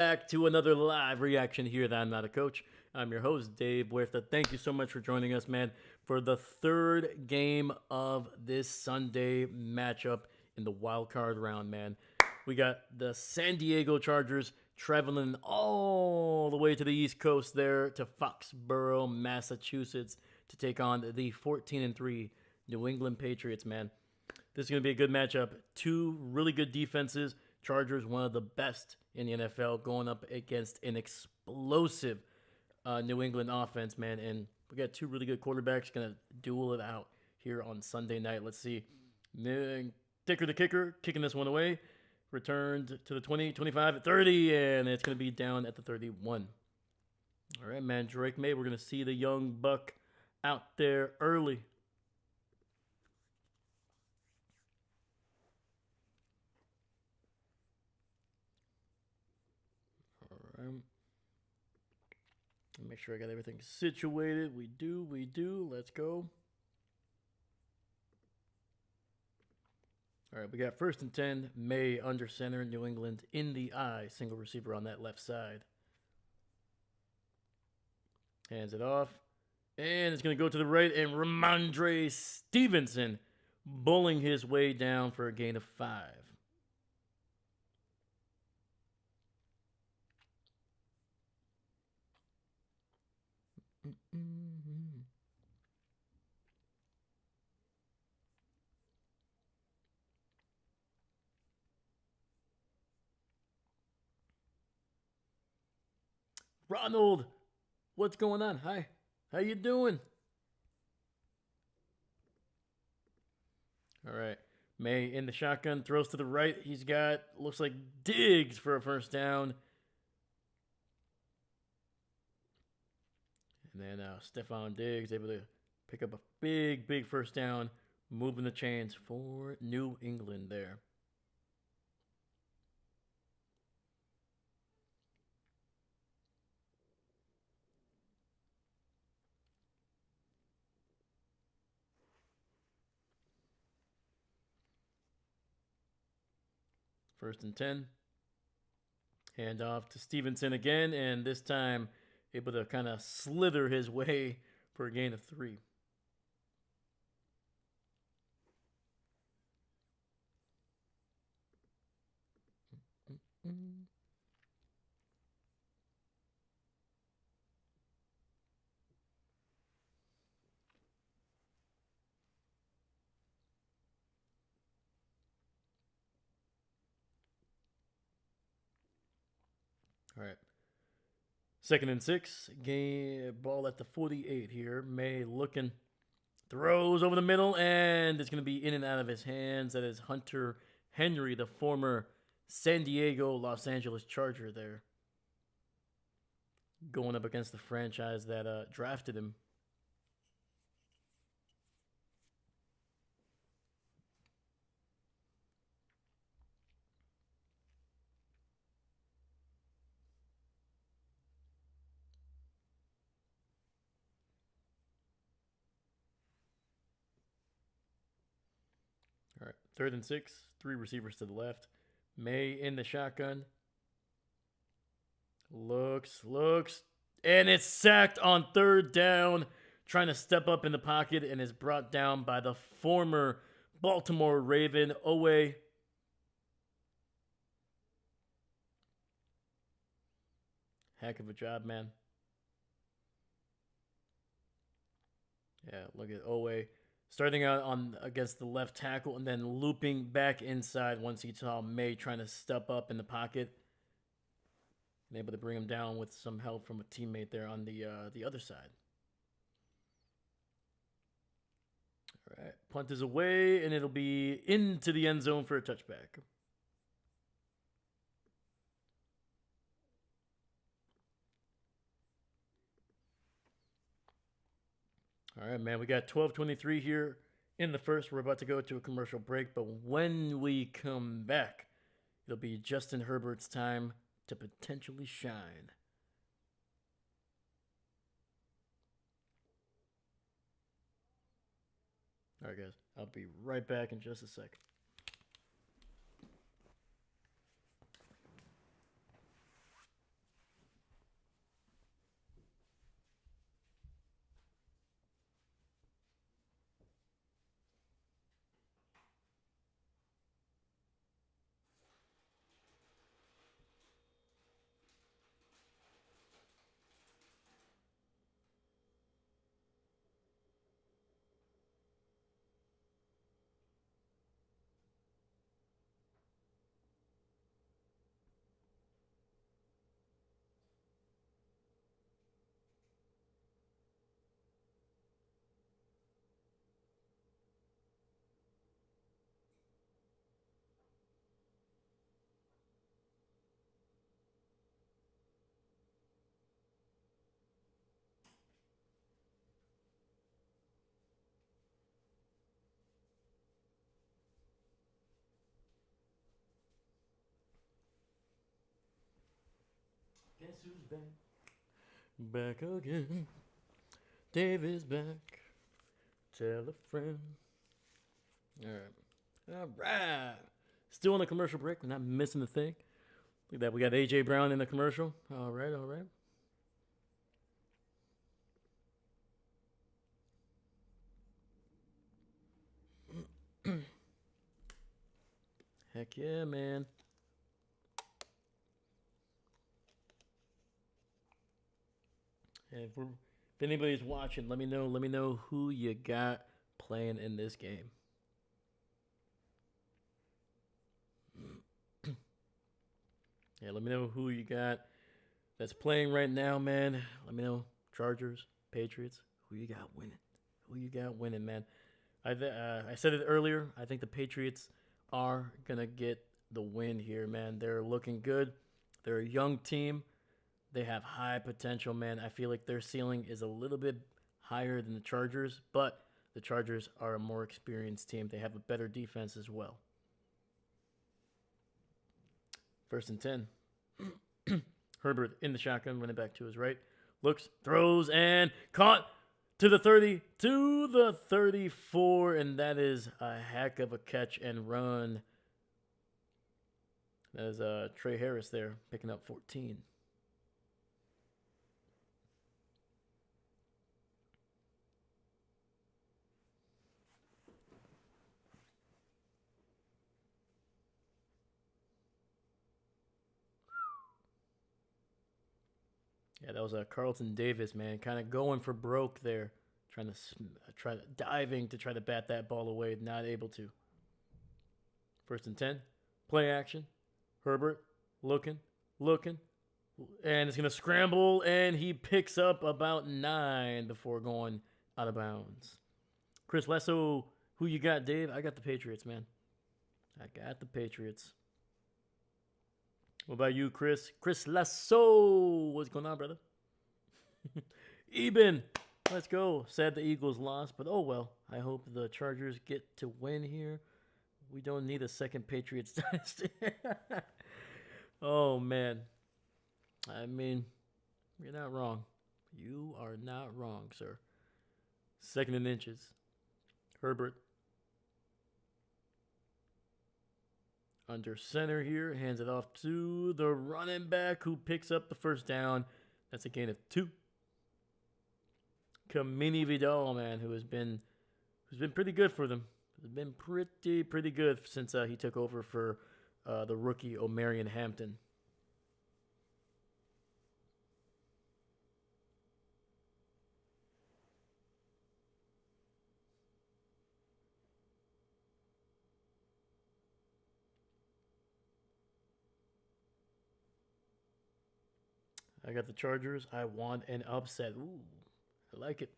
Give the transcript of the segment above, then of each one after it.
Back to another live reaction here that I'm not a coach. I'm your host, Dave Huerta. Thank you so much for joining us, man, for the third game of this Sunday matchup in the wild card round, man. We got the San Diego Chargers traveling all the way to the East Coast there to Foxborough, Massachusetts to take on the 14-3 New England Patriots, man. This is going to be a good matchup. Two really good defenses. Chargers, one of the best in the NFL, going up against an explosive New England offense, man. And we got two really good quarterbacks going to duel it out here on Sunday night. Let's see. Dicker the kicker, kicking this one away. Returned to the 20, 25, 30, and it's going to be down at the 31. All right, man. Drake Maye, we're going to see the young buck out there early. Make sure I got everything situated. We do. Let's go. All right, we got 1st and 10. Maye under center, New England in the eye. Single receiver on that left side. Hands it off. And it's going to go to the right. And Ramondre Stevenson bowling his way down for a gain of 5. Ronald, what's going on? Hi, how you doing? All right, Maye in the shotgun, throws to the right. He's got, looks like Diggs for a first down. And then Stephon Diggs able to pick up a big first down, moving the chains for New England there. First and 10. Hand off to Stevenson again, and this time able to kind of slither his way for a gain of 3. All right. 2nd and 6. Game ball at the 48 here. Maye looking. Throws over the middle, and it's going to be in and out of his hands. That is Hunter Henry, the former San Diego, Los Angeles Charger there. Going up against the franchise that drafted him. All right, 3rd and 6. 3 receivers to the left. Maye in the shotgun. Looks, and it's sacked on 3rd down. Trying to step up in the pocket and is brought down by the former Baltimore Raven, Owe. Heck of a job, man. Yeah, look at Owe. Starting out on against the left tackle and then looping back inside once he saw Maye trying to step up in the pocket. And able to bring him down with some help from a teammate there on the other side. All right, punt is away, and it'll be into the end zone for a touchback. All right, man, we got 12:23 here in the first. We're about to go to a commercial break, but when we come back, it'll be Justin Herbert's time to potentially shine. All right, guys, I'll be right back in just a sec. Guess who's back? Back again. Dave is back. Tell a friend. All right. Still on a commercial break. We're not missing a thing. Look at that. We got AJ Brown in the commercial. All right. Heck yeah, man. And if anybody's watching, let me know. Let me know who you got playing in this game. Yeah, let me know who you got that's playing right now, man. Let me know. Chargers, Patriots. Who you got winning? Who you got winning, man? I said it earlier. I think the Patriots are gonna get the win here, man. They're looking good. They're a young team. They have high potential, man. I feel like their ceiling is a little bit higher than the Chargers, but the Chargers are a more experienced team. They have a better defense as well. 1st and 10. Herbert in the shotgun, running back to his right. Looks, throws, and caught to the 30, to the 34, and that is a heck of a catch and run. That is Trey Harris there, picking up 14. Yeah, that was Carlton Davis, man, kind of going for broke there, trying to diving to try to bat that ball away, not able to. 1st and 10, play action. Herbert looking, and it's gonna scramble, and he picks up about 9 before going out of bounds. Chris Lesso, who you got, Dave? I got the Patriots, man. I got the Patriots. What about you, Chris? Chris Lesso, what's going on, brother? Eben, let's go. Sad the Eagles lost, but oh well. I hope the Chargers get to win here. We don't need a second Patriots dynasty. Oh, man. I mean, you're not wrong. You are not wrong, sir. 2nd and inches. Herbert. Under center here. Hands it off to the running back who picks up the 1st down. That's a gain of 2. Kamini Vidal, man, who's been pretty good for them. Has been pretty good since he took over for the rookie Omarion Hampton. I got the Chargers. I want an upset. Ooh, I like it.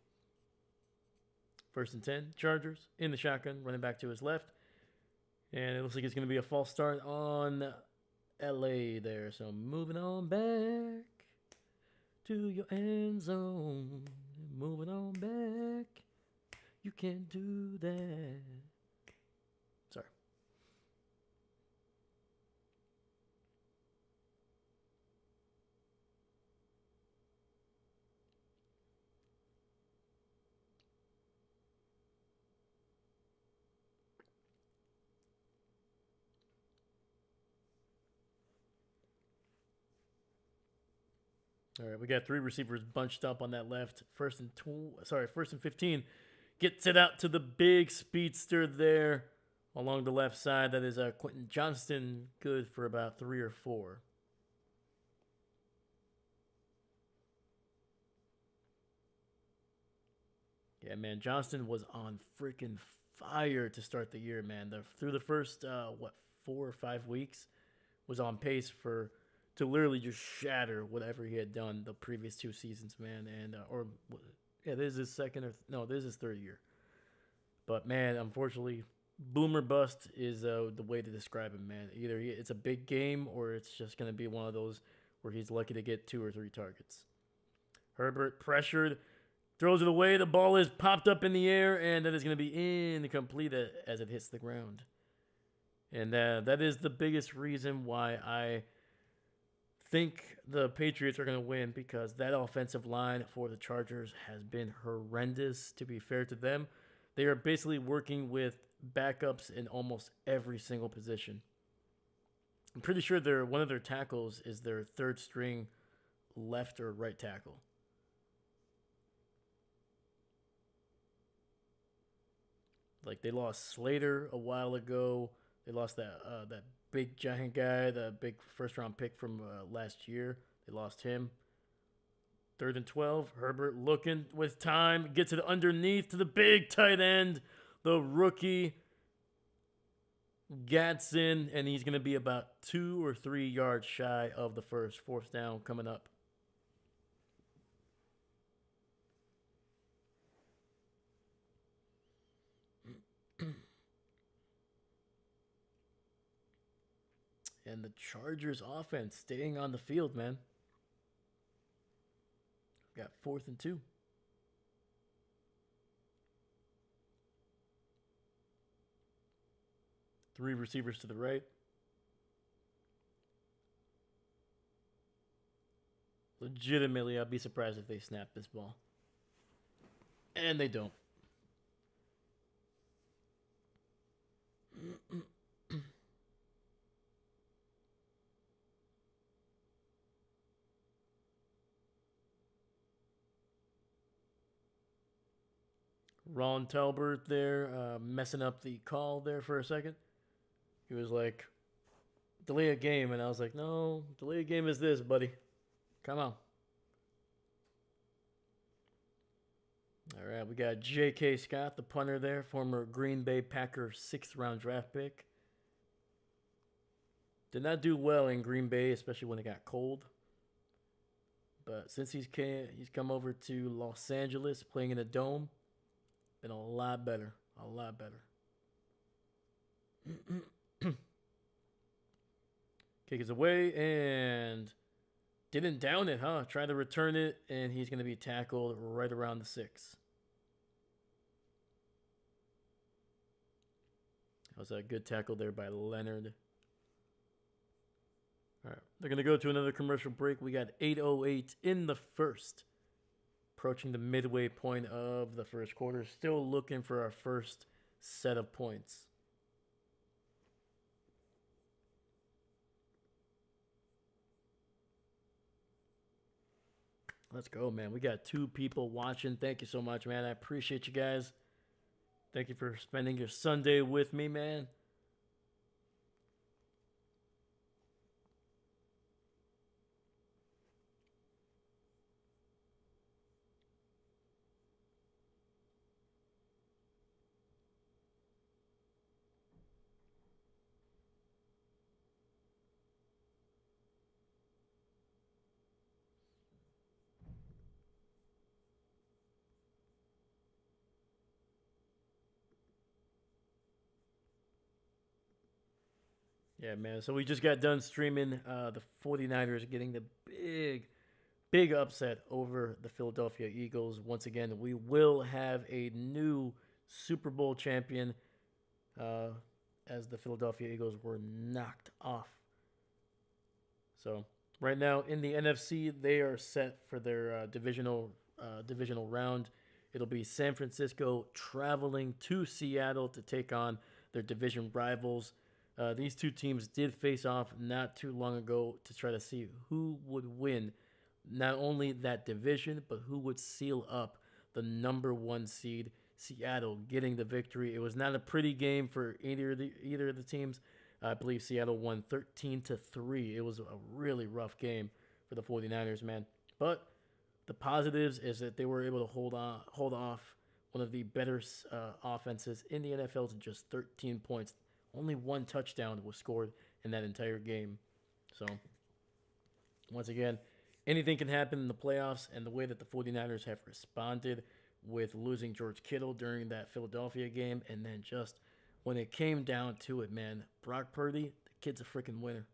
1st and 10, Chargers in the shotgun, running back to his left. And it looks like it's going to be a false start on LA there. So moving on back to your end zone. Moving on back. You can't do that. Sorry. All right, we got 3 receivers bunched up on that left. 1st and 15. Gets it out to the big speedster there along the left side. That is Quentin Johnston, good for about 3 or 4. Yeah, man, Johnston was on freaking fire to start the year, man. Through the first 4 or 5 weeks, was on pace to literally just shatter whatever he had done the previous 2 seasons, man. And this is his this is his 3rd year. But man, unfortunately, boomer bust is the way to describe him, man. Either it's a big game or it's just gonna be one of those where he's lucky to get 2 or 3 targets. Herbert pressured, throws it away. The ball is popped up in the air, and that is going to be incomplete as it hits the ground. And that is the biggest reason why I think the Patriots are going to win because that offensive line for the Chargers has been horrendous, to be fair to them. They are basically working with backups in almost every single position. I'm pretty sure one of their tackles is their third string left or right tackle. Like they lost Slater a while ago. They lost that big giant guy, the big first round pick from last year. They lost him. 3rd and 12. Herbert looking with time. Gets it underneath to the big tight end. The rookie Gatson, and he's going to be about 2 or 3 yards shy of the first. 4th down coming up. And the Chargers offense staying on the field, man. Got 4th and 2. 3 receivers to the right. Legitimately, I'd be surprised if they snap this ball. And they don't. Ron Talbert there, messing up the call there for a second. He was like, delay a game. And I was like, no, delay a game is this, buddy. Come on. All right, we got J.K. Scott, the punter there, former Green Bay Packers 6th round draft pick. Did not do well in Green Bay, especially when it got cold. But since he's come over to Los Angeles, playing in a dome, been a lot better. A lot better. Kick is away and didn't down it, huh? Tried to return it, and he's going to be tackled right around the 6. That was a good tackle there by Leonard. All right, they're going to go to another commercial break. We got 8:08 in the first. Approaching the midway point of the first quarter. Still looking for our first set of points. Let's go, man. We got 2 people watching. Thank you so much, man. I appreciate you guys. Thank you for spending your Sunday with me, man. Yeah, man. So we just got done streaming the 49ers getting the big upset over the Philadelphia Eagles. Once again, we will have a new Super Bowl champion as the Philadelphia Eagles were knocked off. So right now in the NFC, they are set for their divisional round. It'll be San Francisco traveling to Seattle to take on their division rivals. These 2 teams did face off not too long ago to try to see who would win not only that division, but who would seal up the number 1 seed, Seattle, getting the victory. It was not a pretty game for either of the teams. I believe Seattle won 13-3. It was a really rough game for the 49ers, man. But the positives is that they were able to hold off one of the better offenses in the NFL to just 13 points. Only 1 touchdown was scored in that entire game. So, once again, anything can happen in the playoffs, and the way that the 49ers have responded with losing George Kittle during that Philadelphia game, and then just when it came down to it, man, Brock Purdy, the kid's a freaking winner.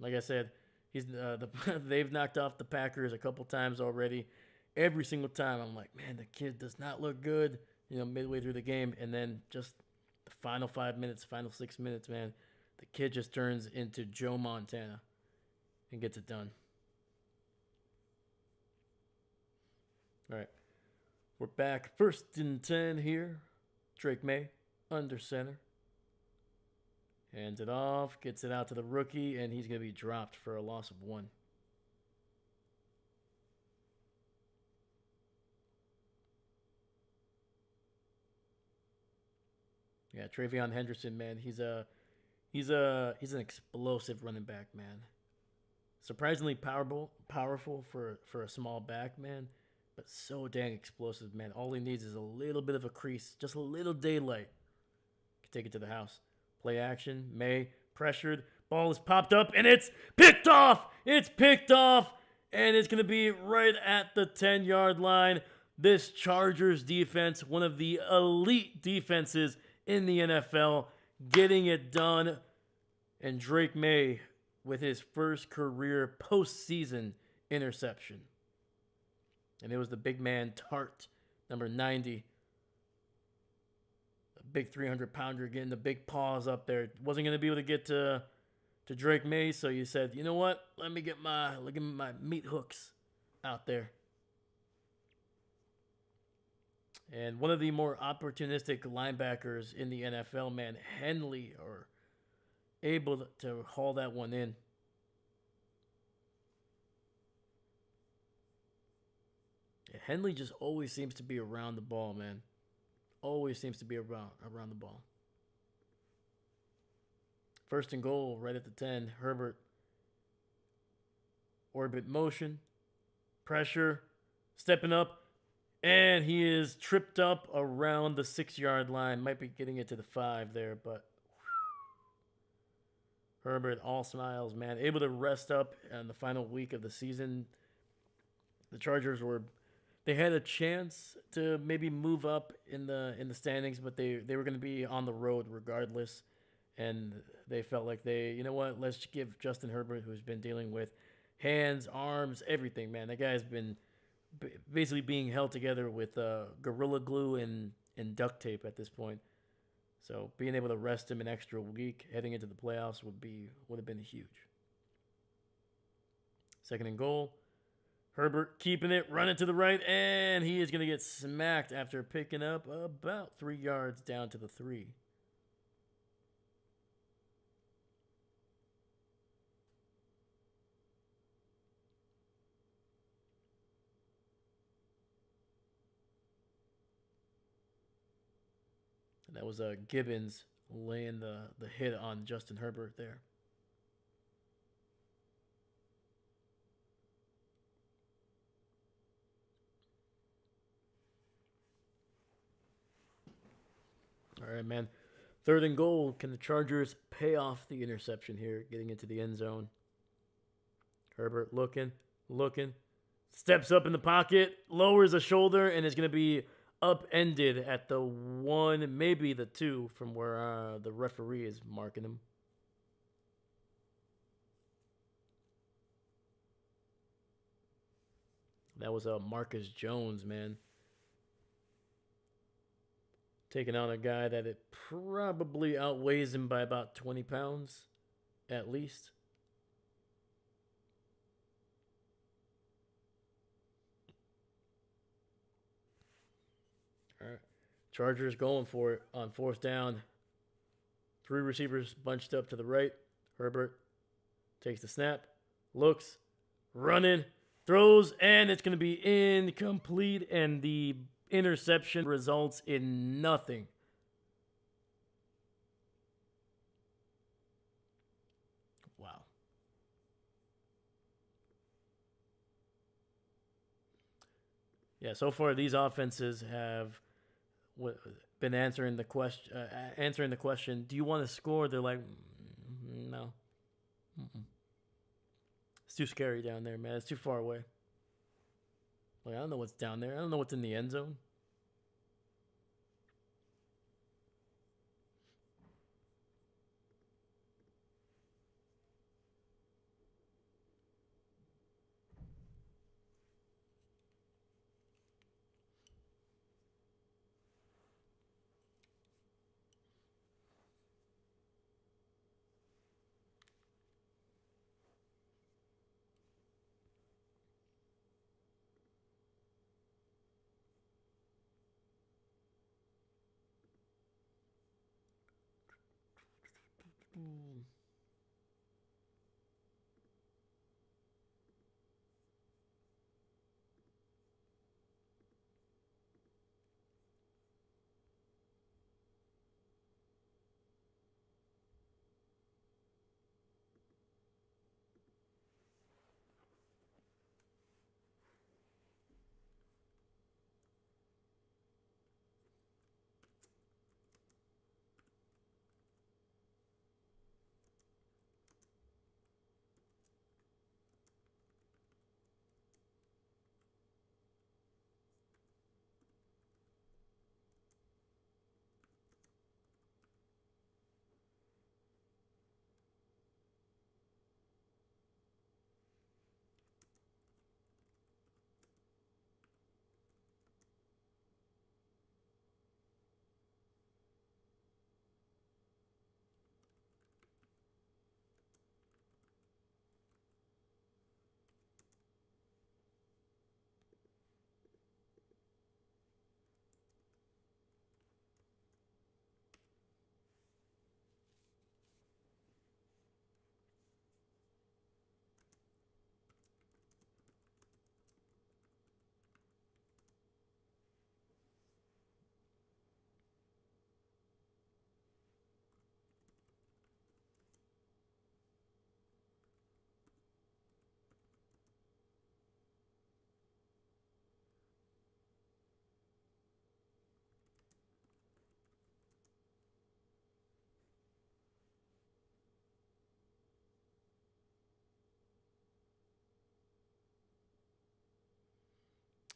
Like I said, they've knocked off the Packers a couple times already. Every single time, I'm like, man, the kid does not look good, midway through the game, and then just the final 5 minutes, final 6 minutes, man, the kid just turns into Joe Montana. and gets it done. All right. We're back. 1st and 10 here. Drake Maye, under center. Hands it off, gets it out to the rookie, and he's going to be dropped for a loss of 1. Yeah, Travion Henderson, man, he's an explosive running back, man. Surprisingly powerful for a small back, man, but so dang explosive, man. All he needs is a little bit of a crease, just a little daylight. Can take it to the house. Play action. Maye pressured. Ball is popped up and it's picked off. It's picked off and it's going to be right at the 10-yard line. This Chargers defense, one of the elite defenses in the NFL, getting it done. And Drake Maye with his first career postseason interception. And it was the big man Tart, number 90. The big 300-pounder getting the big paws up there. Wasn't going to be able to get to Drake Maye, so you said, you know what? Let me get my meat hooks out there. And one of the more opportunistic linebackers in the NFL, man, Henley, are able to haul that one in. Henley just always seems to be around the ball, man. Always seems to be around the ball. 1st and goal, right at the 10. Herbert. Orbit motion. Pressure. Stepping up. And he is tripped up around the 6-yard line. Might be getting it to the 5 there, but Herbert, all smiles, man. Able to rest up in the final week of the season. The Chargers they had a chance to maybe move up in the standings, but they were going to be on the road regardless. And they felt like you know what, let's give Justin Herbert, who's been dealing with hands, arms, everything, man. That guy's been basically being held together with Gorilla Glue and duct tape at this point. So being able to rest him an extra week heading into the playoffs would have been huge. 2nd and goal. Herbert keeping it, running to the right, and he is going to get smacked after picking up about 3 yards down to the 3. And that was Gibbons laying the hit on Justin Herbert there. All right, man. 3rd and goal. Can the Chargers pay off the interception here, getting into the end zone? Herbert looking. Steps up in the pocket, lowers a shoulder, and is going to be upended at the 1, maybe the 2 from where the referee is marking him. That was Marcus Jones, man. Taking on a guy that it probably outweighs him by about 20 pounds, at least. All right. Chargers going for it on 4th down. 3 receivers bunched up to the right. Herbert takes the snap, looks, running, throws, and it's going to be incomplete, and the interception results in nothing. Wow. Yeah, so far these offenses have been answering the question, do you want to score? They're like, no. Mm-mm. It's too scary down there, man. It's too far away. Like, I don't know what's down there. I don't know what's in the end zone.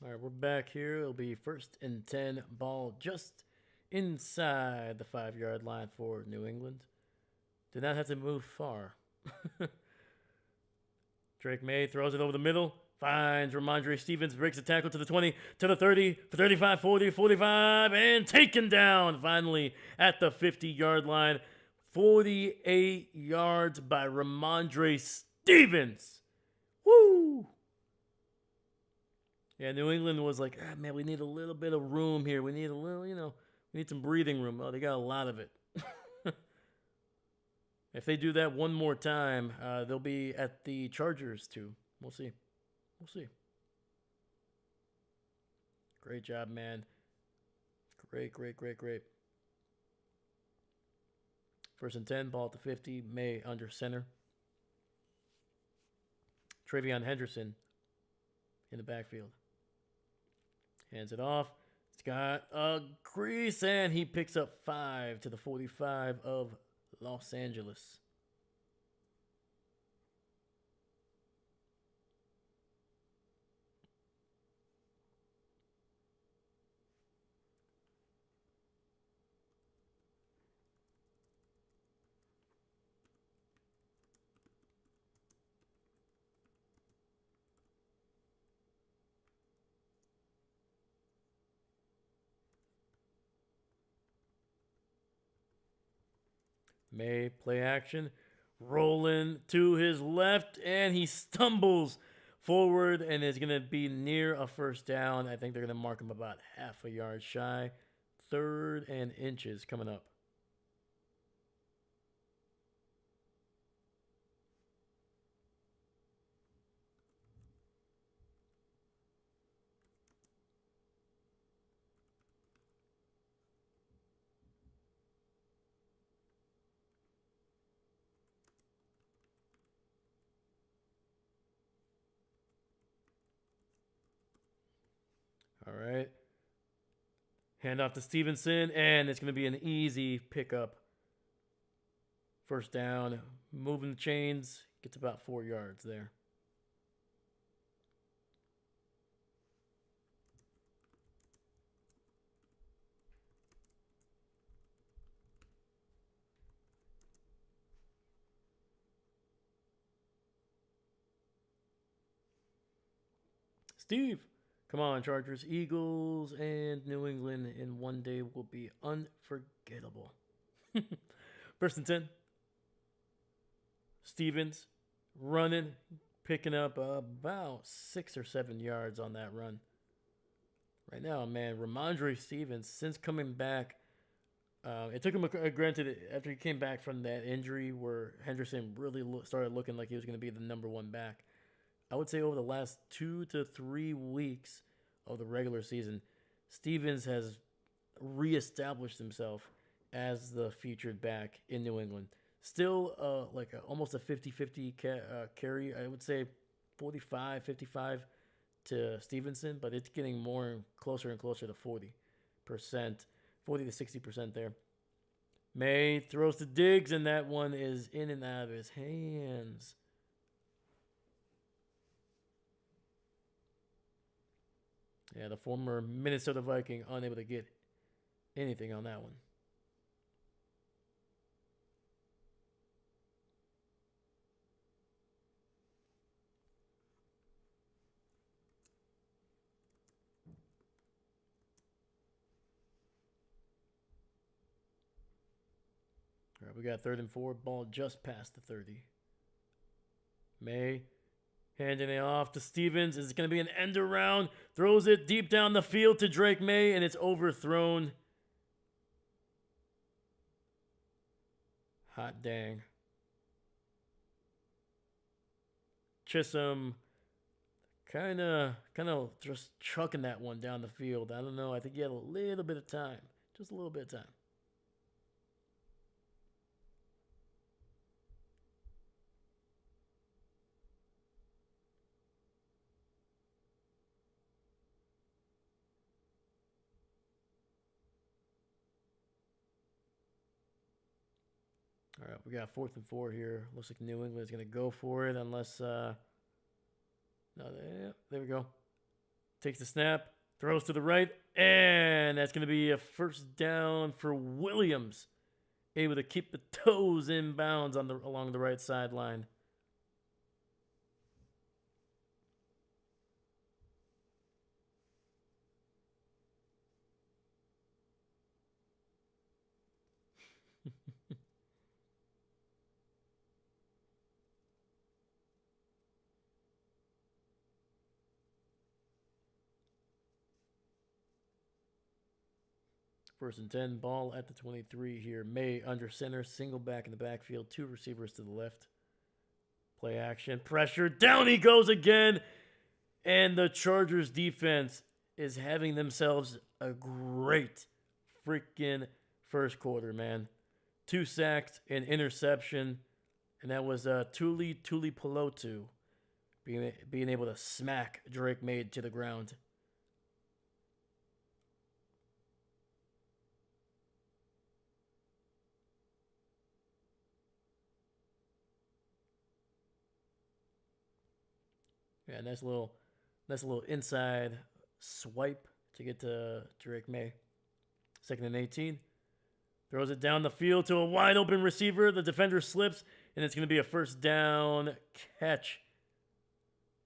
All right, we're back here. It'll be 1st and 10, ball just inside the 5-yard line for New England. Did not have to move far. Drake Maye throws it over the middle, finds Ramondre Stevens, breaks the tackle to the 20, to the 30, 35, 40, 45, and taken down finally at the 50-yard line. 48 yards by Ramondre Stevens. Woo! Yeah, New England was like, man, we need a little bit of room here. We need a little, we need some breathing room. Oh, they got a lot of it. If they do that one more time, they'll be at the Chargers too. We'll see. We'll see. Great job, man. Great. 1st and 10, ball at the 50. Maye under center. Travion Henderson in the backfield. Hands it off. It's got a crease, and he picks up 5 to the 45 of Los Angeles. Maye play action, rolling to his left, and he stumbles forward and is going to be near a 1st down. I think they're going to mark him about half a yard shy. 3rd and inches coming up. All right. Hand off to Stevenson, and it's going to be an easy pickup. 1st down, moving the chains, gets about 4 yards there. Steve, come on, Chargers, Eagles, and New England in one day will be unforgettable. 1st and 10. Stevens running, picking up about 6 or 7 yards on that run. Right now, man, Ramondre Stevens, since coming back It took him, granted, after he came back from that injury where Henderson really started looking like he was going to be the number one back. I would say over the last 2 to 3 weeks of the regular season, Stevens has reestablished himself as the featured back in New England. Still almost a 50-50 carry. I would say 45-55 to Stevenson, but it's getting more closer and closer to 40%, 40 to 60% there. Maye throws to Diggs, and that one is in and out of his hands. Yeah, the former Minnesota Viking unable to get anything on that one. All right, we got 3rd and 4. Ball just past the 30. Maye handing it off to Stevens. It's going to be an end around. Throws it deep down the field to Drake Maye, and it's overthrown. Hot dang. Chisholm kind of just chucking that one down the field. I don't know. I think he had a little bit of time. Just a little bit of time. All right, we got 4th and 4 here. Looks like New England is going to go for it unless... no, there we go. Takes the snap, throws to the right, and that's going to be a first down for Williams. Able to keep the toes in bounds along the right sideline. First and 10, ball at the 23 here. Maye under center, single back in the backfield, 2 receivers to the left. Play action, pressure, down he goes again. And the Chargers defense is having themselves a great freaking first quarter, man. 2 sacks, an interception, and that was Tuli Pelotu being able to smack Drake Maye to the ground. Yeah, nice little inside swipe to get to Drake Maye. 2nd and 18. Throws it down the field to a wide open receiver. The defender slips, and it's going to be a first down catch.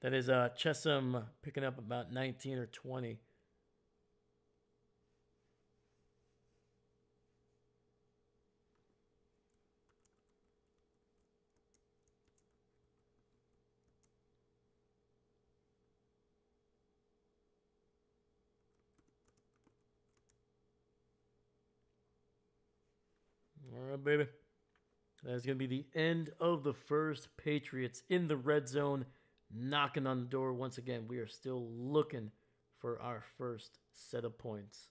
That is Chisholm picking up about 19 or 20. All right, baby. That's going to be the end of the first. Patriots in the red zone, knocking on the door once again. We are still looking for our first set of points.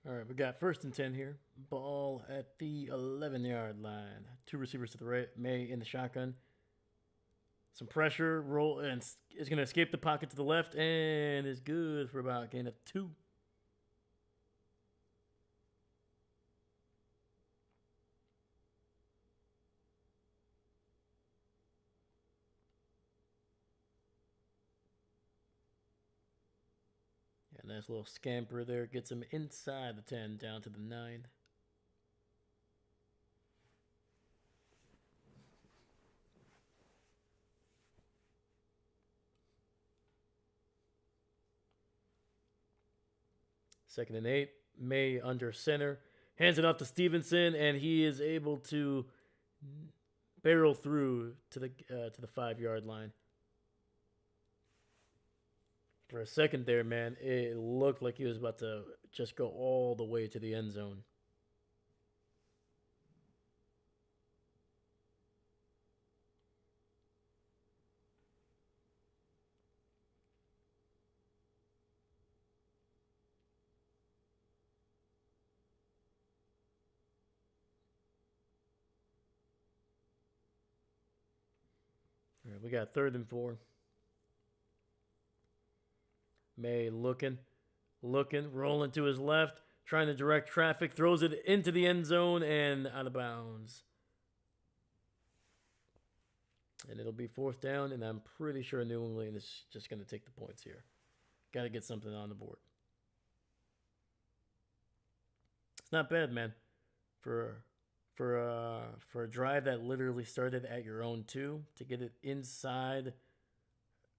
All right, we got first and 10 here. Ball at the 11-yard line. Two receivers to the right. May in the shotgun. Some pressure, roll, and is going to escape the pocket to the left, and is good for about a gain of 2. Yeah, nice little scamper there. Gets him inside the 10, down to the 9. Second and 8. May under center. Hands it off to Stevenson, and he is able to barrel through to the 5-yard line. For a second there, man, it looked like he was about to just go all the way to the end zone. All right, we got third and 4. May looking, rolling to his left, trying to direct traffic, throws it into the end zone and out of bounds. And it'll be fourth down, and I'm pretty sure New England is just going to take the points here. Got to get something on the board. It's not bad, man, for a drive that literally started at your own 2 to get it inside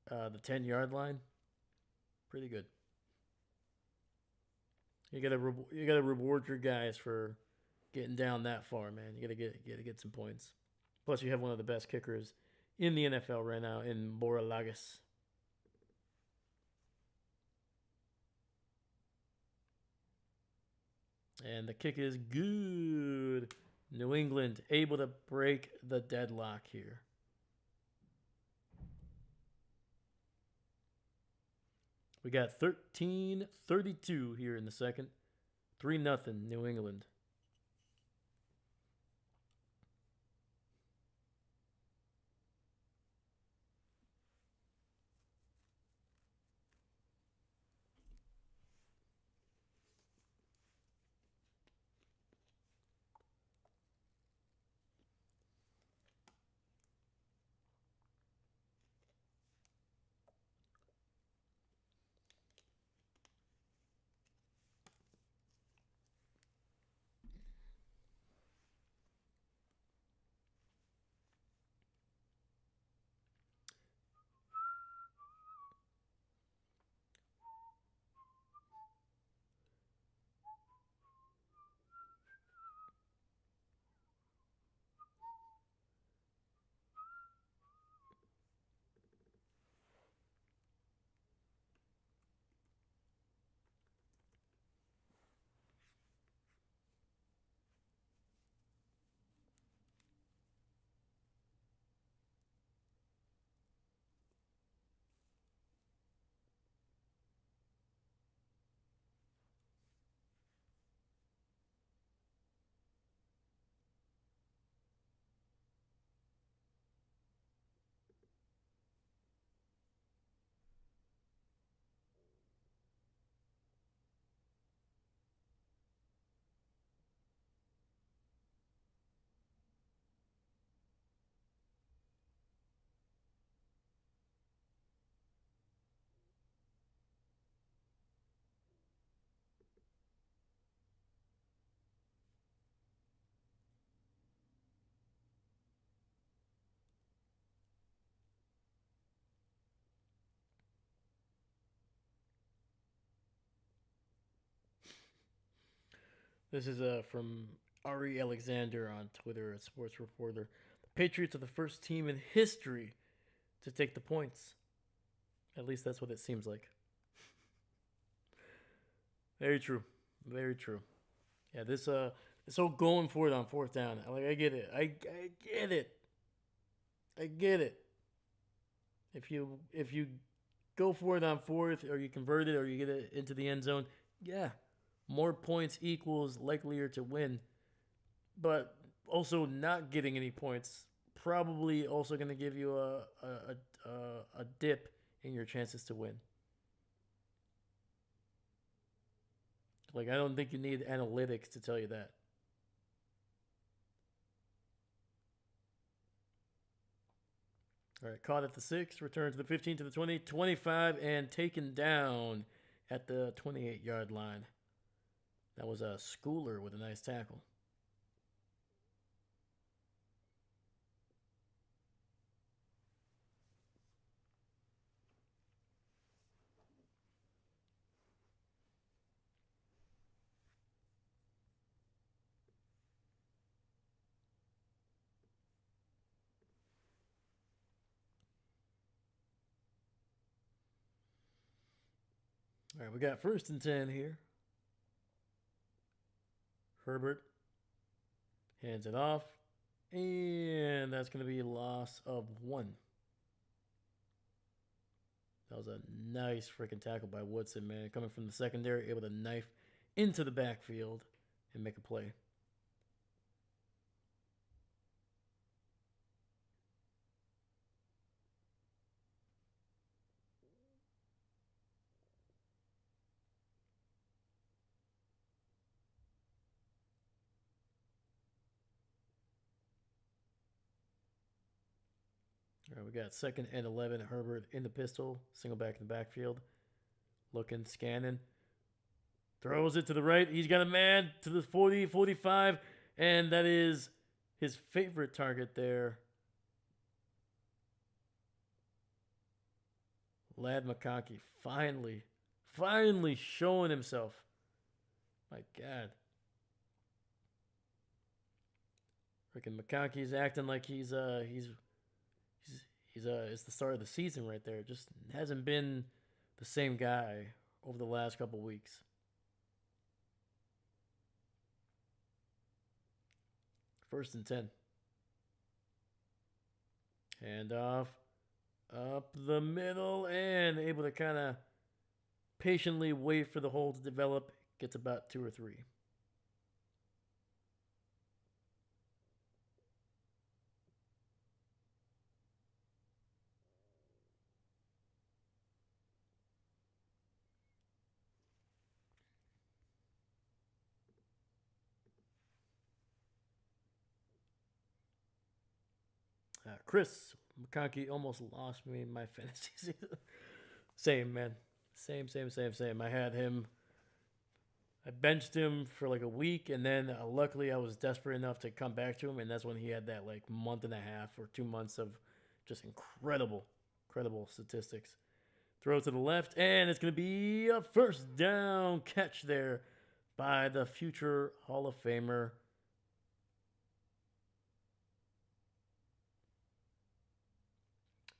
the 10-yard line. Pretty good. You gotta reward your guys for getting down that far, man. You gotta get some points. Plus, you have one of the best kickers in the NFL right now in Boralagas. And the kick is good. New England able to break the deadlock here. We got 13-32 here in the second. 3-0 New England. This is from Ari Alexander on Twitter, a sports reporter. The Patriots are the first team in history to take the points. At least that's what it seems like. Very true. Very true. Yeah, this whole going for it on fourth down. I get it. I get it. I get it. If you go for it on fourth, or you convert it, or you get it into the end zone, yeah, More points equals likelier to win, but also not getting any points probably also going to give you a dip in your chances to win. Like, I don't think you need analytics to tell you that. All right, caught at the 6, return to the 15, to the 20, 25, and taken down at the 28-yard line. That was a Schooler with a nice tackle. All right, we got 1st and 10 here. Herbert hands it off, and that's going to be a loss of 1. That was a nice freaking tackle by Woodson, man. Coming from the secondary, able to knife into the backfield and make a play. All right, we got 2nd and 11. Herbert in the pistol, single back in the backfield, looking, scanning, throws it to the right. He's got a man to the 40, 45, and that is his favorite target there. Ladd McConkey finally showing himself. My God. Freaking McConkey's acting like it's the start of the season right there. Just hasn't been the same guy over the last couple weeks. First and 10. Hand off up the middle and able to kind of patiently wait for the hole to develop. Gets about 2 or 3. Chris McConkey almost lost me in my fantasy season. Same, man. Same. I had him. I benched him for like a week, and then luckily I was desperate enough to come back to him, and that's when he had that like month and a half or 2 months of just incredible statistics. Throw to the left, and it's going to be a 1st down catch there by the future Hall of Famer.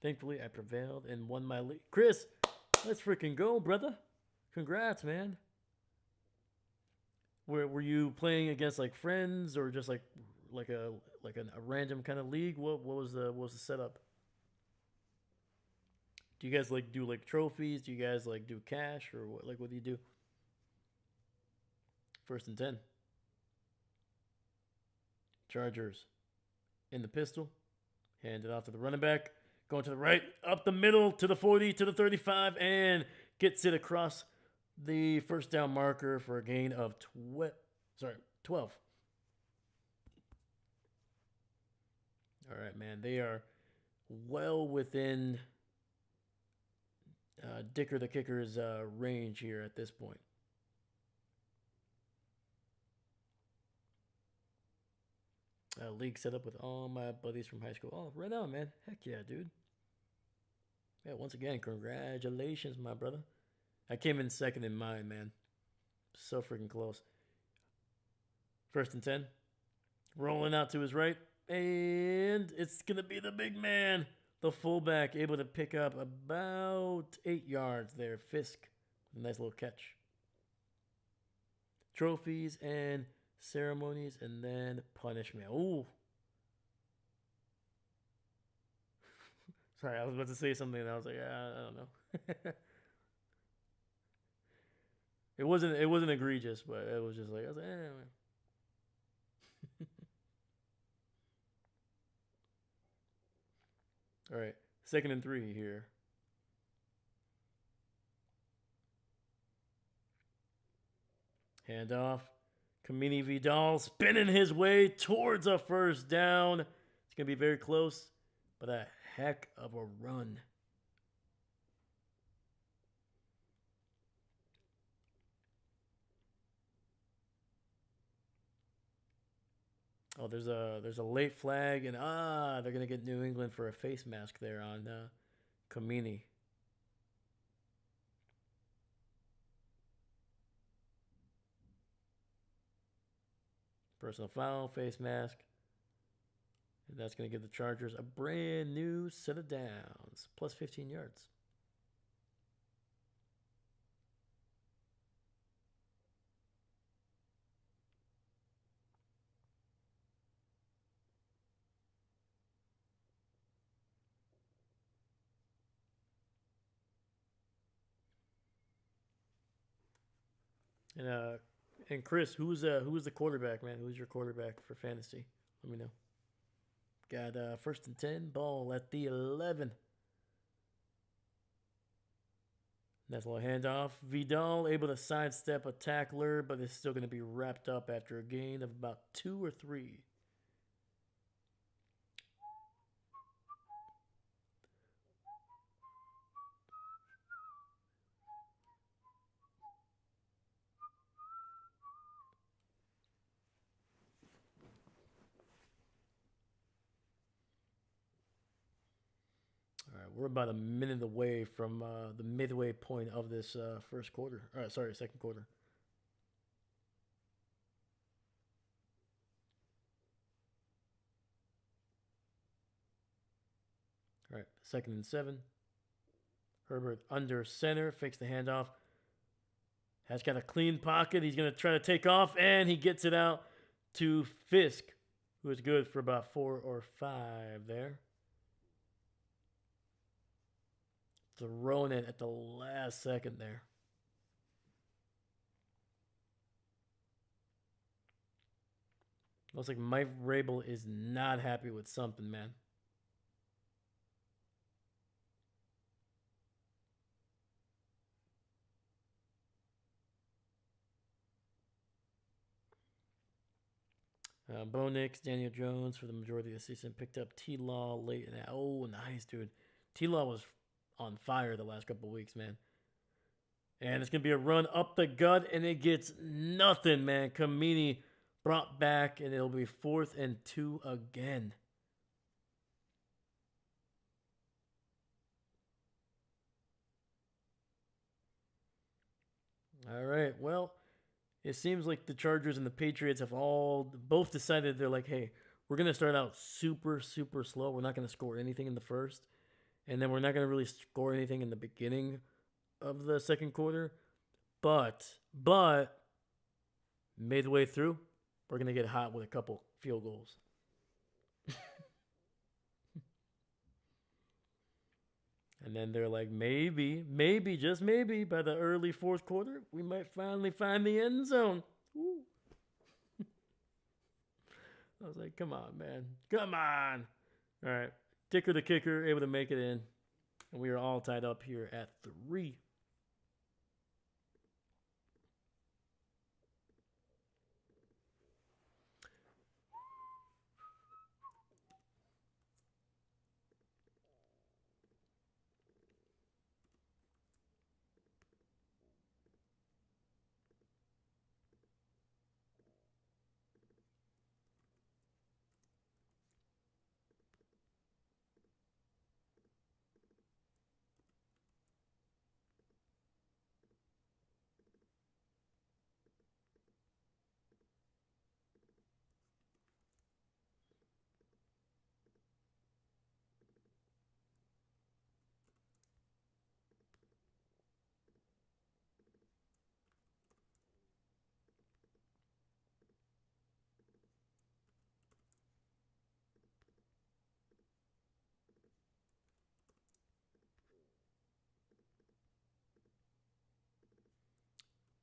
Thankfully, I prevailed and won my league. Chris, let's freaking go, brother. Congrats, man. Were you playing against like friends or just like a random kind of league? What was the setup? Do you guys like do like trophies? Do you guys like do cash or what do you do? 1st and 10. Chargers in the pistol. Hand it off to the running back. Going to the right, up the middle to the 40, to the 35, and gets it across the 1st down marker for a gain of 12. All right, man. They are well within Dicker the Kicker's range here at this point. League set up with all my buddies from high school. Oh, right on, man. Heck yeah, dude. Yeah, once again, congratulations, my brother. I came in 2nd in mine, man. So freaking close. 1st and 10. Rolling out to his right. And it's going to be the big man. The fullback able to pick up about 8 yards there. Fisk. Nice little catch. Trophies and ceremonies, and then punishment. Ooh. Sorry, I was about to say something, and I was like, I don't know. It wasn't egregious, but it was just like I was like, anyway. All right, 2nd and 3 here. Handoff. Kamini Vidal spinning his way towards a first down. It's gonna be very close, but a heck of a run. Oh, there's a late flag, and they're gonna get New England for a face mask there on Kamini. Personal foul, face mask, and that's gonna give the Chargers a brand new set of downs, plus 15 yards. And and Chris, who's the quarterback, man? Who's your quarterback for fantasy? Let me know. Got 1st and 10, ball at the 11. Nice little handoff. Vidal able to sidestep a tackler, but is still going to be wrapped up after a gain of about 2 or 3. All right, we're about a minute away from the midway point of this first quarter. All right, sorry, second quarter. All right, 2nd and 7. Herbert under center, fakes the handoff. Has got a clean pocket. He's going to try to take off, and he gets it out to Fisk, who is good for about 4 or 5 there. Throwing it at the last second there. Looks like Mike Rabel is not happy with something, man. Bo Nix, Daniel Jones for the majority of the season. Picked up T-Law late in that. Oh, nice, dude. T-Law was on fire the last couple of weeks, man. And it's going to be a run up the gut, and it gets nothing, man. Kamini brought back, and it'll be 4th and 2 again. All right, well, it seems like the Chargers and the Patriots have both decided they're like, hey, we're going to start out super, super slow. We're not going to score anything in the first, and then we're not going to really score anything in the beginning of the second quarter. But midway through, we're going to get hot with a couple field goals. And then they're like, maybe, just maybe, by the early fourth quarter, we might finally find the end zone. Woo. I was like, come on, man. Come on. All right. Dicker the kicker, able to make it in. And we are all tied up here at 3.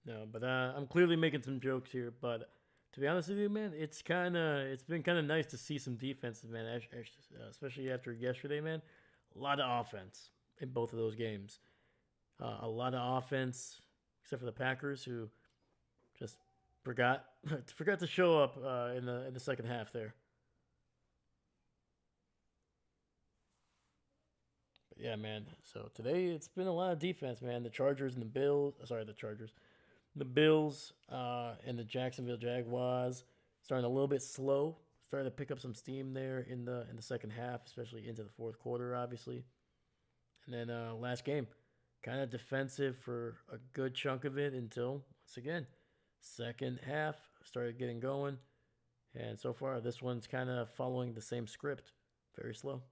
No, but I'm clearly making some jokes here. But to be honest with you, man, it's been kind of nice to see some defenses, man. Especially after yesterday, man. A lot of offense in both of those games. A lot of offense, except for the Packers, who just forgot forgot to show up in the second half there. But yeah, man. So today it's been a lot of defense, man. The Chargers and the Bills. Sorry, the Chargers, the Bills, and the Jacksonville Jaguars starting a little bit slow. Starting to pick up some steam there in the second half, especially into the fourth quarter, obviously. And then last game, kind of defensive for a good chunk of it until once again, second half started getting going. And so far, this one's kind of following the same script, very slow.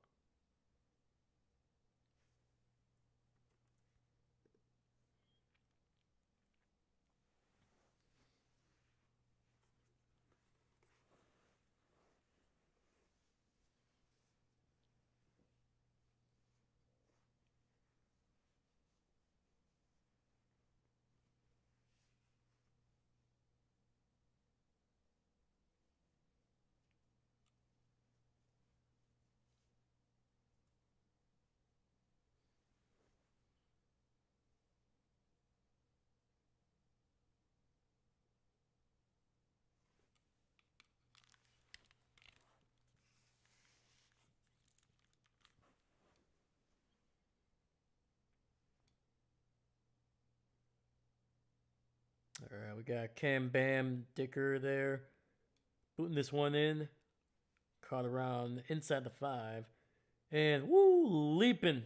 All right, we got Cam Bam Dicker there, booting this one in, caught around inside the five, and woo, leaping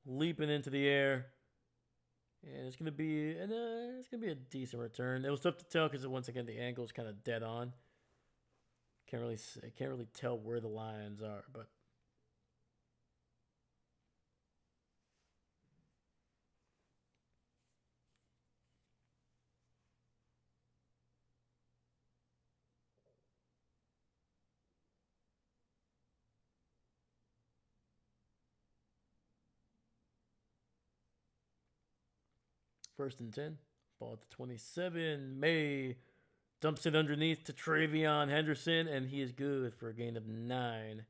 into the air, and it's gonna be a decent return. It was tough to tell because once again the angle is kind of dead on. Can't really tell where the lines are, but first and 10, ball at the 27. May dumps it underneath to Travion Henderson, and he is good for a gain of 9.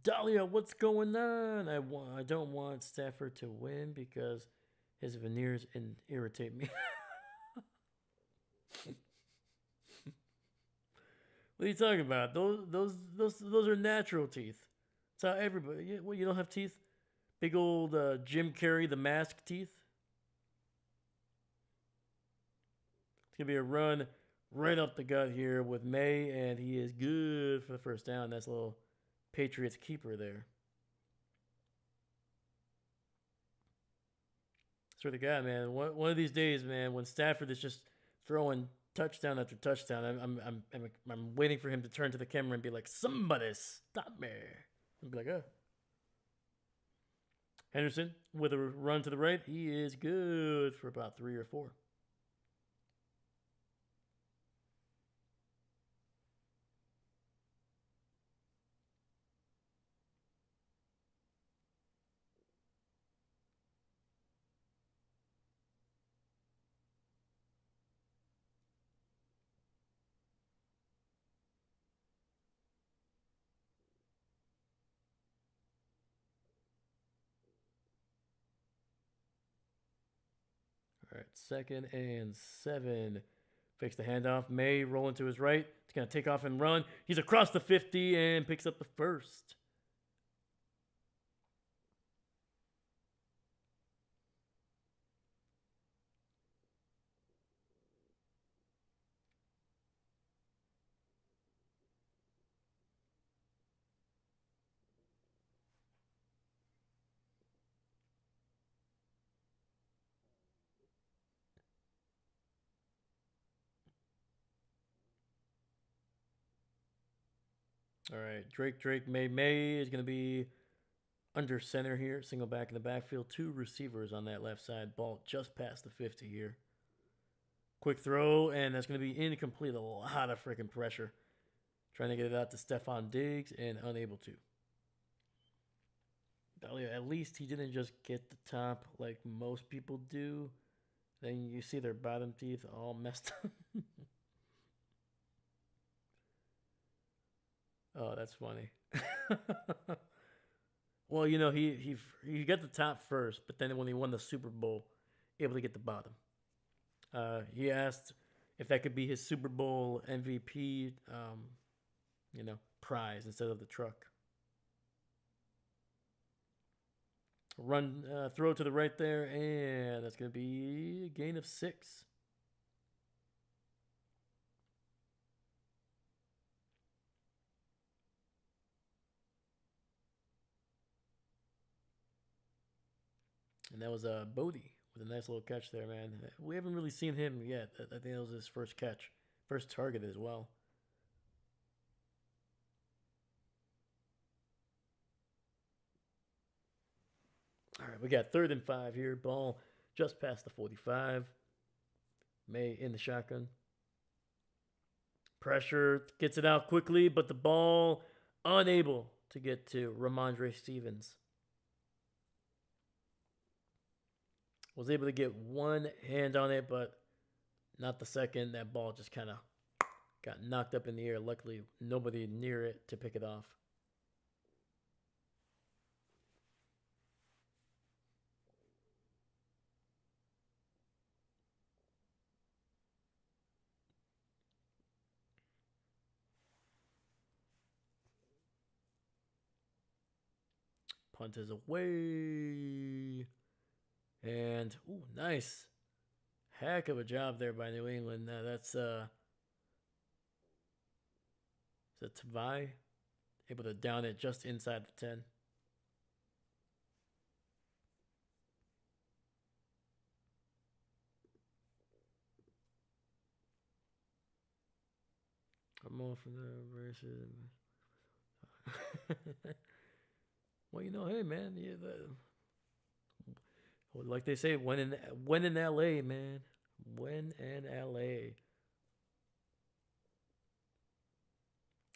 Dahlia, what's going on? I don't want Stafford to win because his veneers irritate me. What are you talking about? Those are natural teeth. That's how everybody. What, you don't have teeth? Big old Jim Carrey the mask teeth. It's gonna be a run right up the gut here with May, and he is good for the first down. That's a little Patriots keeper there. Swear to God, man. One of these days, man, when Stafford is just throwing touchdown after touchdown, I'm waiting for him to turn to the camera and be like, "Somebody stop me!" And be like, "Oh." Henderson with a run to the right, he is good for about 3 or 4. All right, 2nd and 7. Fakes the handoff. May rolling to his right. He's gonna take off and run. He's across the 50 and picks up the first. All right, Drake Maye is gonna be under center here. Single back in the backfield. 2 receivers on that left side. Ball just past the 50 here. Quick throw, and that's going to be incomplete. A lot of freaking pressure. Trying to get it out to Stephon Diggs and unable to. At least he didn't just get the top like most people do. Then you see their bottom teeth all messed up. Oh, that's funny. Well, he got the top first, but then when he won the Super Bowl, able to get the bottom. He asked if that could be his Super Bowl MVP, prize instead of the truck. Run, throw to the right there, and that's going to be a gain of 6. And that was Bodie with a nice little catch there, man. We haven't really seen him yet. I think that was his first catch, first target as well. All right, we got 3rd and 5 here. Ball just past the 45. Maye in the shotgun. Pressure, gets it out quickly, but the ball unable to get to Ramondre Stevens. Was able to get one hand on it, but not the second. That ball just kind of got knocked up in the air. Luckily, nobody near it to pick it off. Punt is away. And, ooh, nice. Heck of a job there by New England. That's, is it Tavai? Able to down it just inside the 10. I'm off from the versus. Well, hey, man, like they say, when in LA, man, when in LA.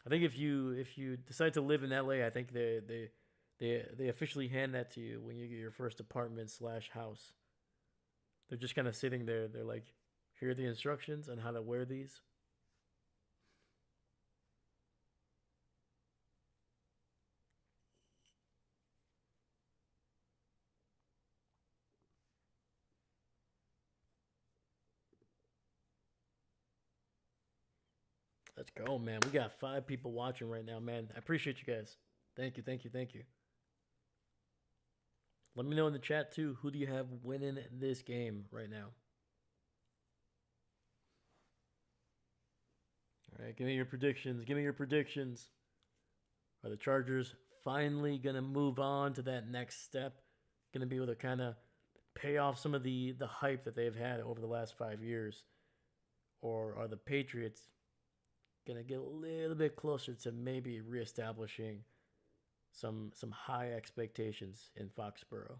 I think if you decide to live in LA, I think they officially hand that to you when you get your first apartment / house. They're just kind of sitting there. They're like, here are the instructions on how to wear these. Let's go, man. We got 5 people watching right now, man. I appreciate you guys. Thank you, thank you, thank you. Let me know in the chat too. Who do you have winning this game right now? All right, give me your predictions. Give me your predictions. Are the Chargers finally gonna move on to that next step? Gonna be able to kind of pay off some of the hype that they've had over the last 5 years, or are the Patriots gonna get a little bit closer to maybe reestablishing some high expectations in Foxborough?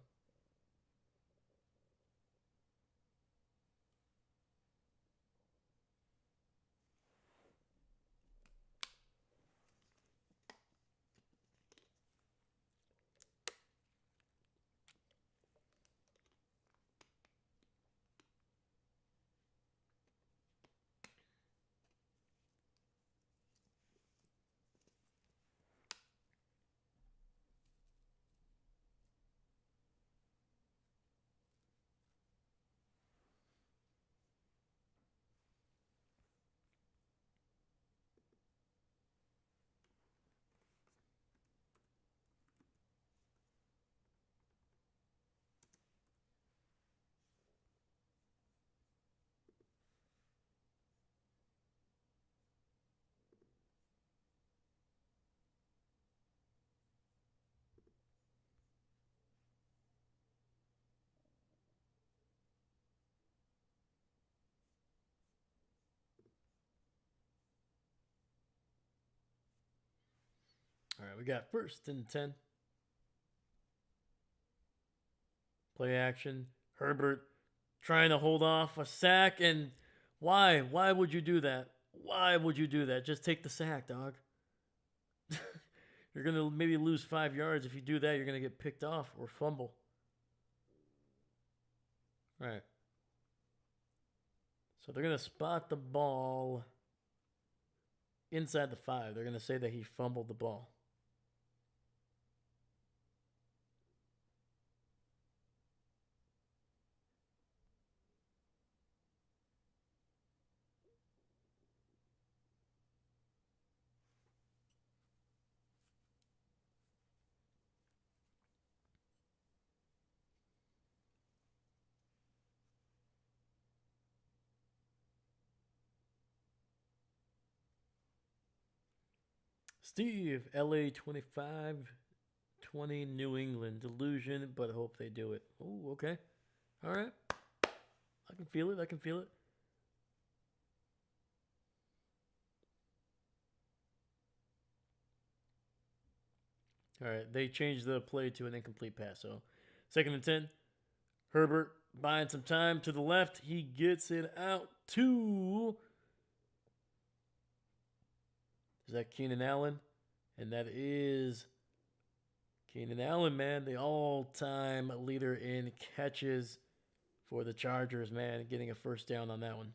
All right, we got 1st and 10. Play action. Herbert trying to hold off a sack, and Why? Why would you do that? Why would you do that? Just take the sack, dog. You're gonna maybe lose 5 yards. If you do that, you're gonna get picked off or fumble. All right. So they're gonna spot the ball inside the 5. They're gonna say that he fumbled the ball. Steve, LA 25-20 New England. Delusion, but hope they do it. Oh, okay. All right. I can feel it. I can feel it. All right. They changed the play to an incomplete pass. So, 2nd and 10. Herbert buying some time to the left. He gets it out to. Is that Keenan Allen? And that is Keenan Allen, man, the all-time leader in catches for the Chargers, man, getting a first down on that one.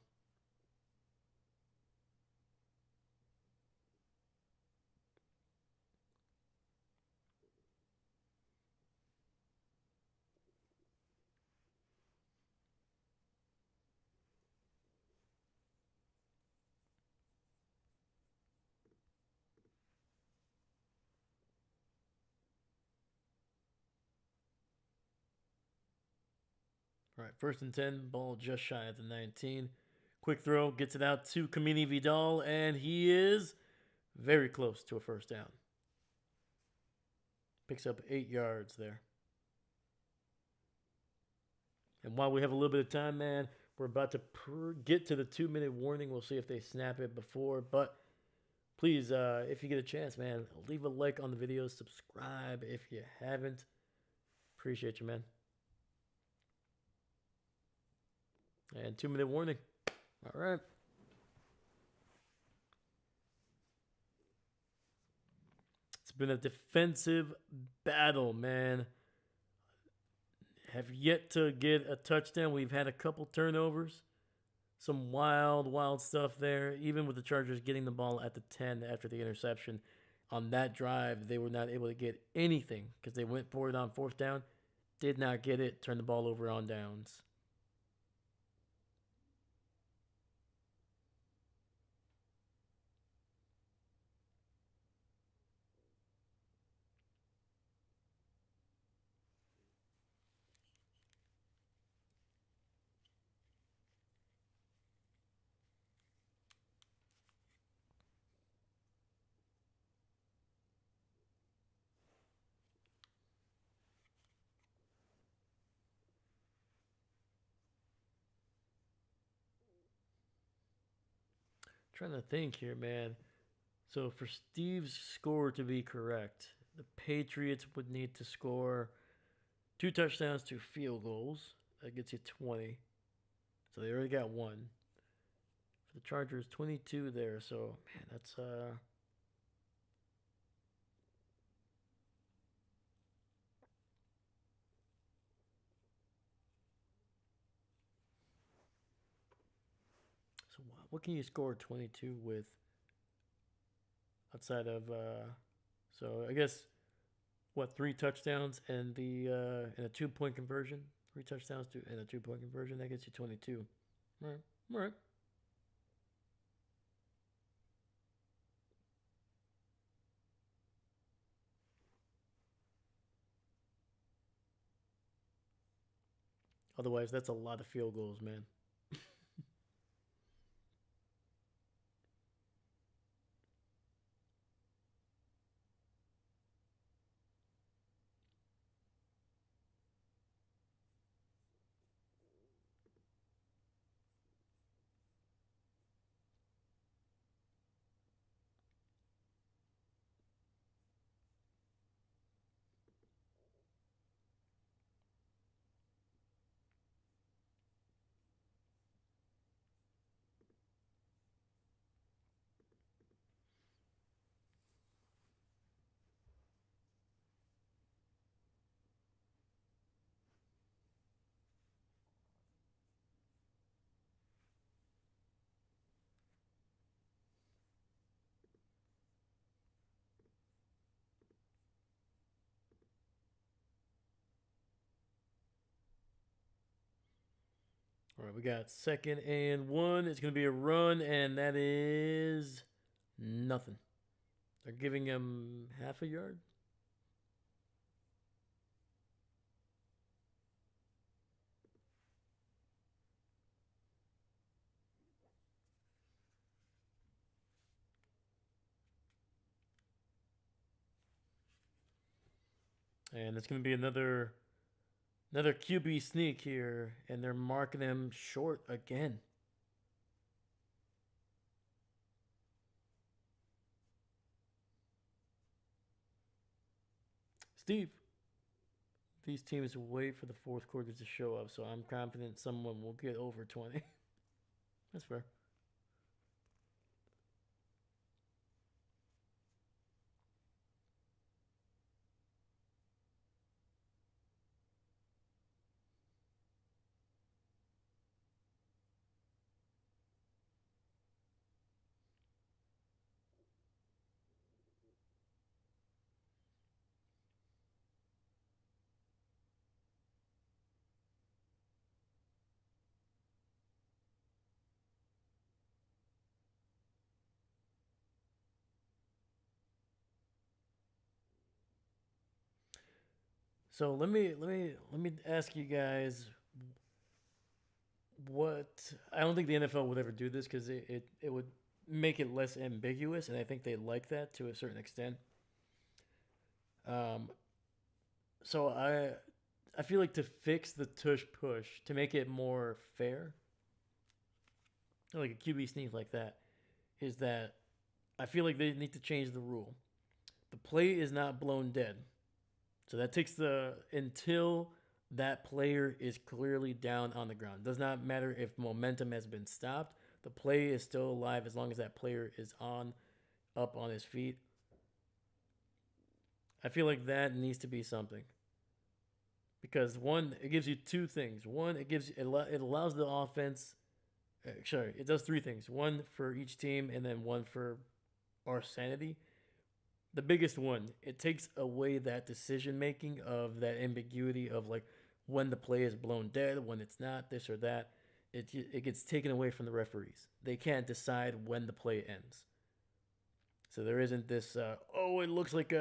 All right, 1st and 10, ball just shy of the 19. Quick throw, gets it out to Kamini Vidal, and he is very close to a first down. Picks up 8 yards there. And while we have a little bit of time, man, we're about to get to the 2-minute warning. We'll see if they snap it before. But please, if you get a chance, man, leave a like on the video. Subscribe if you haven't. Appreciate you, man. And 2-minute warning. All right. It's been a defensive battle, man. Have yet to get a touchdown. We've had a couple turnovers. Some wild, wild stuff there. Even with the Chargers getting the ball at the 10 after the interception. On that drive, they were not able to get anything because they went for it on 4th down. Did not get it. Turned the ball over on downs. Trying to think here, man. So for Steve's score to be correct, the Patriots would need to score 2 touchdowns, 2 field goals. That gets you 20. So they already got 1. For the Chargers, 22 there. So, man, that's so what can you score 22 with outside of so I guess what, 3 touchdowns and a 2-point conversion? 3 touchdowns to and a 2-point conversion, that gets you 22. All right. All right. Otherwise, that's a lot of field goals, man. All right, we got 2nd and 1. It's going to be a run, and that is nothing. They're giving him half a yard. And it's going to be another QB sneak here, and they're marking him short again. Steve, these teams wait for the fourth quarter to show up, so I'm confident someone will get over 20. That's fair. So let me ask you guys what I don't think the NFL would ever do this because it would make it less ambiguous, and I think they like that to a certain extent. Um, so I feel like to fix the tush push to make it more fair, like a QB sneak like that, is that I feel like they need to change the rule. The play is not blown dead. So that takes the until that player is clearly down on the ground. Does not matter if momentum has been stopped. The play is still alive as long as that player is on up on his feet. I feel like that needs to be something because one, it gives you two things. One, it allows the offense. Sorry, it does three things. One for each team, and then one for our sanity. The biggest one, it takes away that decision making of that ambiguity of like when the play is blown dead, when it's not, this or that. It gets taken away from the referees. They can't decide when the play ends. So there isn't this. Oh, it looks like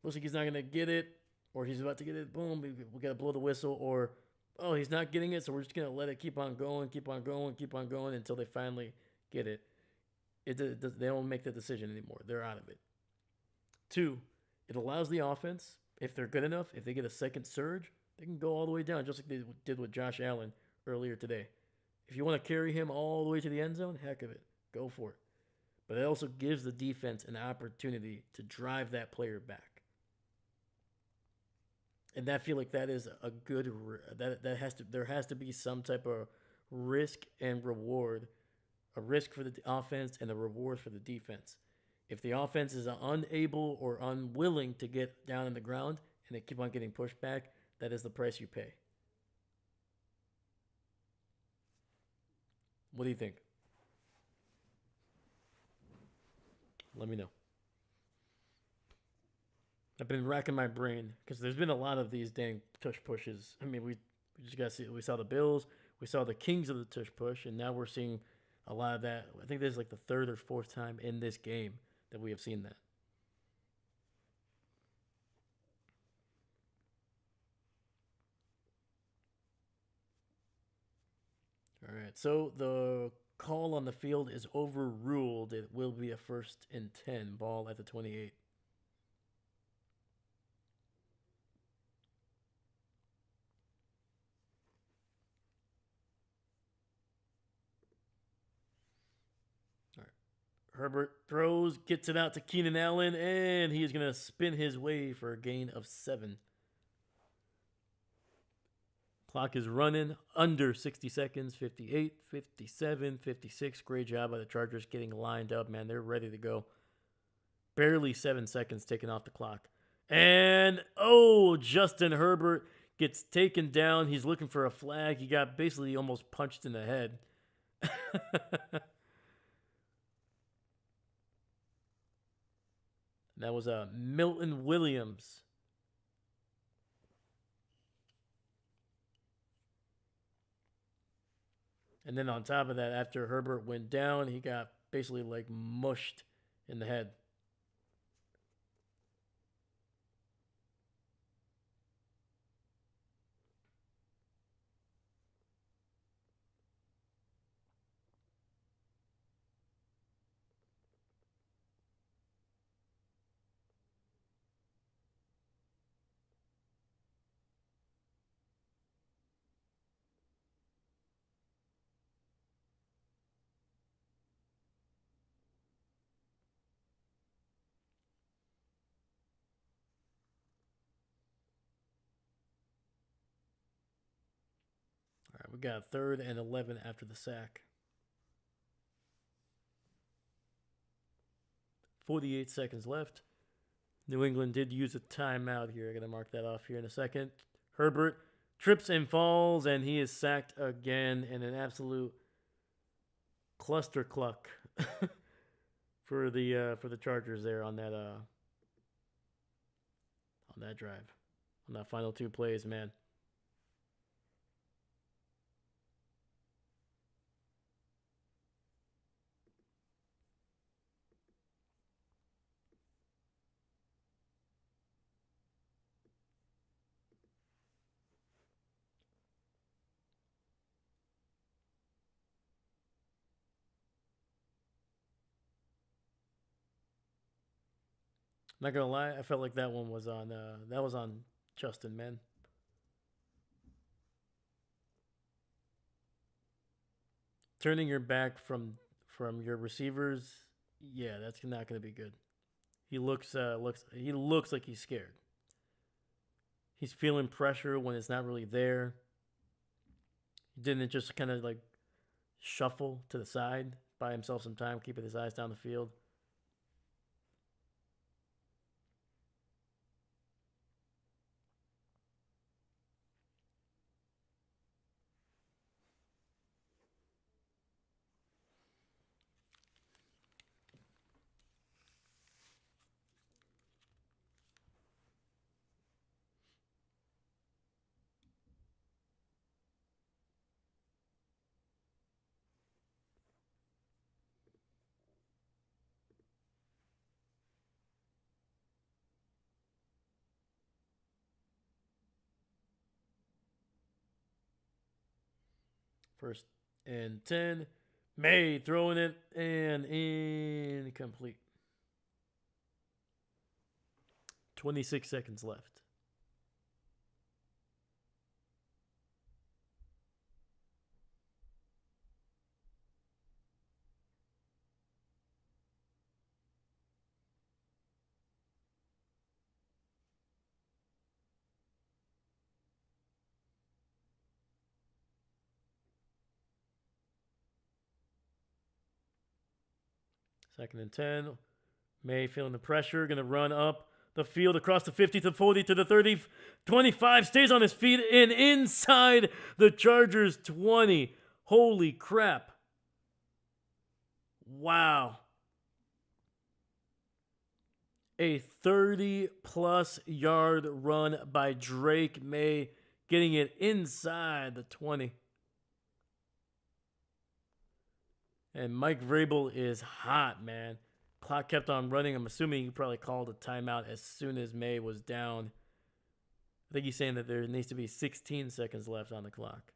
he's not gonna get it, or he's about to get it. Boom, we gotta blow the whistle, or oh, he's not getting it, so we're just gonna let it keep on going, keep on going, keep on going until they finally get it. They don't make the decision anymore. They're out of it. Two, it allows the offense, if they're good enough, if they get a second surge, they can go all the way down, just like they did with Josh Allen earlier today. If you want to carry him all the way to the end zone, heck of it. Go for it. But it also gives the defense an opportunity to drive that player back. And I feel like that is a good that has to there has to be some type of risk and reward, a risk for the offense and a reward for the defense. If the offense is unable or unwilling to get down on the ground and they keep on getting pushed back, that is the price you pay. What do you think? Let me know. I've been racking my brain because there's been a lot of these dang tush pushes. I mean, we just got to see. We saw the Bills, we saw the Kings of the tush push, and now we're seeing a lot of that. I think this is like the third or fourth time in this game that we have seen that. All right. So the call on the field is overruled. It will be a 1st and 10 ball at the 28. All right. Herbert throws, gets it out to Keenan Allen, and he is going to spin his way for a gain of 7. Clock is running under 60 seconds, 58, 57, 56. Great job by the Chargers getting lined up, man. They're ready to go. Barely 7 seconds taken off the clock. And, oh, Justin Herbert gets taken down. He's looking for a flag. He got basically almost punched in the head. That was Milton Williams. And then on top of that, after Herbert went down, he got basically like mushed in the head. All right, we got 3rd and 11 after the sack. 48 seconds left. New England did use a timeout here. I'm going to mark that off here in a second. Herbert trips and falls, and he is sacked again in an absolute cluster cluck for the Chargers there on that drive, on that final 2 plays, man. Not gonna lie, I felt like that one was on Justin, man. Turning your back from your receivers, yeah, that's not gonna be good. He looks like he's scared. He's feeling pressure when it's not really there. He didn't just kind of like shuffle to the side, buy himself some time, keeping his eyes down the field. First and 10. Maye throwing it and incomplete. 26 seconds left. Second and 10. Maye feeling the pressure, going to run up the field across the 50 to the 40 to the 30, 25, stays on his feet and inside the Chargers 20. Holy crap. Wow. A 30-plus yard run by Drake Maye, getting it inside the 20. And Mike Vrabel is hot, man. Clock kept on running. I'm assuming he probably called a timeout as soon as Maye was down. I think he's saying that there needs to be 16 seconds left on the clock.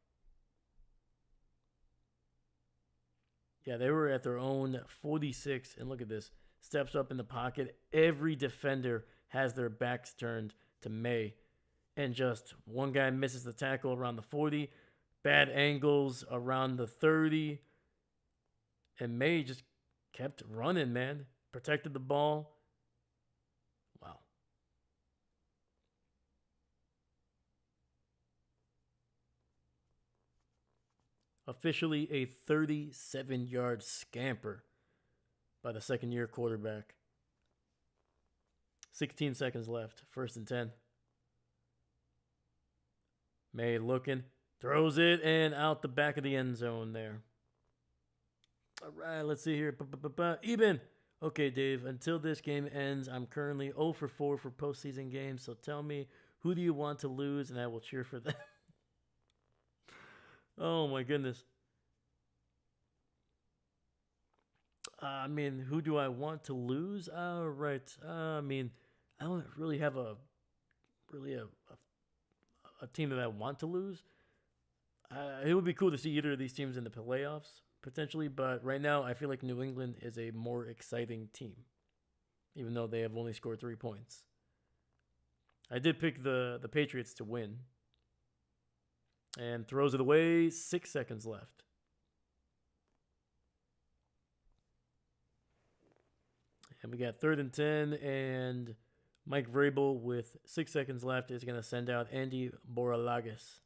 Yeah, they were at their own 46. And look at this. Steps up in the pocket. Every defender has their backs turned to Maye. And just one guy misses the tackle around the 40. Bad angles around the 30. And Maye just kept running, man. Protected the ball. Wow. Officially a 37-yard scamper by the second-year quarterback. 16 seconds left. First and 10. Maye looking. Throws it and out the back of the end zone there. All right, let's see here. Eben. Okay, Dave, until this game ends, I'm currently 0 for 4 for postseason games, so tell me, who do you want to lose, and I will cheer for them. Oh, my goodness. I mean, who do I want to lose? Right. I mean, I don't really have really a team that I want to lose. It would be cool to see either of these teams in the playoffs potentially, but right now I feel like New England is a more exciting team, even though they have only scored 3 points. I did pick the Patriots to win, and throws it away. 6 seconds left. And we got 3rd and 10, and Mike Vrabel with 6 seconds left is going to send out Andy Boralagas.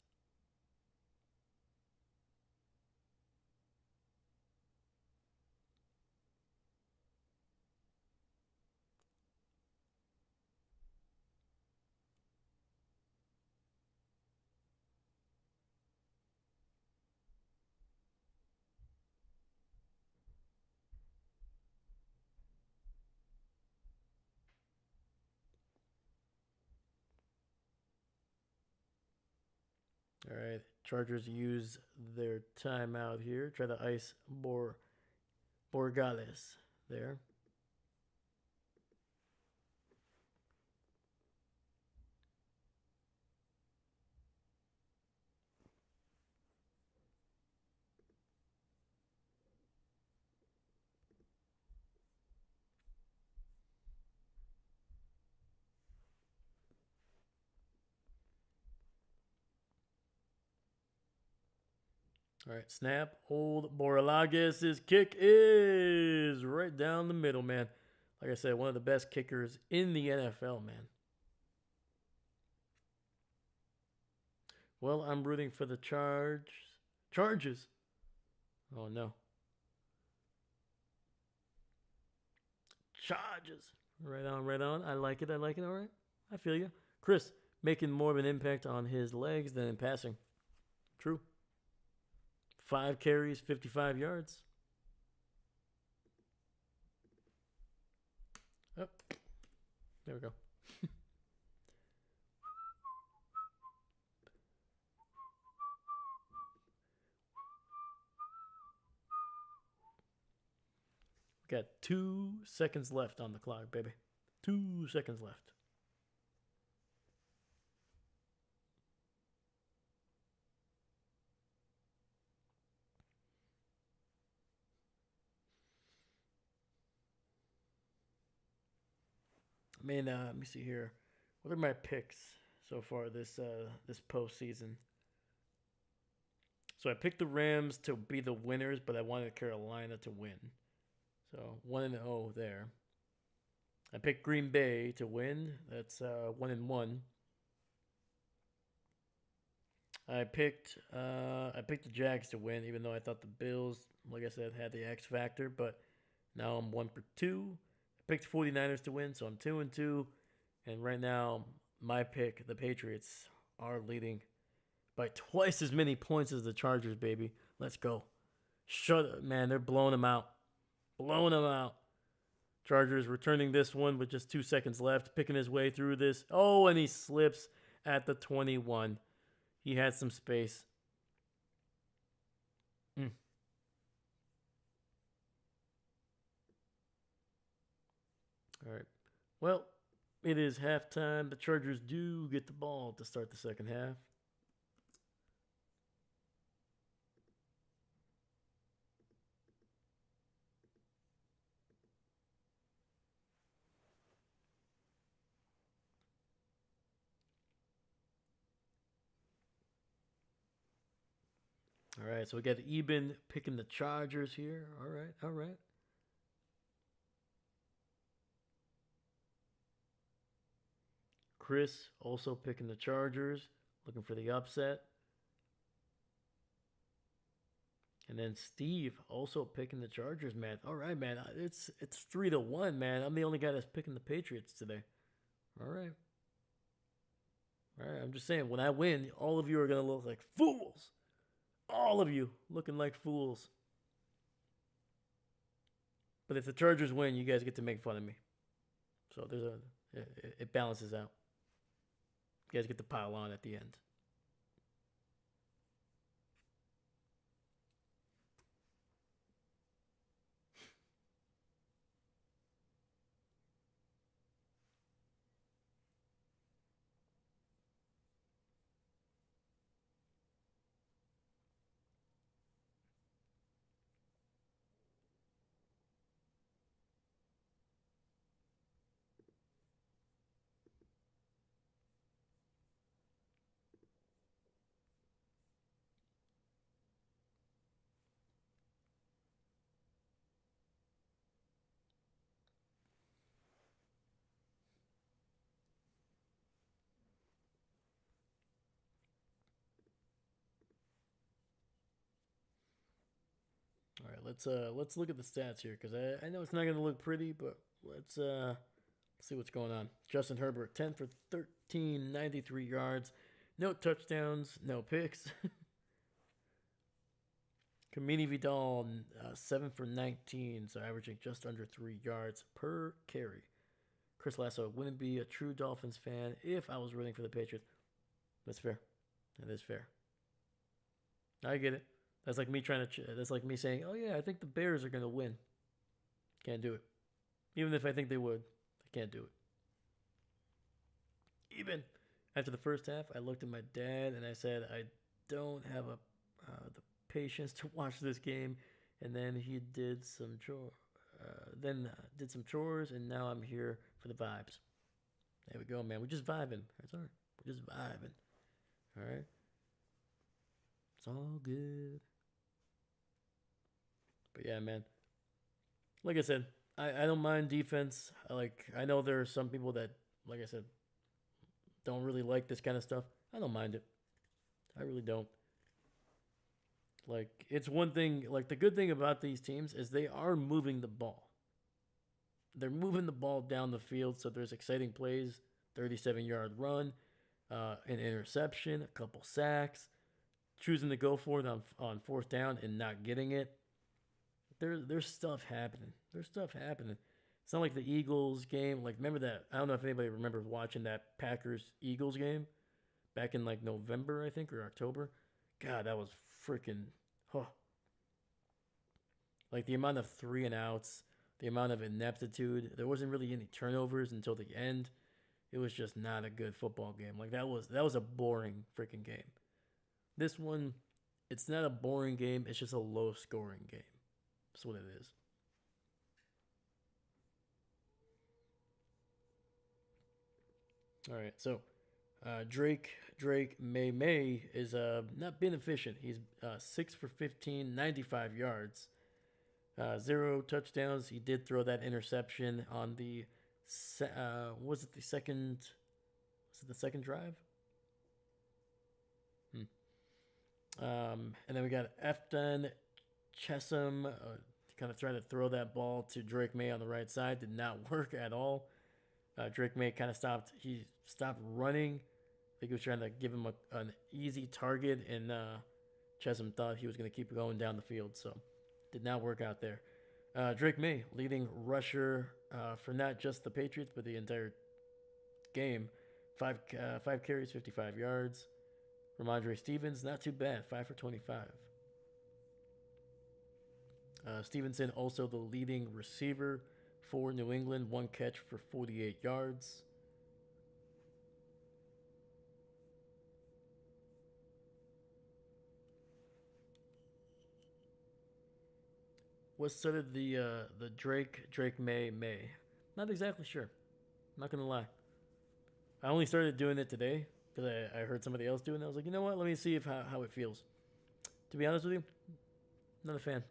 All right, Chargers use their timeout here. Try to ice Borgales there. All right, snap. Old Boralagas' kick is right down the middle, man. Like I said, one of the best kickers in the NFL, man. Well, I'm rooting for the Charges. Oh no. Charges. Right on, right on. I like it. I like it. All right. I feel you. Chris making more of an impact on his legs than in passing. True. 5 carries, 55 yards. Oh, there we go. Got 2 seconds left on the clock, baby. 2 seconds left. I mean, let me see here. What are my picks so far this postseason? So I picked the Rams to be the winners, but I wanted Carolina to win. So 1-0 there. I picked Green Bay to win. That's 1-1. I picked the Jags to win, even though I thought the Bills, like I said, had the X factor. But now I'm 1-2. I picked 49ers to win, so I'm 2-2. And right now, my pick, the Patriots, are leading by twice as many points as the Chargers, baby. Let's go. Shut up, man. They're blowing them out. Blowing them out. Chargers returning this one with just 2 seconds left, picking his way through this. Oh, and he slips at the 21. He had some space. All right. Well, it is halftime. The Chargers do get the ball to start the second half. All right, so we got Eben picking the Chargers here. All right, all right. Chris also picking the Chargers, looking for the upset. And then Steve also picking the Chargers, man. All right, man. It's 3-1, man. I'm the only guy that's picking the Patriots today. All right. All right. I'm just saying, when I win, all of you are gonna look like fools. All of you looking like fools. But if the Chargers win, you guys get to make fun of me. So it balances out. You guys get to pile on at the end. let's look at the stats here because I know it's not gonna look pretty, but let's see what's going on. Justin Herbert, 10 for 13, 93 yards, no touchdowns, no picks. Kamini Vidal, 7 for 19, so averaging just under 3 yards per carry. Chris Lasso, wouldn't be a true Dolphins fan if I was rooting for the Patriots. That's fair. That is fair. I get it. That's like me that's like me saying, "Oh yeah, I think the Bears are gonna win." Can't do it. Even if I think they would, I can't do it. Even after the first half, I looked at my dad and I said, "I don't have the patience to watch this game." And then he did some did some chores, and now I'm here for the vibes. There we go, man. We're just vibing. That's all right. We're just vibing. All right. It's all good. But yeah, man. Like I said, I don't mind defense. I know there are some people that, like I said, don't really like this kind of stuff. I don't mind it. I really don't. Like it's one thing. Like the good thing about these teams is they are moving the ball. They're moving the ball down the field, so there's exciting plays. 37-yard run, an interception, a couple sacks, choosing to go for it on fourth down and not getting it. There's stuff happening. There's stuff happening. It's not like the Eagles game. Like remember that? I don't know if anybody remembers watching that Packers Eagles game back in like November, I think, or October. God, that was freaking. Huh. Like the amount of 3-and-outs, the amount of ineptitude. There wasn't really any turnovers until the end. It was just not a good football game. Like that was a boring freaking game. This one, it's not a boring game. It's just a low scoring game. That's what it is. All right, so Drake Maye is not been efficient. He's 6 for 15, 95 yards, 0 touchdowns. He did throw that interception on the was it the second? Was it the second drive? And then we got Efton Chesham kind of tried to throw that ball to Drake Maye on the right side. Did not work at all. Drake Maye kind of stopped. He stopped running. I think he was trying to give him an easy target, and Chesham thought he was going to keep going down the field. So did not work out there. Drake Maye, leading rusher for not just the Patriots, but the entire game. Five carries, 55 yards. Ramondre Stevens, not too bad, 5 for 25. Stevenson, also the leading receiver for New England, 1 catch for 48 yards. What started the Drake Maye? Not exactly sure. I'm not gonna lie. I only started doing it today because I heard somebody else doing it. I was like, you know what? Let me see how it feels. To be honest with you, not a fan.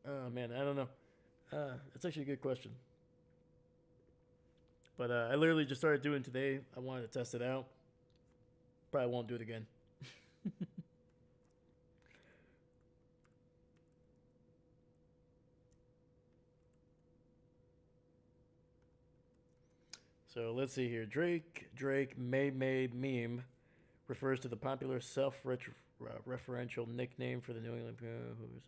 Oh man, I don't know. It's actually a good question. But I literally just started doing it today. I wanted to test it out. Probably won't do it again. So let's see here. Drake Maye meme refers to the popular self-referential nickname for the New England who's.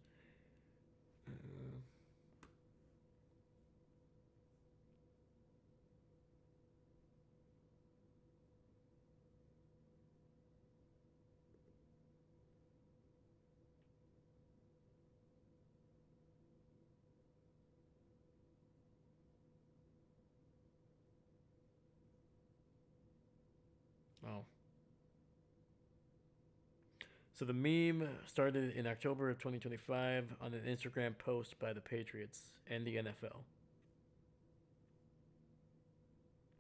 Oh. So the meme started in October of 2025 on an Instagram post by the Patriots and the NFL.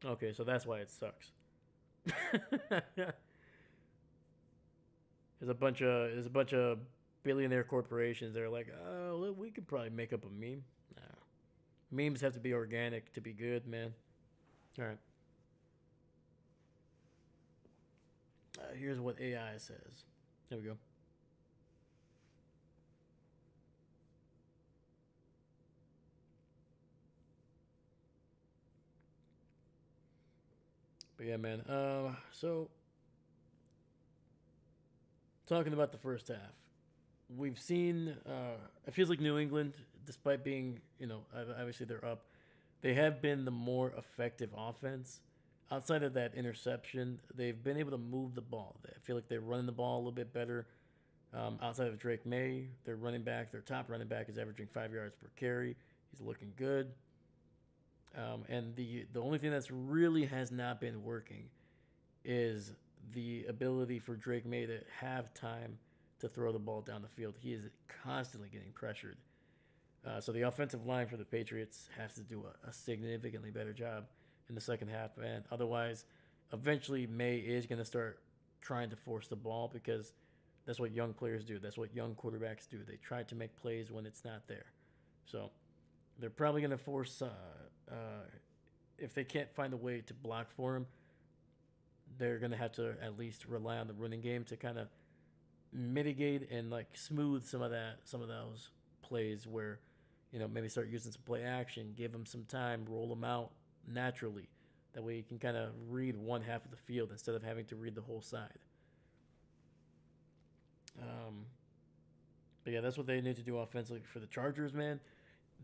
Okay, so that's why it sucks. There's a bunch of billionaire corporations that are like, oh, we could probably make up a meme. Nah. Memes have to be organic to be good, man. All right. Here's what AI says. There we go. But yeah, man. So talking about the first half, we've seen. It feels like New England, despite being, obviously they're up, they have been the more effective offense. Outside of that interception, they've been able to move the ball. I feel like they're running the ball a little bit better. Outside of Drake Maye, their running back, their top running back, is averaging 5 yards per carry. He's looking good. And the only thing that's really has not been working is the ability for Drake Maye to have time to throw the ball down the field. He is constantly getting pressured. So the offensive line for the Patriots has to do a significantly better job in the second half, man. Otherwise, eventually May is going to start trying to force the ball because that's what young players do. That's what young quarterbacks do. They try to make plays when it's not there. So they're probably going to force, if they can't find a way to block for him, they're going to have to at least rely on the running game to kind of mitigate and like smooth some of those plays where maybe start using some play action, give them some time, roll them out naturally. That way you can kind of read one half of the field instead of having to read the whole side. Um, but yeah, that's what they need to do offensively for the Chargers, man.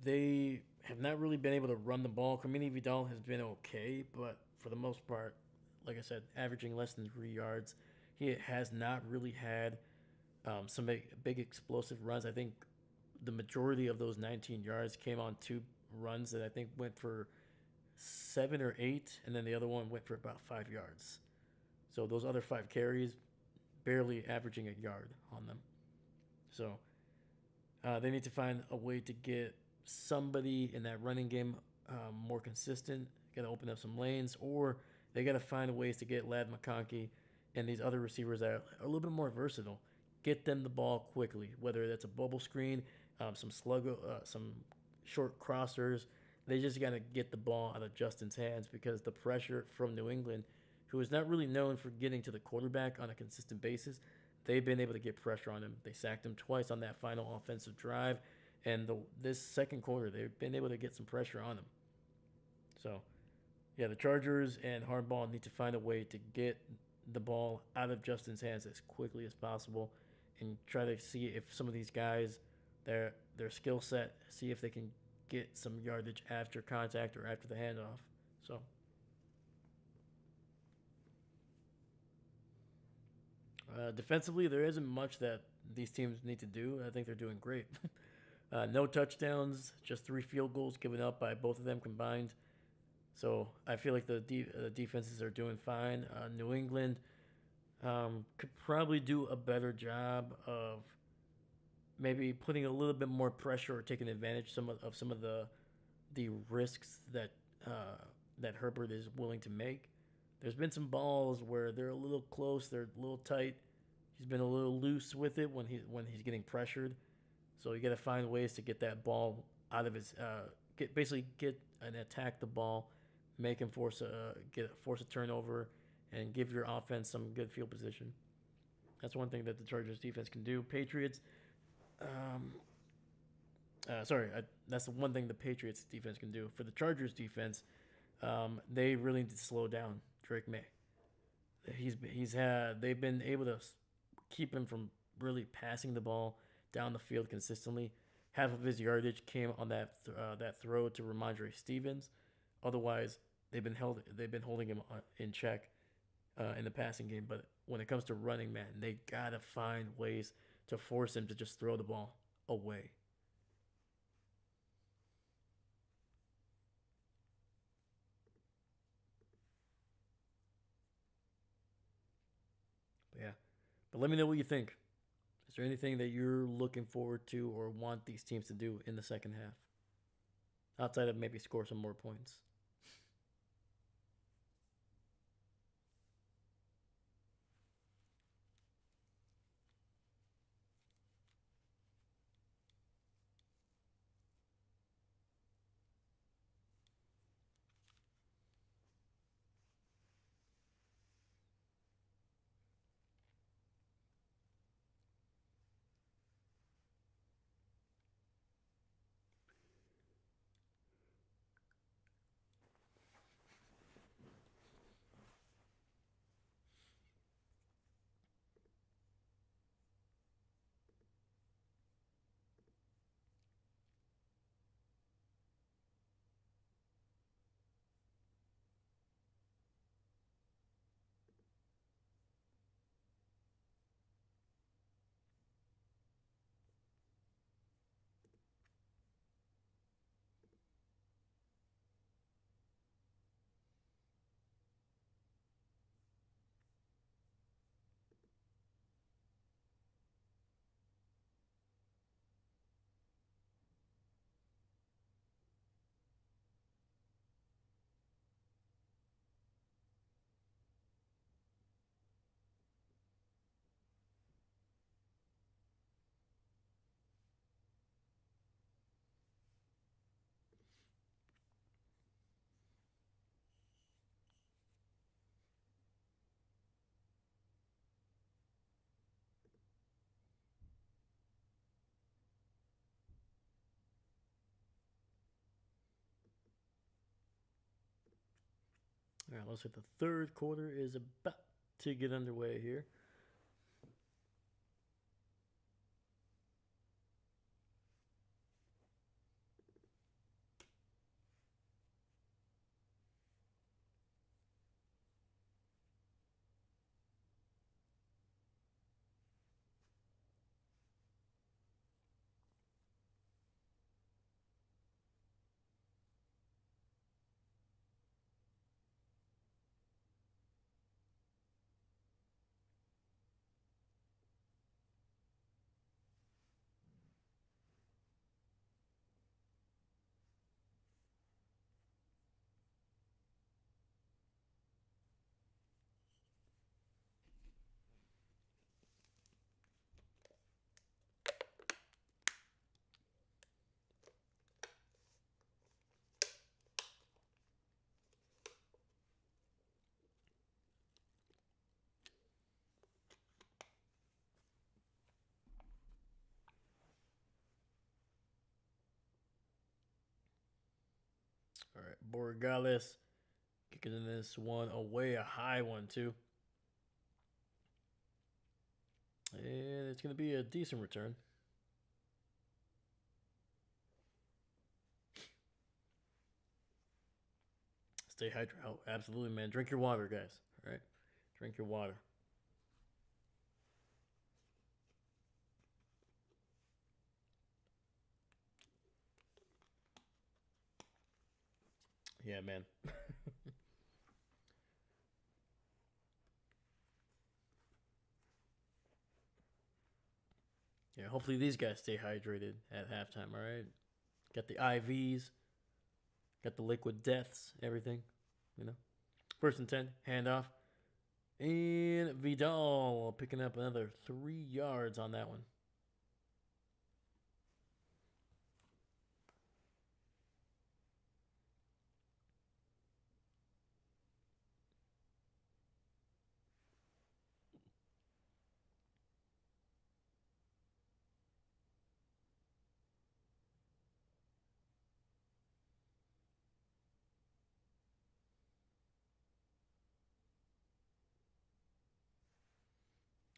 They have not really been able to run the ball. Kamini Vidal has been okay, but for the most part, like I said, averaging less than 3 yards. He has not really had some big explosive runs. I think the majority of those 19 yards came on two runs that I think went for 7 or 8, and then the other one went for about 5 yards. So those other 5 carries, barely averaging a yard on them. So they need to find a way to get somebody in that running game more consistent. Got to open up some lanes, or they got to find ways to get Lad McConkey and these other receivers that are a little bit more versatile. Get them the ball quickly, whether that's a bubble screen, some short crossers. They just got to get the ball out of Justin's hands because the pressure from New England, who is not really known for getting to the quarterback on a consistent basis, they've been able to get pressure on him. They sacked him twice on that final offensive drive, and this second quarter they've been able to get some pressure on him. So, yeah, the Chargers and Hardball need to find a way to get the ball out of Justin's hands as quickly as possible, and try to see if some of these guys, their skill set, see if they can get some yardage after contact or after the handoff. So, defensively, there isn't much that these teams need to do. I think they're doing great. No touchdowns, just 3 field goals given up by both of them combined. So I feel like the defenses are doing fine. New England could probably do a better job of maybe putting a little bit more pressure or taking advantage of some of the risks that Herbert is willing to make. There's been some balls where they're a little close, they're a little tight. He's been a little loose with it when he's getting pressured. So you got to find ways to get that ball out of his get and attack the ball, make him force a turnover, and give your offense some good field position. That's one thing that the Chargers defense can do. Patriots, um, that's the one thing the Patriots defense can do. For the Chargers defense, they really need to slow down Drake Maye. They've been able to keep him from really passing the ball down the field consistently. Half of his yardage came on that throw to Ramondre Stevens. Otherwise, they've been holding him in check in the passing game. But when it comes to running, man, they gotta find ways to force him to just throw the ball away. But yeah, but let me know what you think. Is there anything that you're looking forward to or want these teams to do in the second half outside of maybe score some more points? All right, looks like the third quarter is about to get underway here. All right, Borregales kicking in this one away, a high one too. And it's going to be a decent return. Stay hydrated. Oh, absolutely, man. Drink your water, guys. All right? Drink your water. Yeah, man. Yeah, hopefully these guys stay hydrated at halftime, all right? Got the IVs, got the liquid deaths, everything, you know? First and 10, handoff. And Vidal picking up another 3 yards on that one.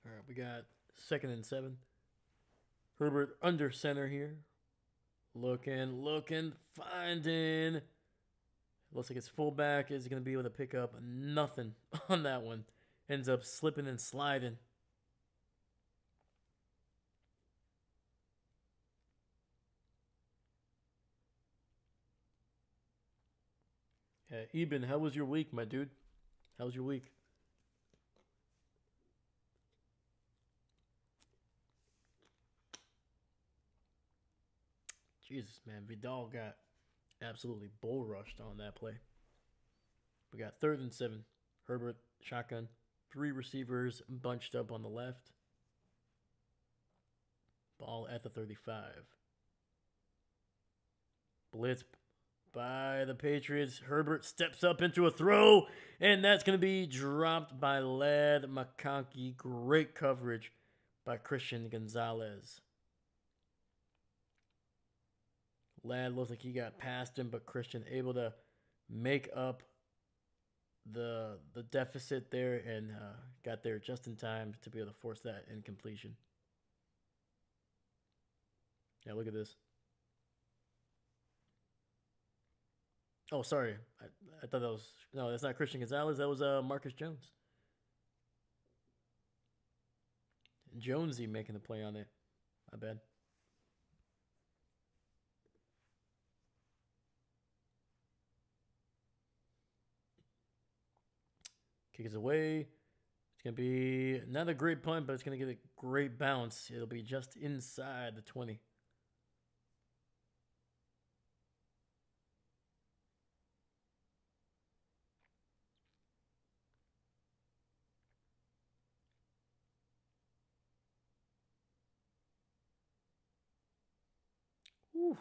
All right, we got second and 7. Herbert under center here. Looking, finding. Looks like his fullback is going to be able to pick up nothing on that one. Ends up slipping and sliding. Hey, Eben, how was your week, my dude? How was your week? Jesus, man. Vidal got absolutely bull rushed on that play. We got third and 7. Herbert, shotgun. 3 receivers bunched up on the left. Ball at the 35. Blitz by the Patriots. Herbert steps up into a throw, and that's going to be dropped by Ladd McConkey. Great coverage by Christian Gonzalez. Ladd looks like he got past him, but Christian able to make up the deficit there and got there just in time to be able to force that incompletion. Yeah, look at this. Oh, sorry. I thought that was... No, that's not Christian Gonzalez. That was Marcus Jones. Jonesy making the play on it. My bad. Kick is away. It's going to be another great punt, but it's going to get a great bounce. It'll be just inside the 20. Whew.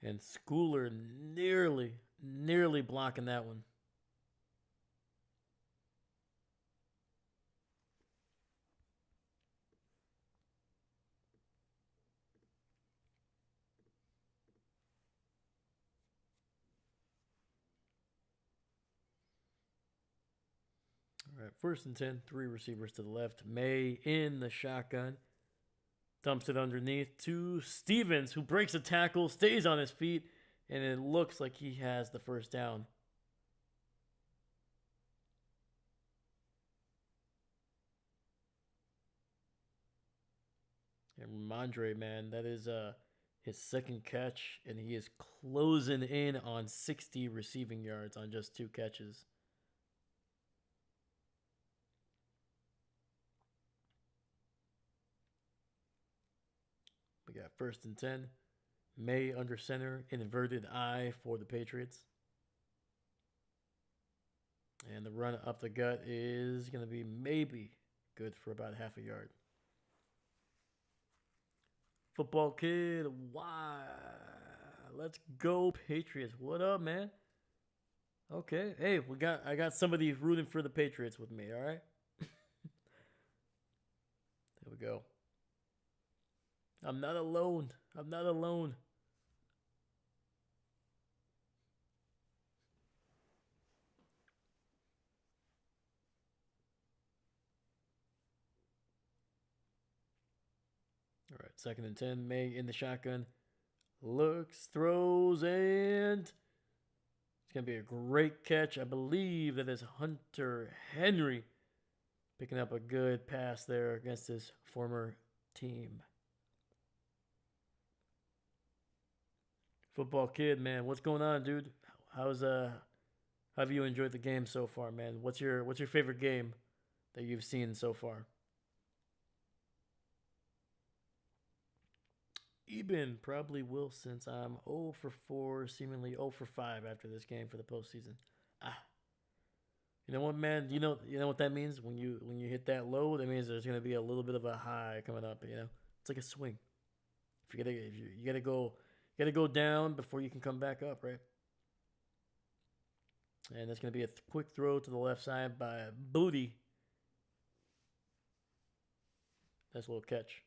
And Schooler nearly blocking that one. All right, 1st and 10, three receivers to the left. Maye in the shotgun. Dumps it underneath to Stevens, who breaks a tackle, stays on his feet, and it looks like he has the first down. And Ramondre, man, that is his second catch, and he is closing in on 60 receiving yards on just 2 catches. We got 1st and 10. Maye under center, inverted I for the Patriots. And the run up the gut is going to be maybe good for about half a yard. Football kid, why? Let's go Patriots. What up, man? Okay. Hey, I got somebody rooting for the Patriots with me, all right? There we go. I'm not alone. I'm not alone. All right, 2nd and 10. Maye in the shotgun. Looks, throws, and it's going to be a great catch. I believe that is Hunter Henry picking up a good pass there against his former team. Football kid, man, what's going on, dude? How's how have you enjoyed the game so far, man? What's your favorite game that you've seen so far? Eben probably will, since I'm 0 for 4, seemingly 0 for 5 after this game for the postseason. Ah, you know what, man? You know what that means when you hit that low. That means there's gonna be a little bit of a high coming up. It's like a swing. If you gotta go down before you can come back up, right? And that's gonna be a quick throw to the left side by Booty. Nice little catch.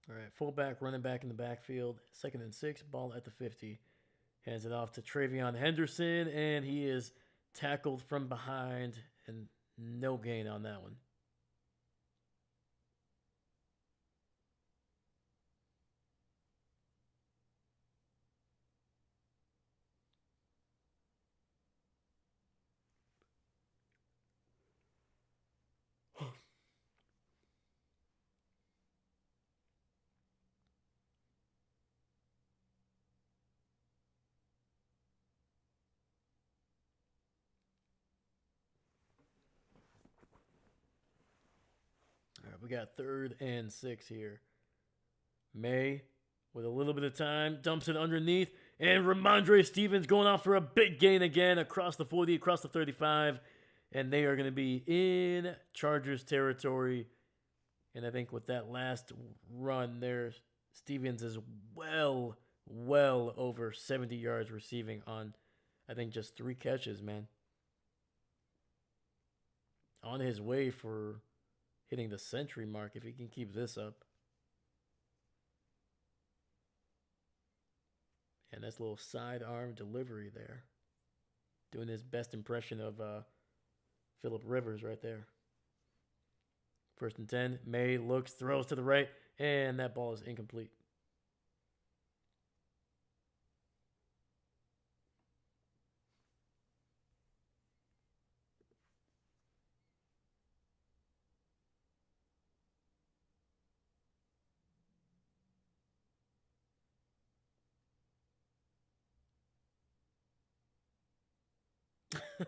All right, fullback, running back in the backfield. 2nd and 6, ball at the 50. Hands it off to Travion Henderson, and he is tackled from behind, and no gain on that one. All right, we got 3rd and 6 here. Maye, with a little bit of time, dumps it underneath, and Ramondre Stevens going off for a big gain again across the 40, across the 35, and they are going to be in Chargers territory. And I think with that last run there, Stevens is well over 70 yards receiving on, I think, just 3 catches, man. On his way for hitting the century mark if he can keep this up. And that's a little sidearm delivery there. Doing his best impression of Phillip Rivers right there. 1st and 10. Maye looks, throws to the right, and that ball is incomplete.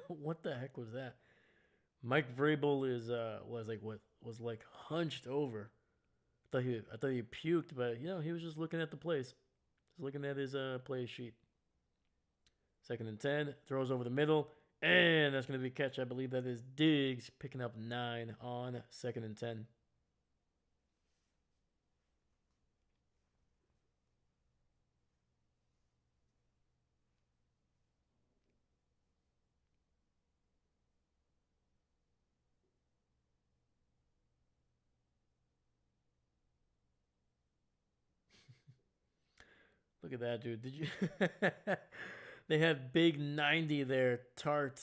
What the heck was that? Mike Vrabel is was like hunched over. I thought he puked, but he was just looking at the plays. Just looking at his play sheet. 2nd and 10, throws over the middle, and that's going to be a catch. I believe that is Diggs picking up 9 on 2nd and 10. Look at that, dude. Did you? They have big 90 there. Tart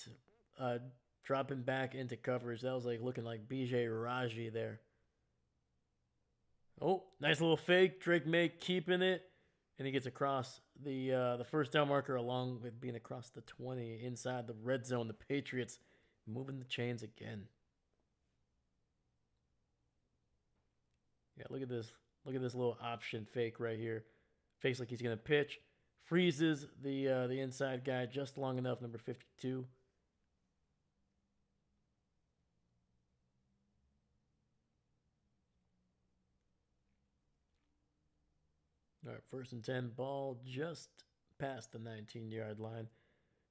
uh, dropping back into coverage. That was like looking like BJ Raji there. Oh, nice little fake. Drake Maye keeping it, and he gets across the first down marker along with being across the 20 inside the red zone. The Patriots moving the chains again. Yeah, look at this. Look at this little option fake right here. Fakes like he's gonna pitch. Freezes the inside guy just long enough. Number 52. All right, 1st and 10. Ball just past the 19-yard line.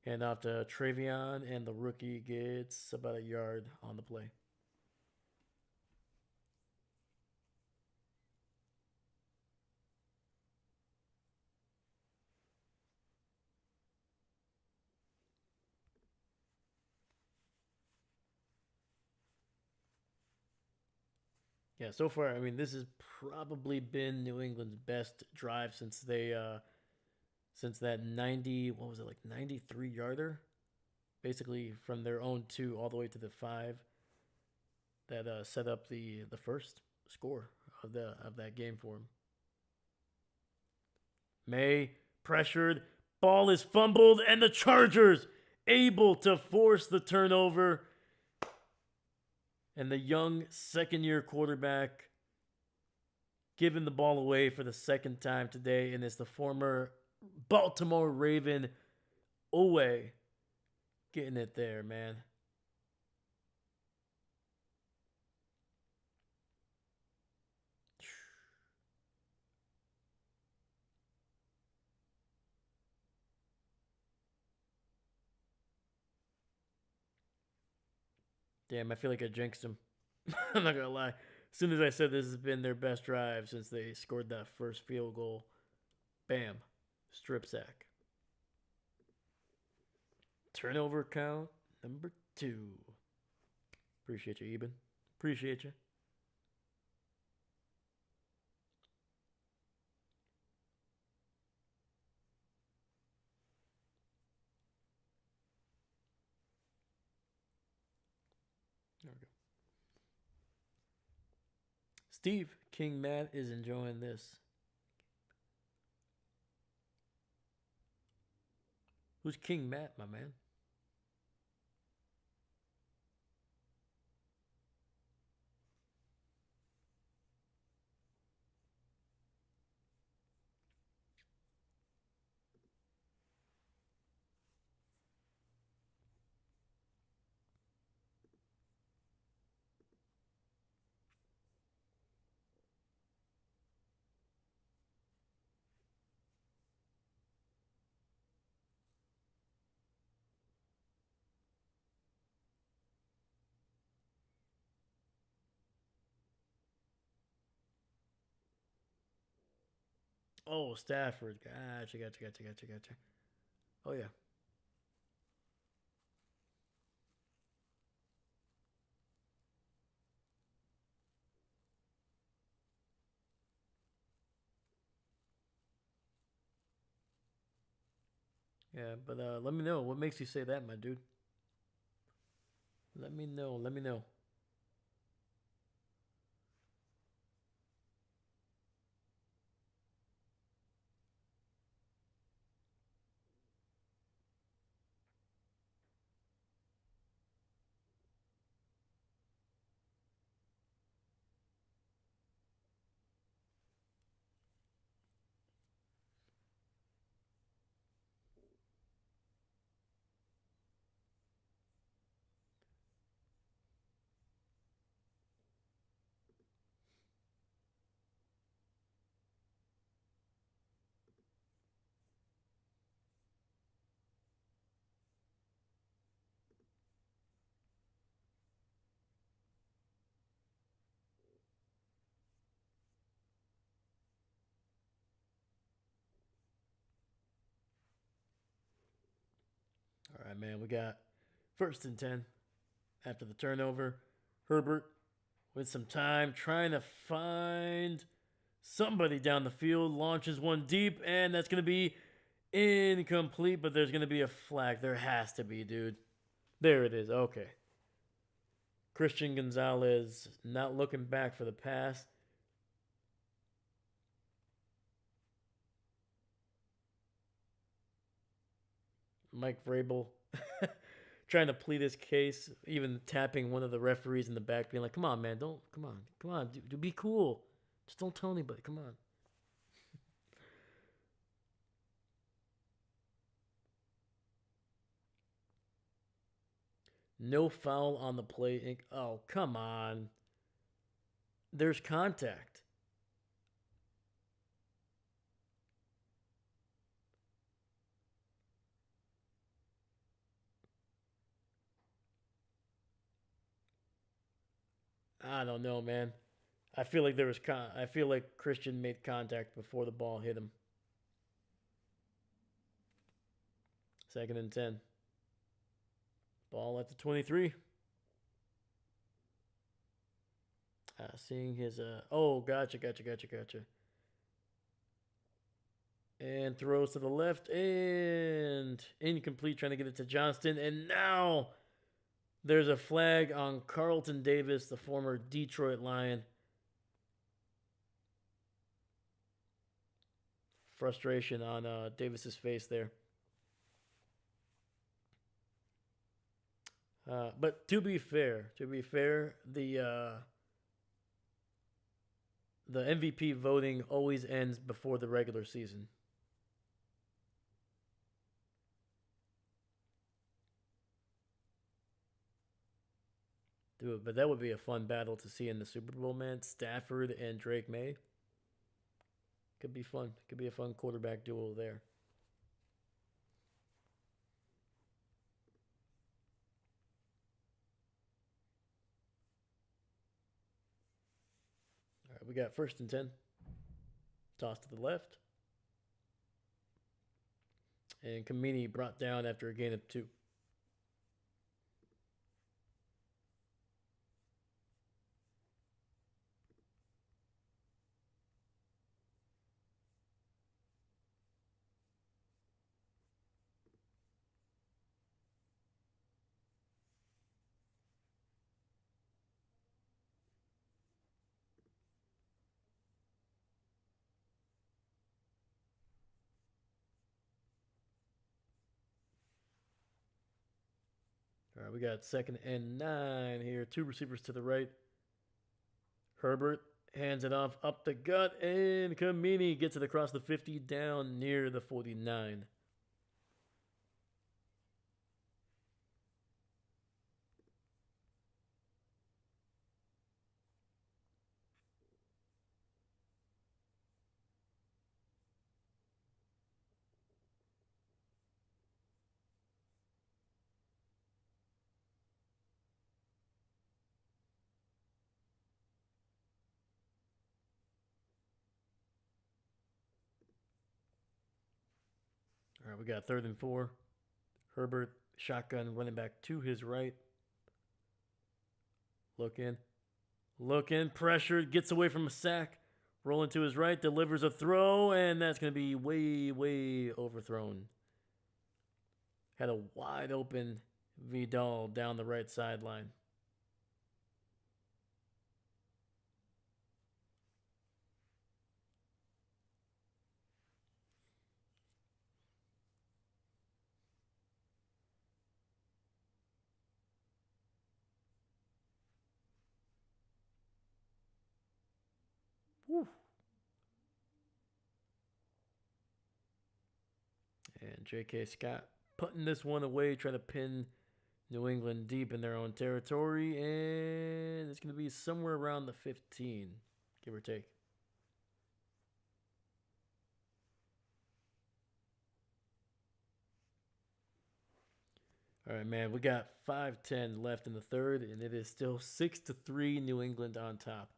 Hand off to Travion, and the rookie gets about a yard on the play. Yeah, so far, I mean, this has probably been New England's best drive since that 90, what was it, like 93 yarder, basically from their own 2 all the way to the 5 that set up the first score of that game for him. Maye pressured, ball is fumbled, and the Chargers able to force the turnover. And the young second-year quarterback giving the ball away for the second time today, and it's the former Baltimore Raven Owe getting it there, man. Damn, I feel like I jinxed him. I'm not gonna lie. As soon as I said this has been their best drive since they scored that first field goal, bam, strip sack. Turnover count number 2. Appreciate you, Eben. Appreciate you. There we go. Steve King Matt is enjoying this. Who's King Matt, my man? Oh, Stafford. Gotcha. Oh, yeah. Yeah, but let me know. What makes you say that, my dude? Let me know. Let me know. All right, man. We got 1st and 10 after the turnover. Herbert with some time trying to find Somebody down the field launches one deep, and that's going to be incomplete, but there's going to be a flag. There has to be, dude. There it is. Okay. Christian Gonzalez not looking back for the pass. Mike Vrabel trying to plead his case, even tapping one of the referees in the back, being like, "Come on, man, don't come on, do be cool. Just don't tell anybody. Come on." No foul on the play. Oh, come on. There's contact. I don't know, man. I feel like there was I feel like Christian made contact before the ball hit him. 2nd and 10. Ball at the 23. Seeing his oh, gotcha. And throws to the left and incomplete, trying to get it to Johnston. And now there's a flag on Carlton Davis, the former Detroit Lion. Frustration on Davis's face there. But to be fair, the MVP voting always ends before the regular season. Dude, but that would be a fun battle to see in the Super Bowl, man. Stafford and Drake Maye. Could be fun. Could be a fun quarterback duel there. All right, we got 1st and 10. Toss to the left. And Kamini brought down after a gain of 2. All right, we got 2nd and 9 here. 2 receivers to the right. Herbert hands it off up the gut, and Kamini gets it across the 50 down near the 49. All right, we got 3rd and 4. Herbert, shotgun, running back to his right. Looking, pressured, gets away from a sack. Rolling to his right, delivers a throw, and that's going to be way overthrown. Had a wide open Vidal down the right sideline. Woo. And J.K. Scott putting this one away, trying to pin New England deep in their own territory, and it's going to be somewhere around the 15, give or take. All right, man, we got 5:10 left in the third, and it is still 6-3 New England on top.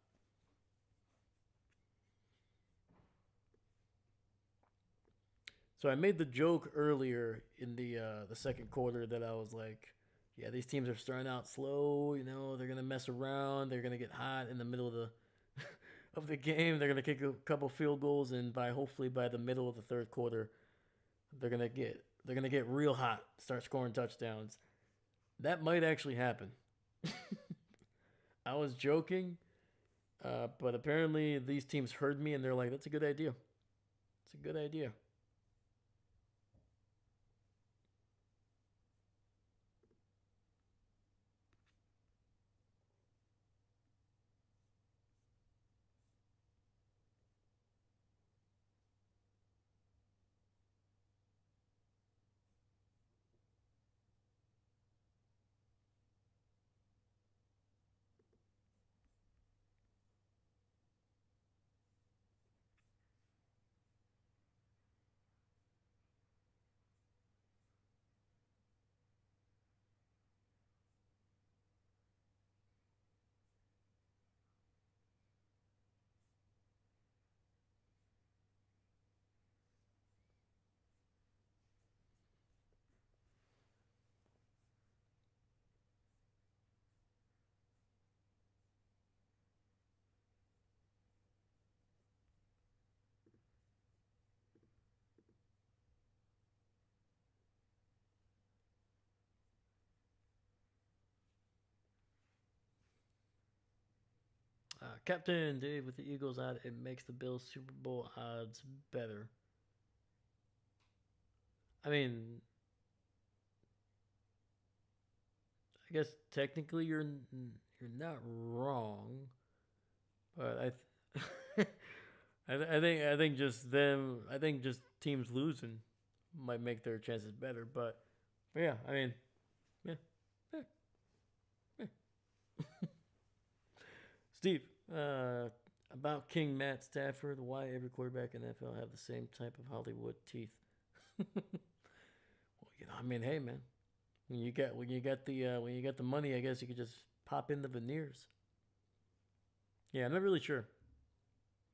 So I made the joke earlier in the second quarter that I was like, yeah, these teams are starting out slow. You know, they're gonna mess around. They're gonna get hot in the middle of the of the game. They're gonna kick a couple field goals, and hopefully by the middle of the third quarter, they're gonna get real hot, start scoring touchdowns. That might actually happen. I was joking, but apparently these teams heard me and they're like, "That's a good idea. It's a good idea." Captain Dave with the Eagles ad. It makes the Bills Super Bowl odds better. I mean, I guess technically you're not wrong, but I think just them. I think just teams losing might make their chances better. But yeah, I mean, yeah, yeah, yeah. Steve, about King Matt Stafford, why every quarterback in the NFL have the same type of Hollywood teeth? Well, I mean, hey man, when you got the money, I guess you could just pop in the veneers. Yeah, I'm not really sure.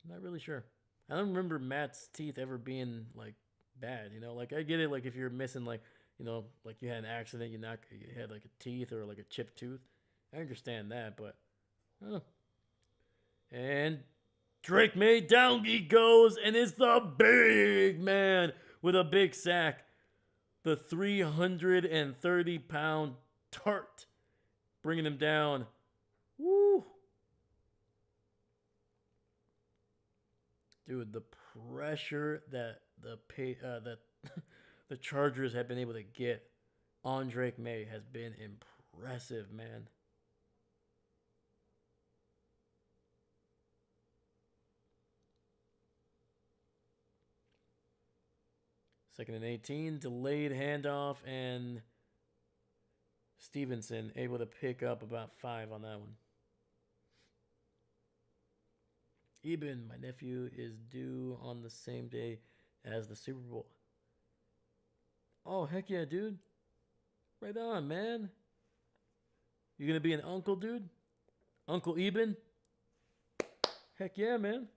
I'm not really sure. I don't remember Matt's teeth ever being like bad. Like I get it. Like if you're missing like you had an accident, you had like a teeth or like a chipped tooth. I understand that, but I don't know. And Drake Maye down he goes, and it's the big man with a big sack. The 330-pound tart bringing him down. Woo. Dude, the pressure that that the Chargers have been able to get on Drake Maye has been impressive, man. Second and 18, delayed handoff, and Stevenson able to pick up about 5 on that one. Eben, my nephew, is due on the same day as the Super Bowl. Oh, heck yeah, dude. Right on, man. You gonna be an uncle, dude? Uncle Eben? Heck yeah, man.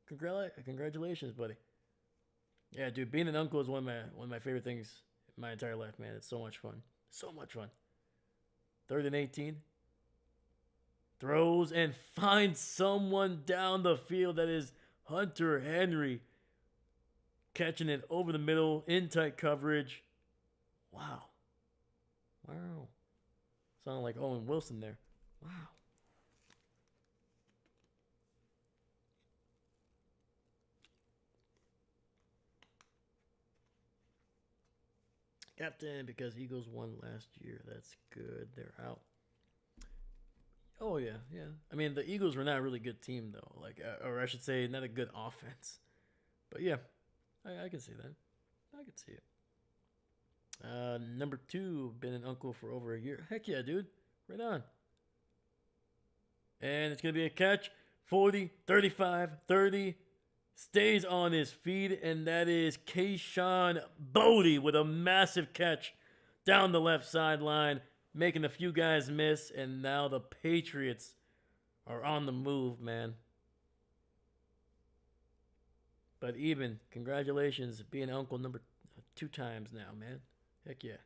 Congratulations, buddy. Yeah, dude, being an uncle is one of my favorite things in my entire life, man. It's so much fun. So much fun. Third and 18. Throws and finds someone down the field. That is Hunter Henry. Catching it over the middle in tight coverage. Wow. Wow. Sounded like Owen Wilson there. Wow. Captain, because Eagles won last year. That's good. They're out. Oh yeah, yeah. I mean, the Eagles were not a really good team though. Like, or I should say, not a good offense. But yeah, I can see that. I can see it. Number 2, been an uncle for over a year. Heck yeah, dude. Right on. And it's gonna be a catch. 40, 35, 30. Stays on his feet, and that is Kayshawn Bodie with a massive catch down the left sideline, making a few guys miss, and now the Patriots are on the move, man. But even, congratulations, being uncle number 2 times now, man. Heck yeah.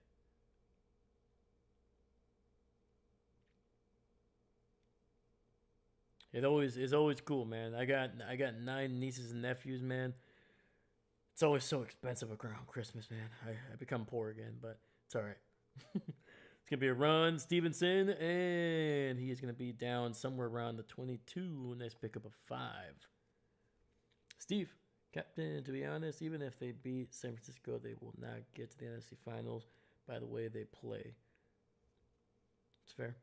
It's always cool, man. I got 9 nieces and nephews, man. It's always so expensive around Christmas, man. I become poor again, but it's all right. It's gonna be a run, Stevenson, and he is gonna be down somewhere around the 22. Nice pickup of 5. Steve, captain. To be honest, even if they beat San Francisco, they will not get to the NFC Finals by the way they play. It's fair.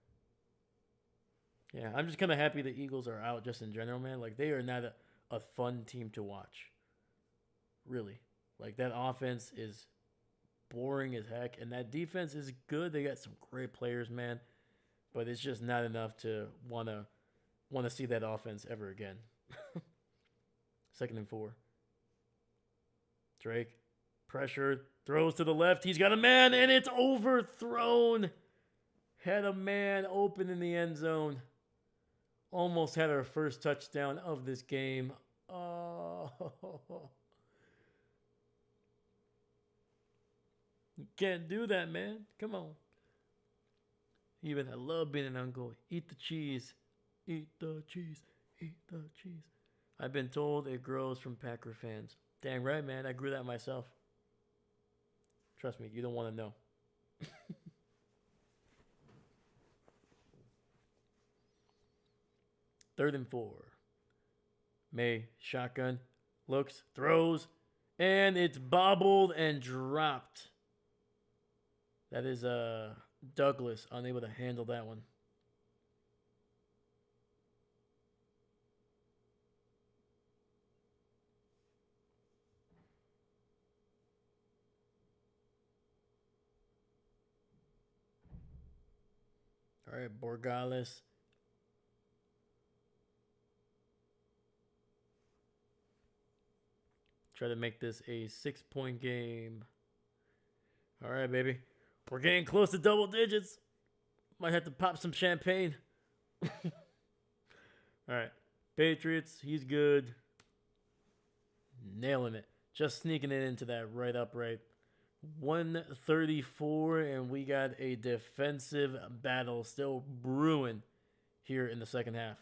Yeah, I'm just kind of happy the Eagles are out just in general, man. Like they are not a fun team to watch, really. Like that offense is boring as heck, and that defense is good. They got some great players, man, but it's just not enough to wanna see that offense ever again. Second and 4. Drake, pressure, throws to the left. He's got a man, and it's overthrown. Had a man open in the end zone. Almost had our first touchdown of this game. Oh, you can't do that, man. Come on. Even I love being an uncle. Eat the cheese. Eat the cheese. Eat the cheese. I've been told it grows from Packer fans. Dang right, man. I grew that myself. Trust me, you don't want to know. Third and 4. Maye, shotgun, looks, throws, and it's bobbled and dropped. That is Douglas unable to handle that one. All right, Borgales. Try to make this a 6-point game. All right, baby. We're getting close to double digits. Might have to pop some champagne. All right. Patriots, he's good. Nailing it. Just sneaking it into that right upright. 134, and we got a defensive battle still brewing here in the second half.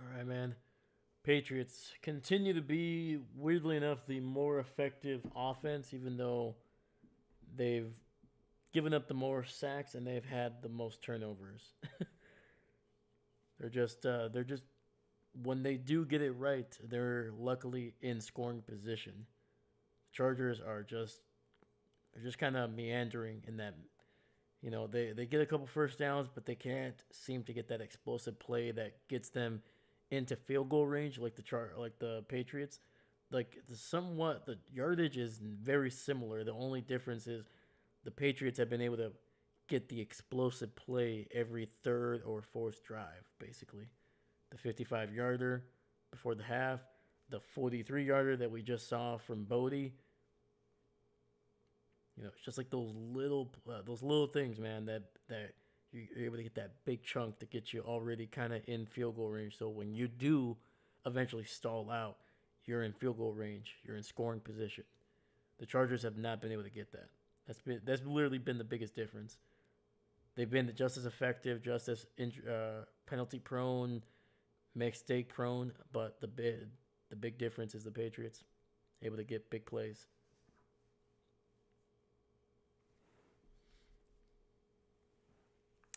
All right, man. Patriots continue to be, weirdly enough, the more effective offense, even though they've given up the more sacks and they've had the most turnovers. They're just when they do get it right, they're luckily in scoring position. Chargers are just kind of meandering in that. They get a couple first downs, but they can't seem to get that explosive play that gets them into field goal range like the Patriots. Like the yardage is very similar. The only difference is the Patriots have been able to get the explosive play every third or fourth drive, basically. The 55-yarder before the half, the 43-yarder that we just saw from Bodie. It's just like those little things, man. That you're able to get that big chunk to get you already kind of in field goal range. So when you do eventually stall out, you're in field goal range. You're in scoring position. The Chargers have not been able to get that. That's literally been the biggest difference. They've been just as effective, just as penalty prone, mistake prone, but the big difference is the Patriots able to get big plays.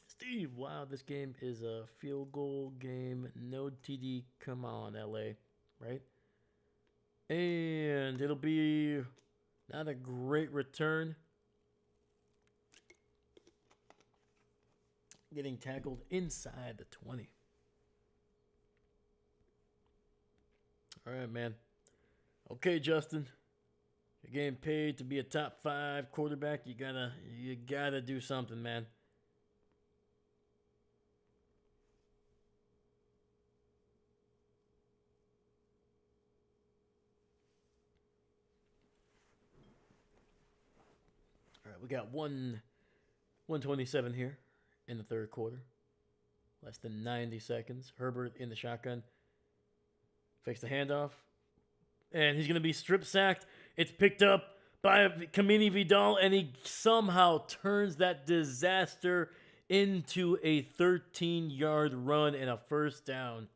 Steve, wow, this game is a field goal game. No TD. Come on, LA, right? And it'll be not a great return. Getting tackled inside the 20. All right, man. Okay, Justin. You're getting paid to be a top 5 quarterback. You gotta do something, man. All right, we got 127 here in the third quarter. Less than 90 seconds. Herbert in the shotgun. Fakes the handoff. And he's going to be strip sacked. It's picked up by Kamini Vidal, and he somehow turns that disaster into a 13-yard run and a first down.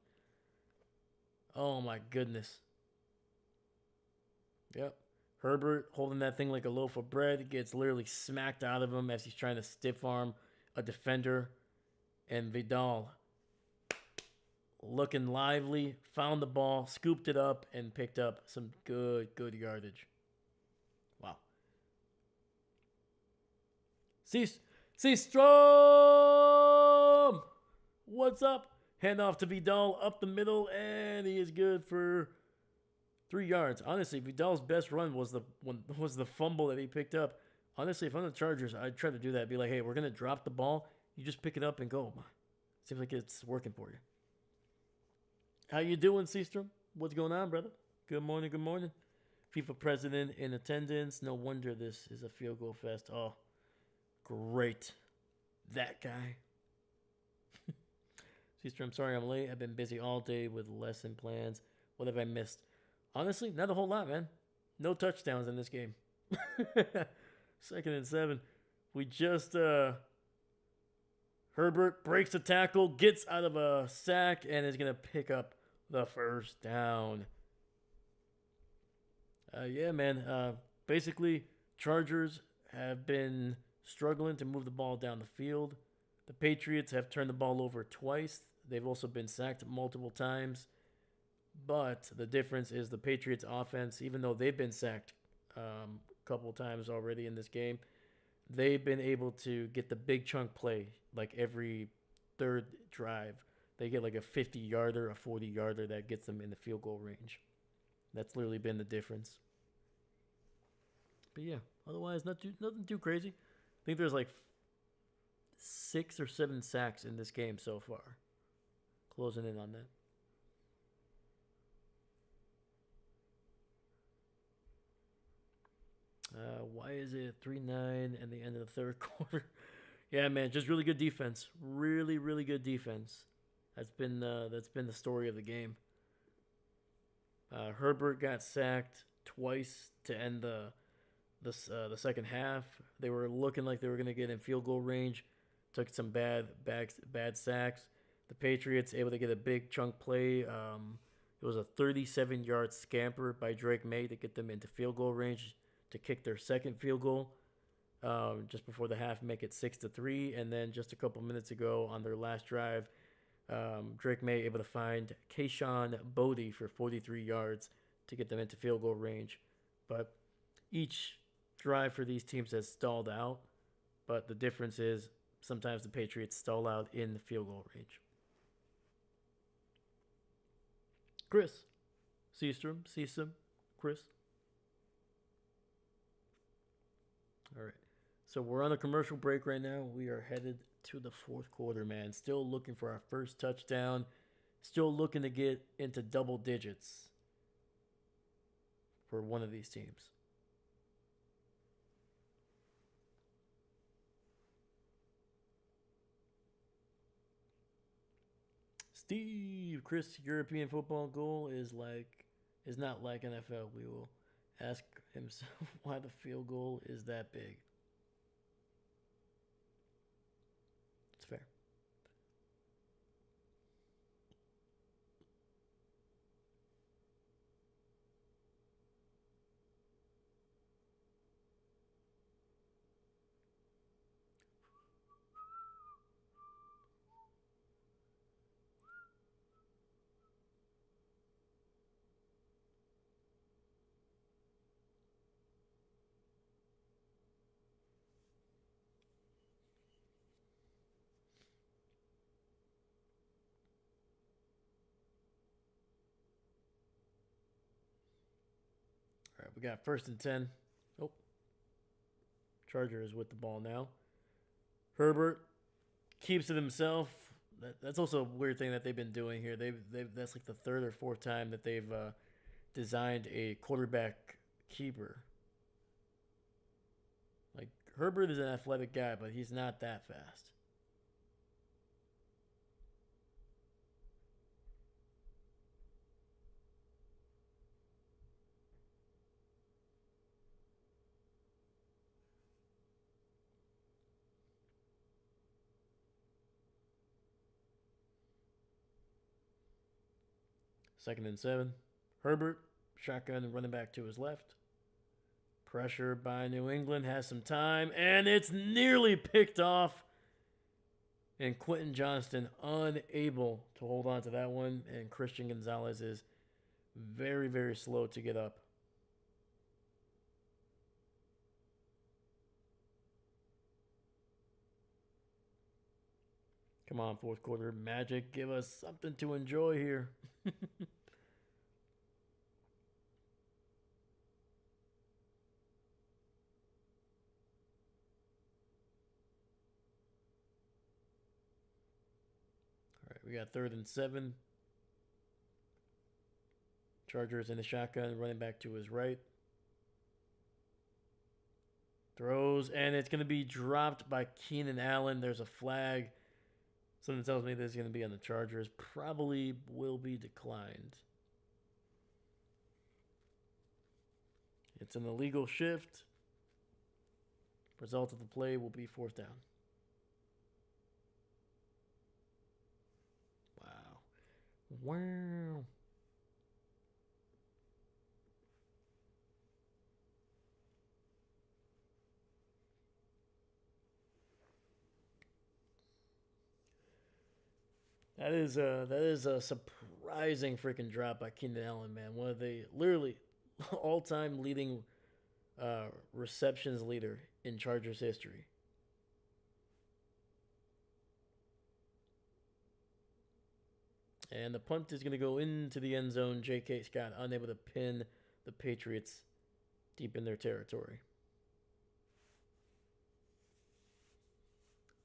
Oh, my goodness. Yep. Herbert holding that thing like a loaf of bread. Gets literally smacked out of him as he's trying to stiff arm a defender. And Vidal, looking lively, found the ball, scooped it up, and picked up some good yardage. Wow. Seastrom! What's up? Handoff to Vidal up the middle, and he is good for 3 yards. Honestly, Vidal's best run was the fumble that he picked up. Honestly, if I'm the Chargers, I'd try to do that. Be like, hey, we're going to drop the ball. You just pick it up and go. Seems like it's working for you. How you doing, Seastrom? What's going on, brother? Good morning, good morning. FIFA president in attendance. No wonder this is a field goal fest. Oh, great. That guy. Seastrom, sorry I'm late. I've been busy all day with lesson plans. What have I missed? Honestly, not a whole lot, man. No touchdowns in this game. 2nd and 7. We just, Herbert breaks the tackle, gets out of a sack, and is going to pick up the first down. Yeah, man. Basically, Chargers have been struggling to move the ball down the field. The Patriots have turned the ball over twice. They've also been sacked multiple times. But the difference is the Patriots offense, even though they've been sacked a couple times already in this game, they've been able to get the big chunk play like every third drive. They get like a 50-yarder, a 40-yarder that gets them in the field goal range. That's literally been the difference. But yeah, otherwise nothing too crazy. I think there's like 6 or 7 sacks in this game so far. Closing in on that. Why is it 3-9 and the end of the third quarter? Yeah, man, just really good defense. Really good defense. That's been the story of the game. Herbert got sacked twice to end the second half. They were looking like they were going to get in field goal range. Took some bad sacks. The Patriots able to get a big chunk play. It was a 37-yard scamper by Drake Maye to get them into field goal range to kick their second field goal just before the half, make it 6-3. And then just a couple minutes ago on their last drive, Drake Maye able to find Kayshon Boutte for 43 yards to get them into field goal range. But each drive for these teams has stalled out. But the difference is sometimes the Patriots stall out in the field goal range. Chris. Seastrom, Chris. All right. So we're on a commercial break right now. We are headed to the fourth quarter, man. Still looking for our first touchdown. Still looking to get into double digits for one of these teams. Steve, Chris, European football goal is not like NFL. We will ask himself why the field goal is that big. It's fair. we got 1st and 10. Oh, Chargers with the ball now. Herbert keeps it himself. That's also a weird thing that they've been doing here. That's like the third or fourth time that they've designed a quarterback keeper. Like Herbert is an athletic guy, but he's not that fast. Second and 7. Herbert, shotgun and running back to his left. Pressure by New England has some time, and it's nearly picked off. And Quentin Johnston unable to hold on to that one, and Christian Gonzalez is very, very slow to get up. Come on, fourth quarter magic. Give us something to enjoy here. All right, we got 3rd and 7. Chargers in the shotgun, running back to his right. Throws, and it's going to be dropped by Keenan Allen. There's a flag. Something tells me this is going to be on the Chargers. Probably will be declined. It's an illegal shift. Result of the play will be 4th down. Wow. Wow. That is a surprising freaking drop by Keenan Allen, man. One of the literally all-time leading receptions leader in Chargers history. And the punt is going to go into the end zone. J.K. Scott unable to pin the Patriots deep in their territory.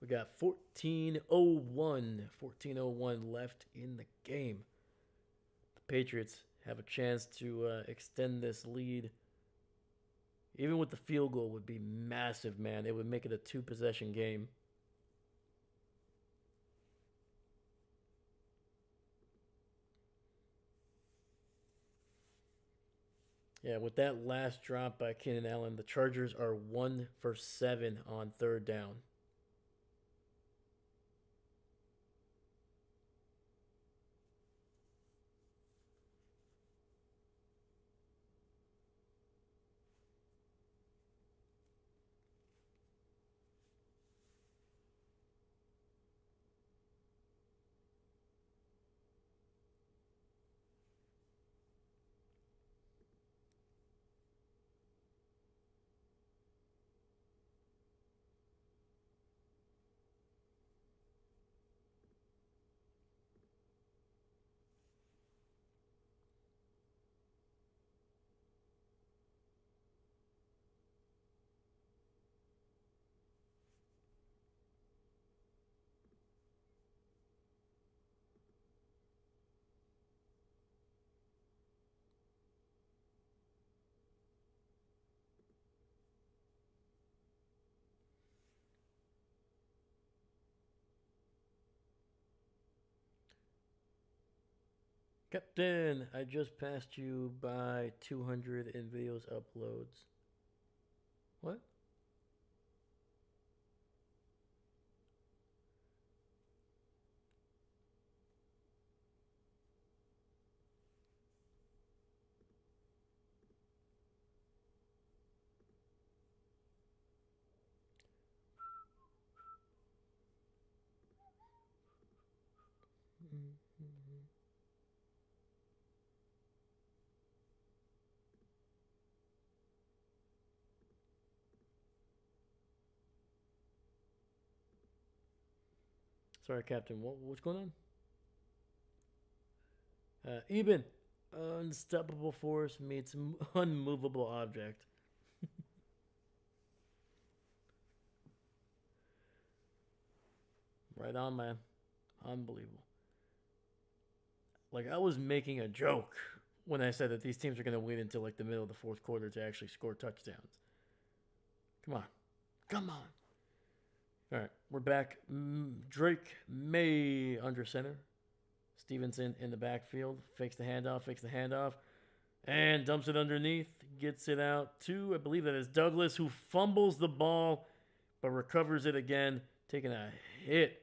We got 14:01 left in the game. The Patriots have a chance to extend this lead. Even with the field goal would be massive, man. It would make it a 2-possession game. Yeah, with that last drop by Keenan Allen, the Chargers are 1 for 7 on 3rd down. Captain, I just passed you by 200 in videos uploads. What? Sorry, Captain. What's going on? Eben, Unstoppable force meets unmovable object. Right on, man. Unbelievable. Like, I was making a joke when I said that these teams are going to wait until like the middle of the fourth quarter to actually score touchdowns. Come on. Come on. All right, we're back. Drake Maye under center. Stevenson in the backfield. Fakes the handoff, and dumps it underneath. Gets it out to, I believe that is Douglas, who fumbles the ball, but recovers it again, taking a hit.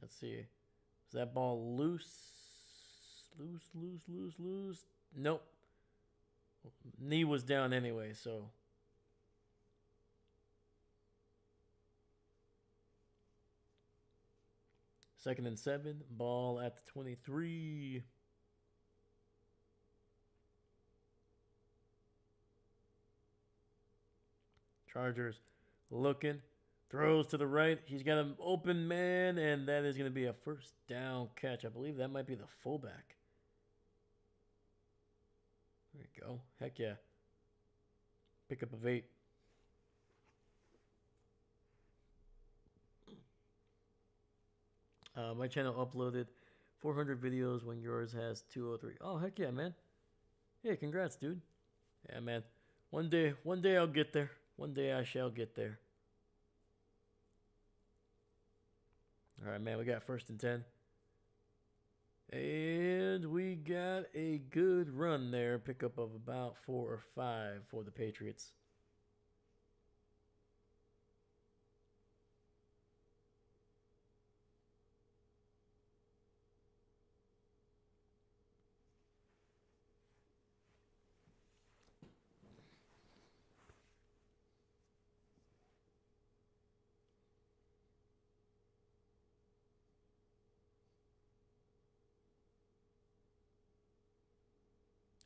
Let's see. Is that ball loose? Loose. Nope. Knee was down anyway, so. Second and 7. Ball at the 23. Chargers looking. Throws to the right. He's got an open man, and that is going to be a first down catch. I believe that might be the fullback. There you go. Heck yeah. Pick up of 8. My channel uploaded 400 videos when yours has 203. Oh, heck yeah, man. Hey, congrats, dude. Yeah, man. One day I'll get there. One day I shall get there. All right, man. We got first and 10. And we got a good run there. Pickup of about 4 or 5 for the Patriots.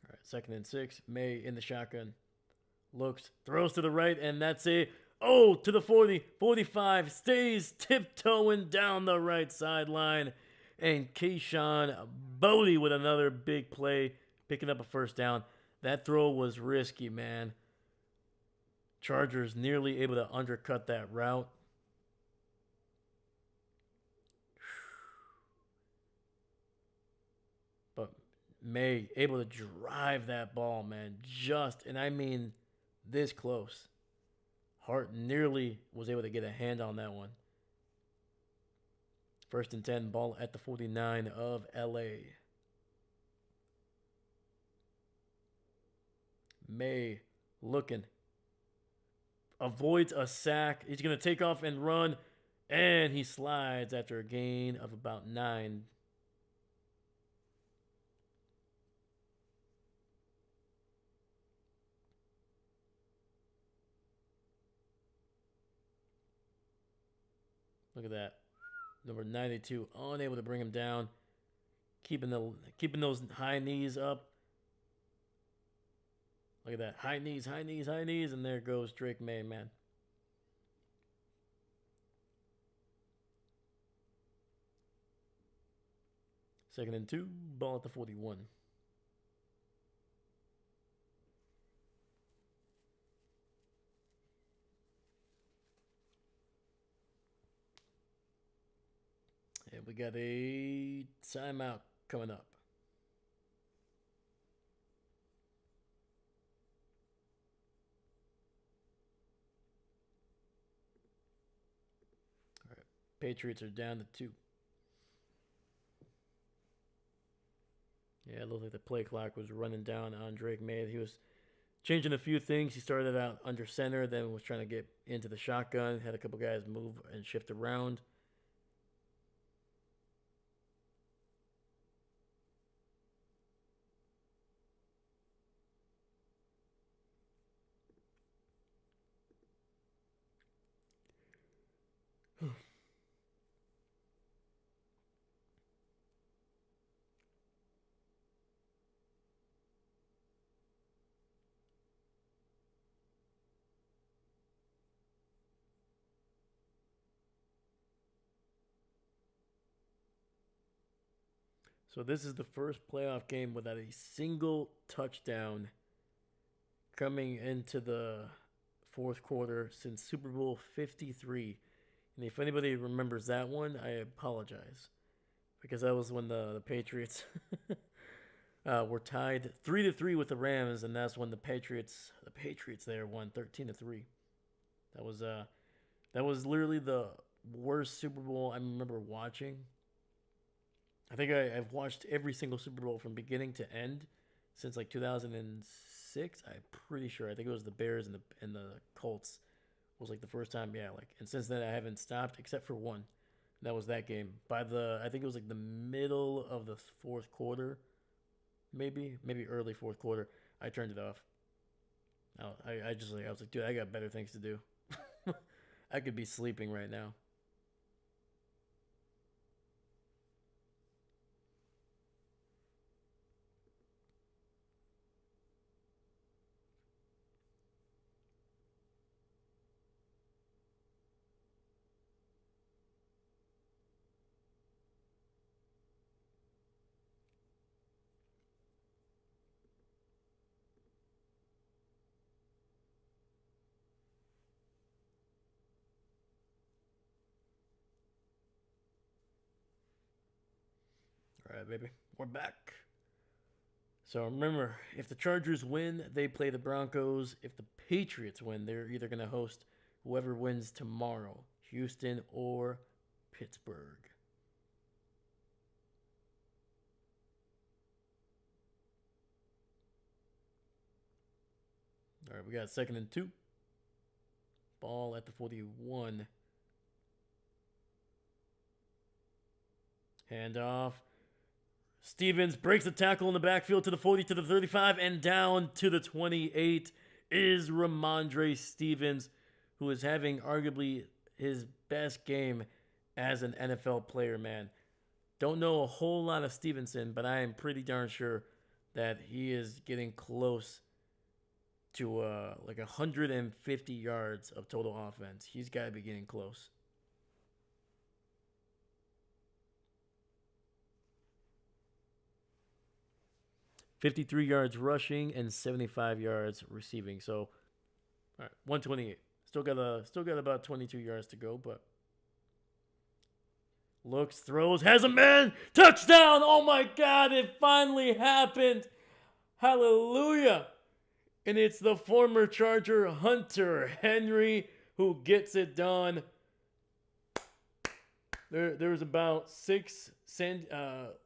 All right, second and 6. Maye in the shotgun. Looks, throws to the right, and that's to the 40, 45, stays tiptoeing down the right sideline. And Keyshawn Bodie with another big play, picking up a first down. That throw was risky, man. Chargers nearly able to undercut that route. But Maye able to drive that ball, man. And I mean this close. Hart nearly was able to get a hand on that one. First and 10, ball at the 49 of LA. Maye looking. Avoids a sack. He's going to take off and run. And he slides after a gain of about 9. Look at that. Number 92, unable to bring him down. Keeping those high knees up. Look at that. High knees. And there goes Drake Maye, man. Second and 2, ball at the 41. And we got a timeout coming up. All right. Patriots are down to 2. Yeah, it looked like the play clock was running down on Drake Maye. He was changing a few things. He started out under center, then was trying to get into the shotgun. Had a couple guys move and shift around. So this is the first playoff game without a single touchdown coming into the fourth quarter since Super Bowl 53. And if anybody remembers that one, I apologize. Because that was when the Patriots were tied 3-3 with the Rams, and that's when the Patriots there won 13-3. That was literally the worst Super Bowl I remember watching. I think I've watched every single Super Bowl from beginning to end since like 2006. I'm pretty sure. I think it was the Bears and the Colts was like the first time. Yeah, like, and since then I haven't stopped except for one. That was that game. I think it was like the middle of the fourth quarter, maybe early fourth quarter. I turned it off. I was like, dude, I got better things to do. I could be sleeping right now. All right, baby, we're back. So remember, if the Chargers win, they play the Broncos. If the Patriots win, they're either going to host whoever wins tomorrow, Houston or Pittsburgh. All right, we got 2nd and 2. Ball at the 41. Handoff. Stevens breaks the tackle in the backfield to the 40, to the 35, and down to the 28 is Ramondre Stevens, who is having arguably his best game as an NFL player, man. Don't know a whole lot of Stevenson, but I am pretty darn sure that he is getting close to like 150 yards of total offense. He's got to be getting close. 53 yards rushing and 75 yards receiving. So, all right, 128. Still got about 22 yards to go, but looks, throws, has a man, touchdown! Oh my God, it finally happened! Hallelujah! And it's the former Charger Hunter Henry who gets it done. There was about 6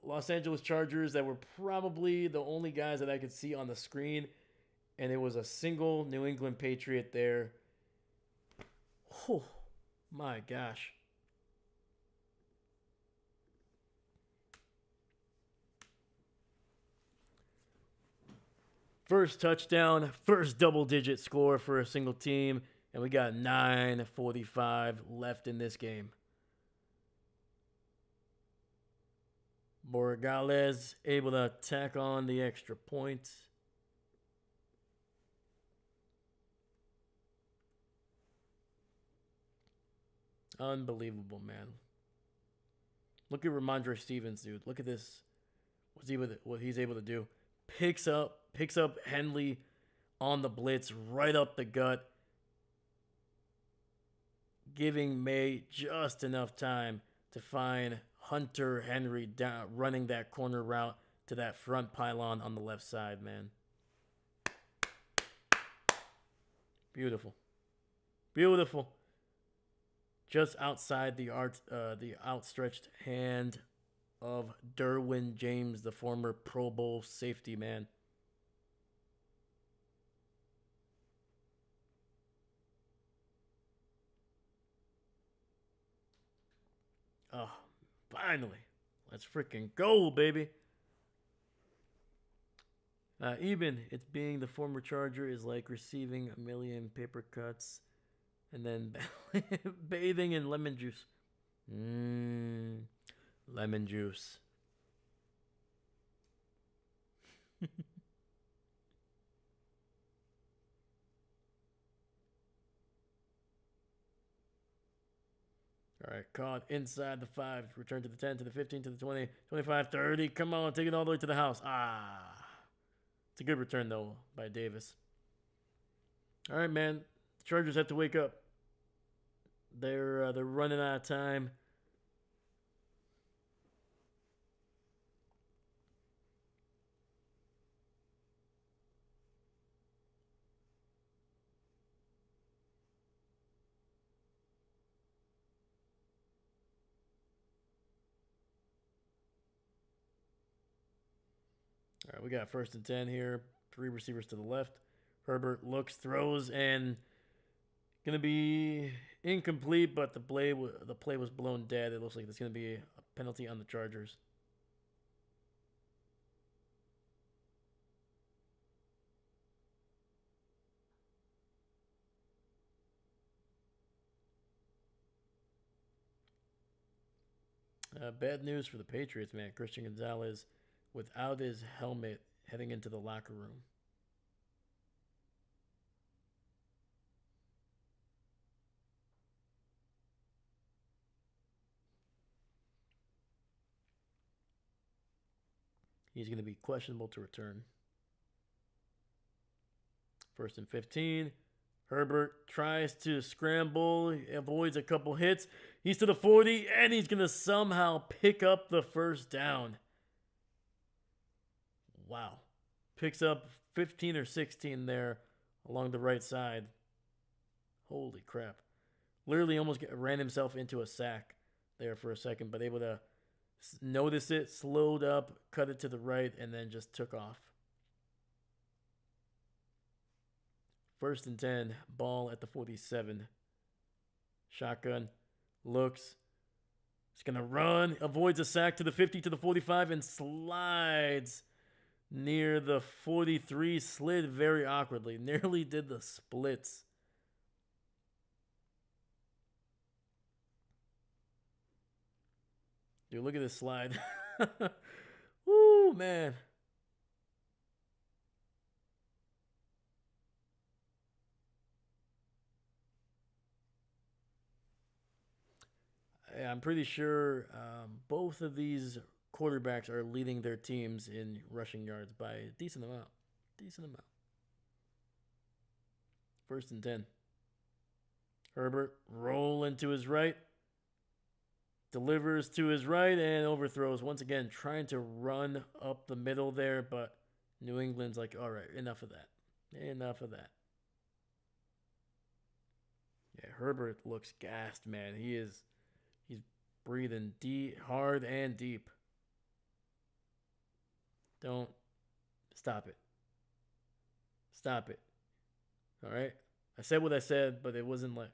Los Angeles Chargers that were probably the only guys that I could see on the screen, and it was a single New England Patriot there. Oh my gosh. First touchdown, first double-digit score for a single team, and we got 9:45 left in this game. Borregales able to tack on the extra point. Unbelievable, man. Look at Ramondre Stevens, dude. Look at this. What he's able to do. Picks up Henley on the blitz, right up the gut, giving Maye just enough time to find Hunter Henry down, running that corner route to that front pylon on the left side, man. Beautiful. Beautiful. Just outside the outstretched hand of Derwin James, the former Pro Bowl safety, man. Oh, finally. Let's freaking go, baby. Even it's being the former Charger is like receiving a million paper cuts and then bathing in lemon juice. Lemon juice. All right, caught inside the 5. Return to the 10, to the 15, to the 20, 25, 30. Come on, take it all the way to the house. Ah. It's a good return, though, by Davis. All right, man. The Chargers have to wake up. They're running out of time. All right, we got 1st and 10 here. 3 receivers to the left. Herbert looks, throws, and gonna be incomplete. But the play was blown dead. It looks like there's gonna be a penalty on the Chargers. Bad news for the Patriots, man. Christian Gonzalez without his helmet heading into the locker room. He's going to be questionable to return. 1st and 15. Herbert tries to scramble, avoids a couple hits. He's to the 40, and he's going to somehow pick up the first down. Wow. Picks up 15 or 16 there along the right side. Holy crap. Literally almost ran himself into a sack there for a second, but able to notice it, slowed up, cut it to the right, and then just took off. 1st and 10, ball at the 47. Shotgun, looks. He's going to run, avoids a sack to the 50, to the 45, and slides near the 43. Slid very awkwardly. Nearly did the splits. Dude, look at this slide. Woo, man. I'm pretty sure both of these quarterbacks are leading their teams in rushing yards by a decent amount. Decent amount. 1st and 10. Herbert rolling to his right. Delivers to his right and overthrows. Once again, trying to run up the middle there, but New England's like, all right, enough of that. Enough of that. Yeah, Herbert looks gassed, man. He's breathing deep, hard and deep. Don't stop it. Stop it. All right? I said what I said, but it wasn't like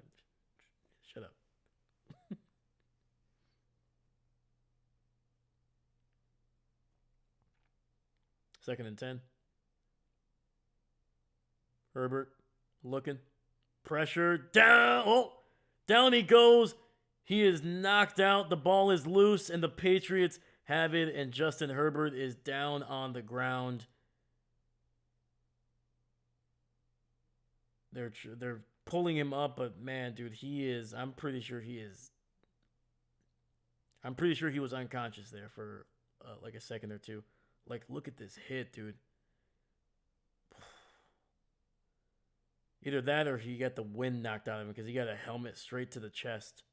shut up. 2nd and 10. Herbert looking. Pressure down. Oh, down he goes. He is knocked out. The ball is loose, and the Patriots have it, and Justin Herbert is down on the ground. They're pulling him up, but man, dude, he is. I'm pretty sure he is. I'm pretty sure he was unconscious there for like a second or two. Like, look at this hit, dude. Either that or he got the wind knocked out of him because he got a helmet straight to the chest.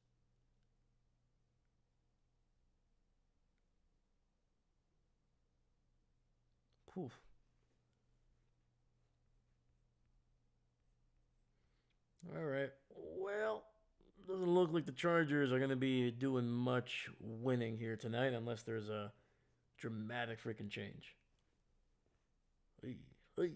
Poof. All right. Well, doesn't look like the Chargers are going to be doing much winning here tonight unless there's a dramatic freaking change. Hey, hey.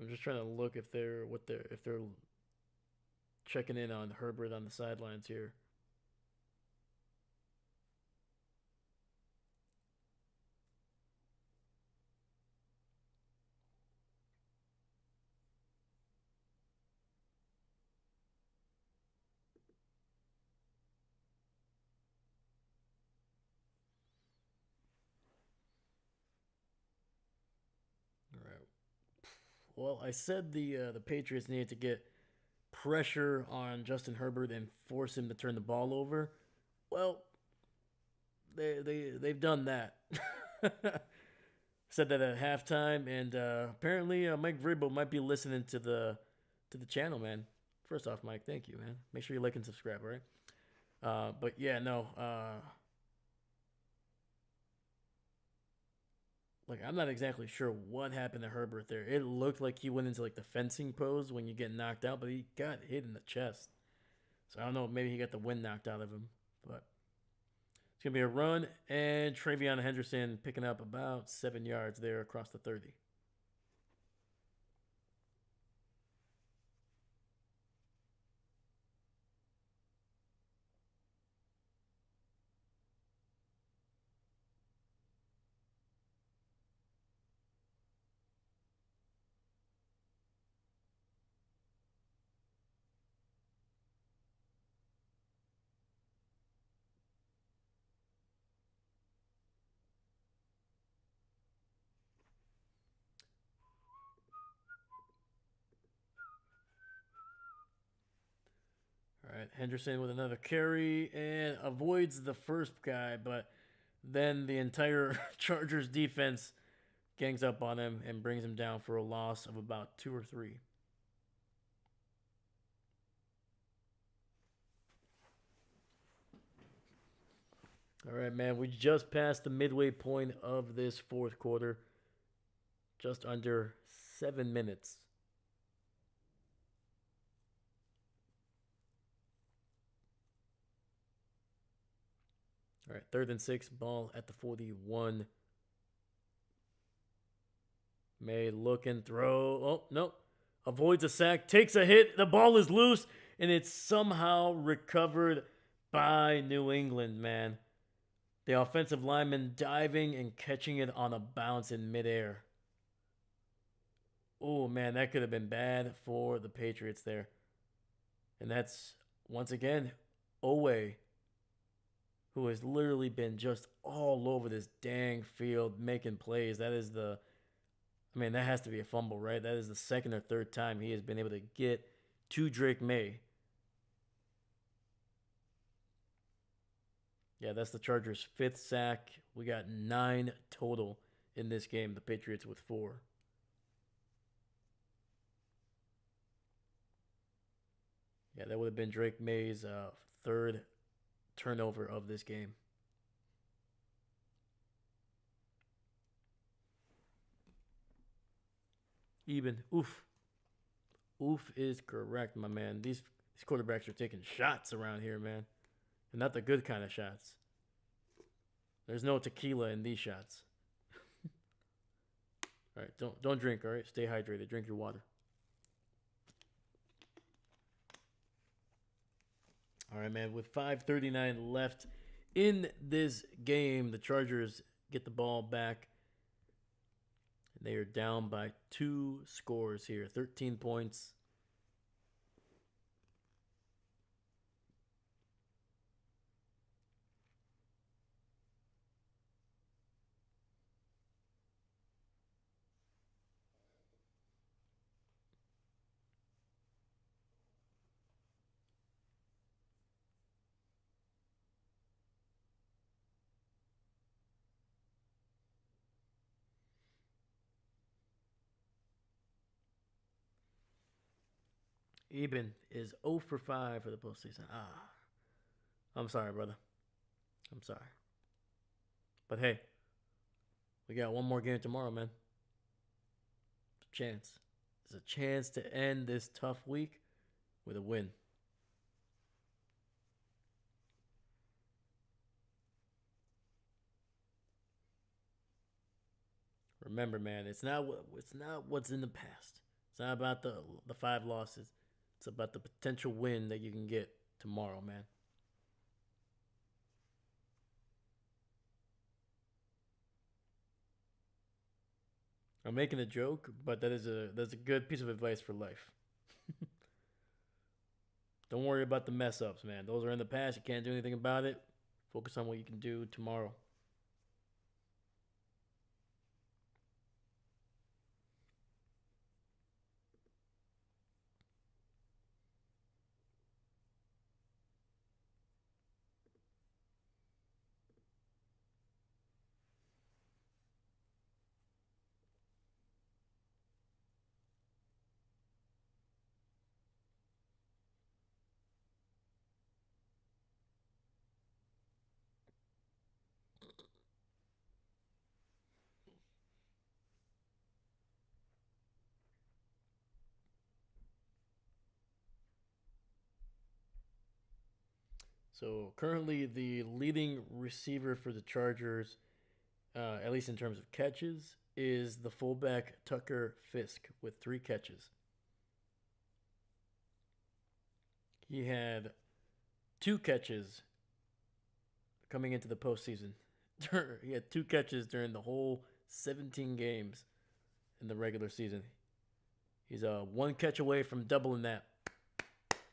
I'm just trying to look if they're checking in on Herbert on the sidelines here. All right. Well, I said the Patriots needed to get pressure on Justin Herbert and force him to turn the ball over. Well, they've done that. Said that at halftime, and apparently Mike Vrabel might be listening to the channel, man. First off, Mike, thank you, man. Make sure you like and subscribe, all right? But yeah, no. Like I'm not exactly sure what happened to Herbert there. It looked like he went into like the fencing pose when you get knocked out, but he got hit in the chest. So I don't know. Maybe he got the wind knocked out of him, but it's gonna be a run, and Travion Henderson picking up about 7 yards there across the 30. All right, Henderson with another carry and avoids the first guy, but then the entire Chargers defense gangs up on him and brings him down for a loss of about 2 or 3. All right, man, we just passed the midway point of this fourth quarter. Just under 7 minutes. All right, 3rd and 6, ball at the 41. May look and throw. Oh, no. Avoids a sack, takes a hit. The ball is loose, and it's somehow recovered by New England, man. The offensive lineman diving and catching it on a bounce in midair. Oh, man, that could have been bad for the Patriots there. And that's, once again, Owe, who has literally been just all over this dang field making plays. That has to be a fumble, right? That is the second or third time he has been able to get to Drake Maye. Yeah, that's the Chargers' 5th sack. We got 9 total in this game. The Patriots with 4. Yeah, that would have been Drake Maye's 3rd turnover of this game. Even. Oof. Oof is correct, my man. These quarterbacks are taking shots around here, man. And not the good kind of shots. There's no tequila in these shots. All right, don't drink, all right? Stay hydrated. Drink your water. All right, man. With 5:39 left in this game, the Chargers get the ball back. They are down by 2 scores here, 13 points. Eben is 0 for 5 for the postseason. I'm sorry, brother. I'm sorry. But hey, we got one more game tomorrow, man. It's a chance. There's a chance to end this tough week with a win. Remember, man, it's not what's in the past. It's not about the 5 losses. It's about the potential win that you can get tomorrow, man. I'm making a joke, but that's a good piece of advice for life. Don't worry about the mess ups, man. Those are in the past. You can't do anything about it. Focus on what you can do tomorrow. So currently, the leading receiver for the Chargers, at least in terms of catches, is the fullback Tucker Fisk with 3 catches. He had 2 catches coming into the postseason. He had 2 catches during the whole 17 games in the regular season. He's 1 catch away from doubling that.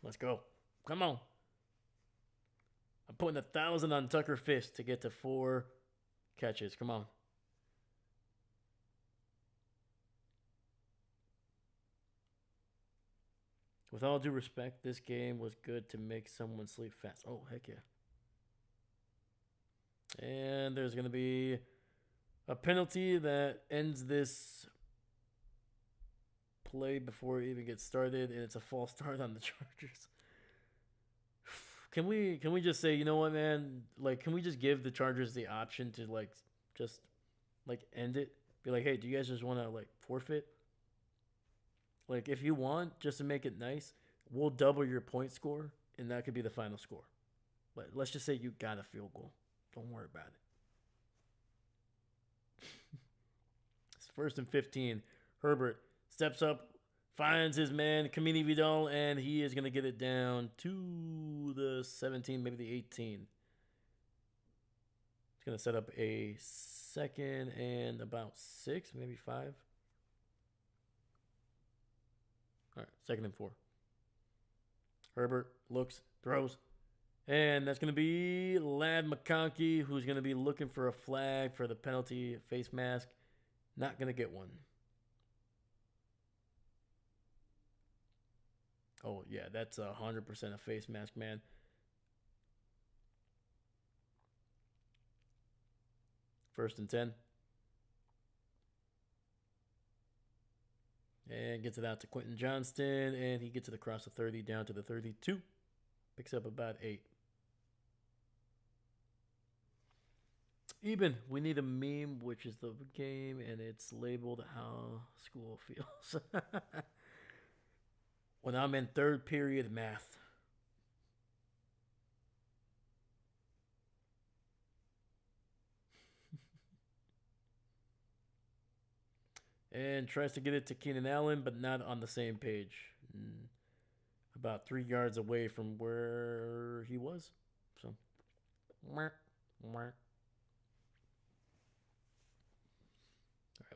Let's go. Come on. I'm putting 1,000 on Tucker Fisk to get to 4 catches. Come on. With all due respect, this game was good to make someone sleep fast. Oh, heck yeah. And there's going to be a penalty that ends this play before it even gets started, and it's a false start on the Chargers. Can we just say, you know what, man? Like, can we just give the Chargers the option to just end it? Be like, hey, do you guys just want to forfeit? Like, if you want, just to make it nice, we'll double your point score, and that could be the final score. Let's just say you got a field goal. Don't worry about it. It's 1st and 15. Herbert steps up, finds his man, Kamini Vidal, and he is going to get it down to the 17, maybe the 18. It's going to set up a 2nd and about 6, maybe 5. All right, 2nd and 4. Herbert looks, throws, and that's going to be Ladd McConkey, who's going to be looking for a flag for the penalty face mask. Not going to get one. Oh, yeah, that's 100% a face mask, man. First and 10. And gets it out to Quentin Johnston, and he gets it across the 30 down to the 32. Picks up about 8. Eben, we need a meme, which is the game, and it's labeled how school feels. When I'm in 3rd period math. And tries to get it to Keenan Allen, but not on the same page. About 3 yards away from where he was. So, all right,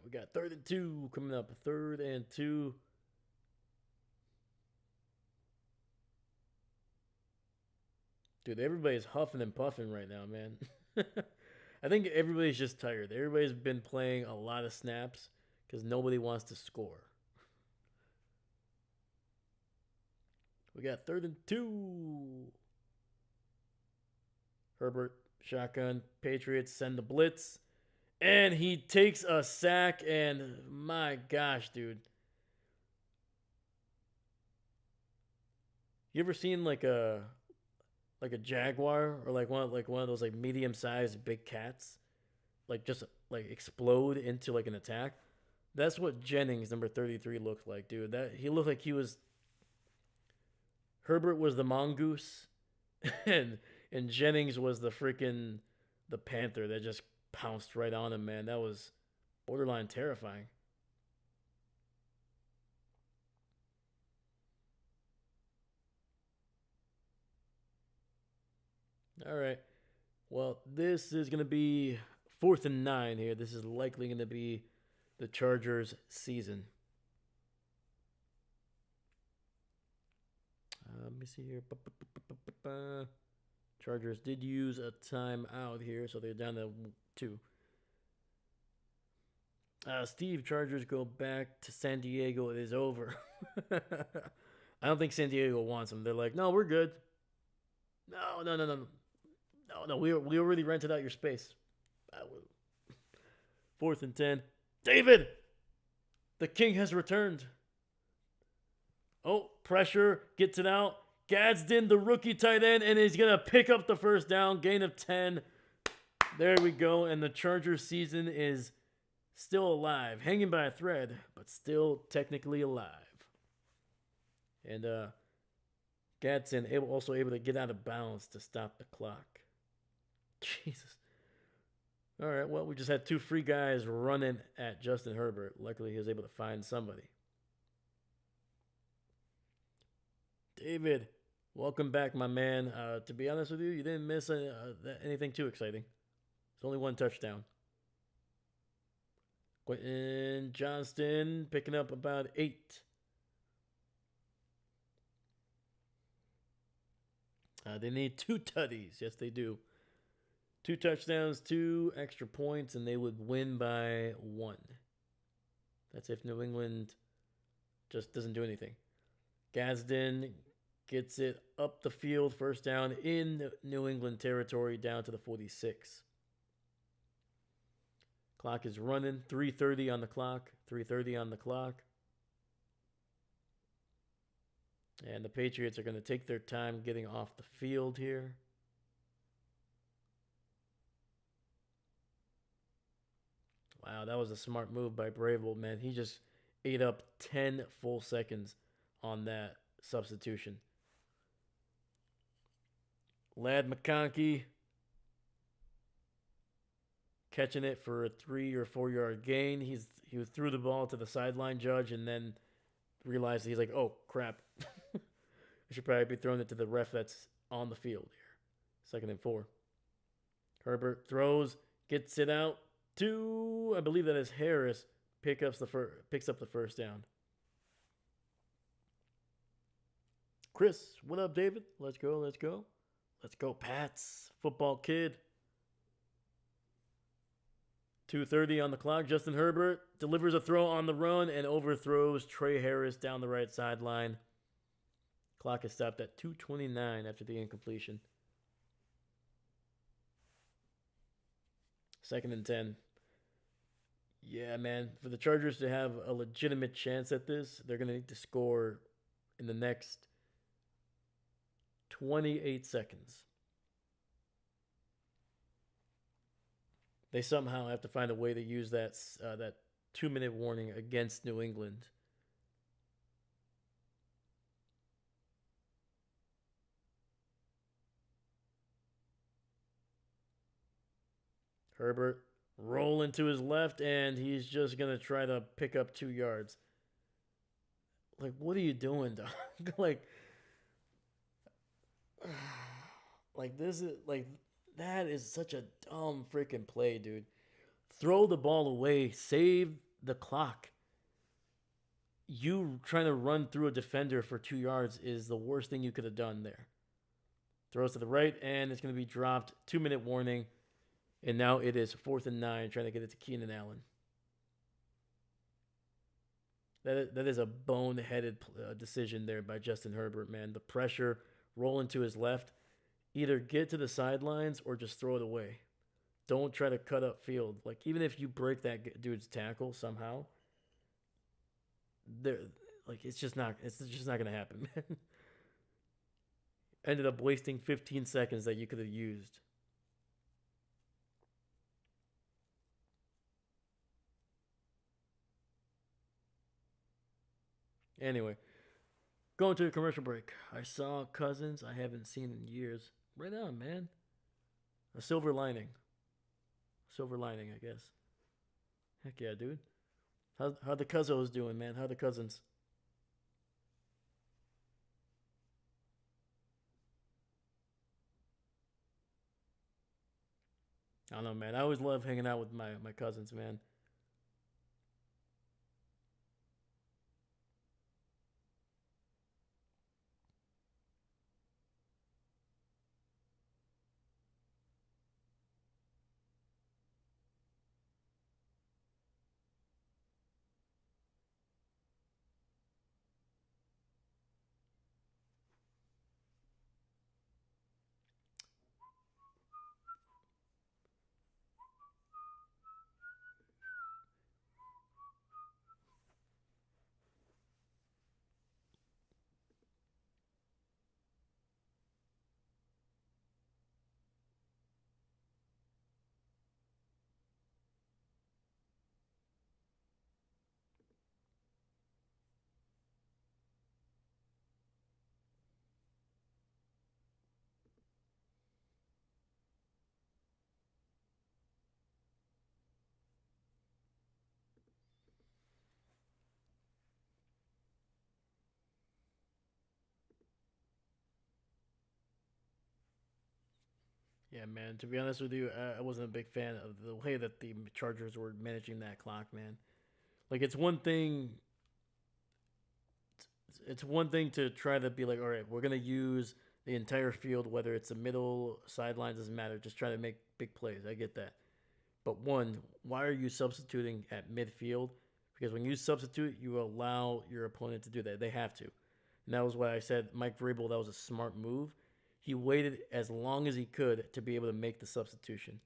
we got 3rd and 2 coming up. 3rd and 2. Dude, everybody's huffing and puffing right now, man. I think everybody's just tired. Everybody's been playing a lot of snaps because nobody wants to score. We got 3rd and 2. Herbert, shotgun. Patriots send the blitz. And he takes a sack, and my gosh, dude. You ever seen a jaguar or one of those medium sized big cats just explode into an attack? That's what Jennings number 33 looked like, dude. That he looked like he was Herbert was the mongoose and Jennings was the panther that just pounced right on him, man. That was borderline terrifying. All right. Well, this is going to be 4th and 9 here. This is likely going to be the Chargers' season. Let me see here. Chargers did use a timeout here, so they're down to 2. Steve, Chargers go back to San Diego. It is over. I don't think San Diego wants them. They're like, no, we're good. No, no, no, no, no, no. We already rented out your space. 4th and 10. David, the king has returned. Oh, pressure, gets it out. Gadsden, the rookie tight end, and he's going to pick up the first down. Gain of 10. There we go. And the Chargers season is still alive. Hanging by a thread, but still technically alive. And Gadsden also able to get out of bounds to stop the clock. Jesus. All right, well, we just had 2 free guys running at Justin Herbert. Luckily, he was able to find somebody. David, welcome back, my man. To be honest with you, you didn't miss anything too exciting. It's only 1 touchdown. Quentin Johnston picking up about 8. They need 2 tutties. Yes, they do. 2 touchdowns, 2 extra points, and they would win by 1. That's if New England just doesn't do anything. Gadsden gets it up the field, first down in New England territory, down to the 46. Clock is running. 3:30 on the clock. 3:30 on the clock. And the Patriots are going to take their time getting off the field here. Wow, that was a smart move by Bravel, man. He just ate up 10 full seconds on that substitution. Ladd McConkey catching it for a 3 or 4 yard gain. He threw the ball to the sideline judge and then realized he's like, oh, crap. I should probably be throwing it to the ref that's on the field here. 2nd and 4. Herbert throws, gets it out to, I believe that is Harris, picks up the first down. Chris, what up, David? Let's go, let's go. Let's go, Pats. Football kid. 2:30 on the clock. Justin Herbert delivers a throw on the run and overthrows Trey Harris down the right sideline. Clock is stopped at 2:29 after the incompletion. 2nd and 10. Yeah, man. For the Chargers to have a legitimate chance at this, they're going to need to score in the next 28 seconds. They somehow have to find a way to use that 2-minute warning against New England. Herbert rolling to his left, and he's just going to try to pick up 2 yards. Like, what are you doing, dog? That is such a dumb freaking play, dude. Throw the ball away. Save the clock. You trying to run through a defender for 2 yards is the worst thing you could have done there. Throws to the right, and it's going to be dropped. 2-minute warning. And now it is 4th and 9, trying to get it to Keenan Allen. That is a boneheaded decision there by Justin Herbert, man. The pressure, rolling to his left. Either get to the sidelines or just throw it away. Don't try to cut up field. Like, even if you break that dude's tackle somehow, it's just not going to happen, man. Ended up wasting 15 seconds that you could have used. Anyway, going to a commercial break. I saw Cousins I haven't seen in years. Right on, man. A silver lining. Silver lining, I guess. Heck yeah, dude. How the Cousins doing, man? How the Cousins? I don't know, man. I always love hanging out with my cousins, man. Yeah, man. To be honest with you, I wasn't a big fan of the way that the Chargers were managing that clock, man. Like it's one thing to try to be like, all right, we're gonna use the entire field, whether it's the middle, sideline, doesn't matter. Just try to make big plays. I get that. But one, why are you substituting at midfield? Because when you substitute, you allow your opponent to do that. They have to. And that was why I said Mike Vrabel, that was a smart move. He waited as long as he could to be able to make the substitution.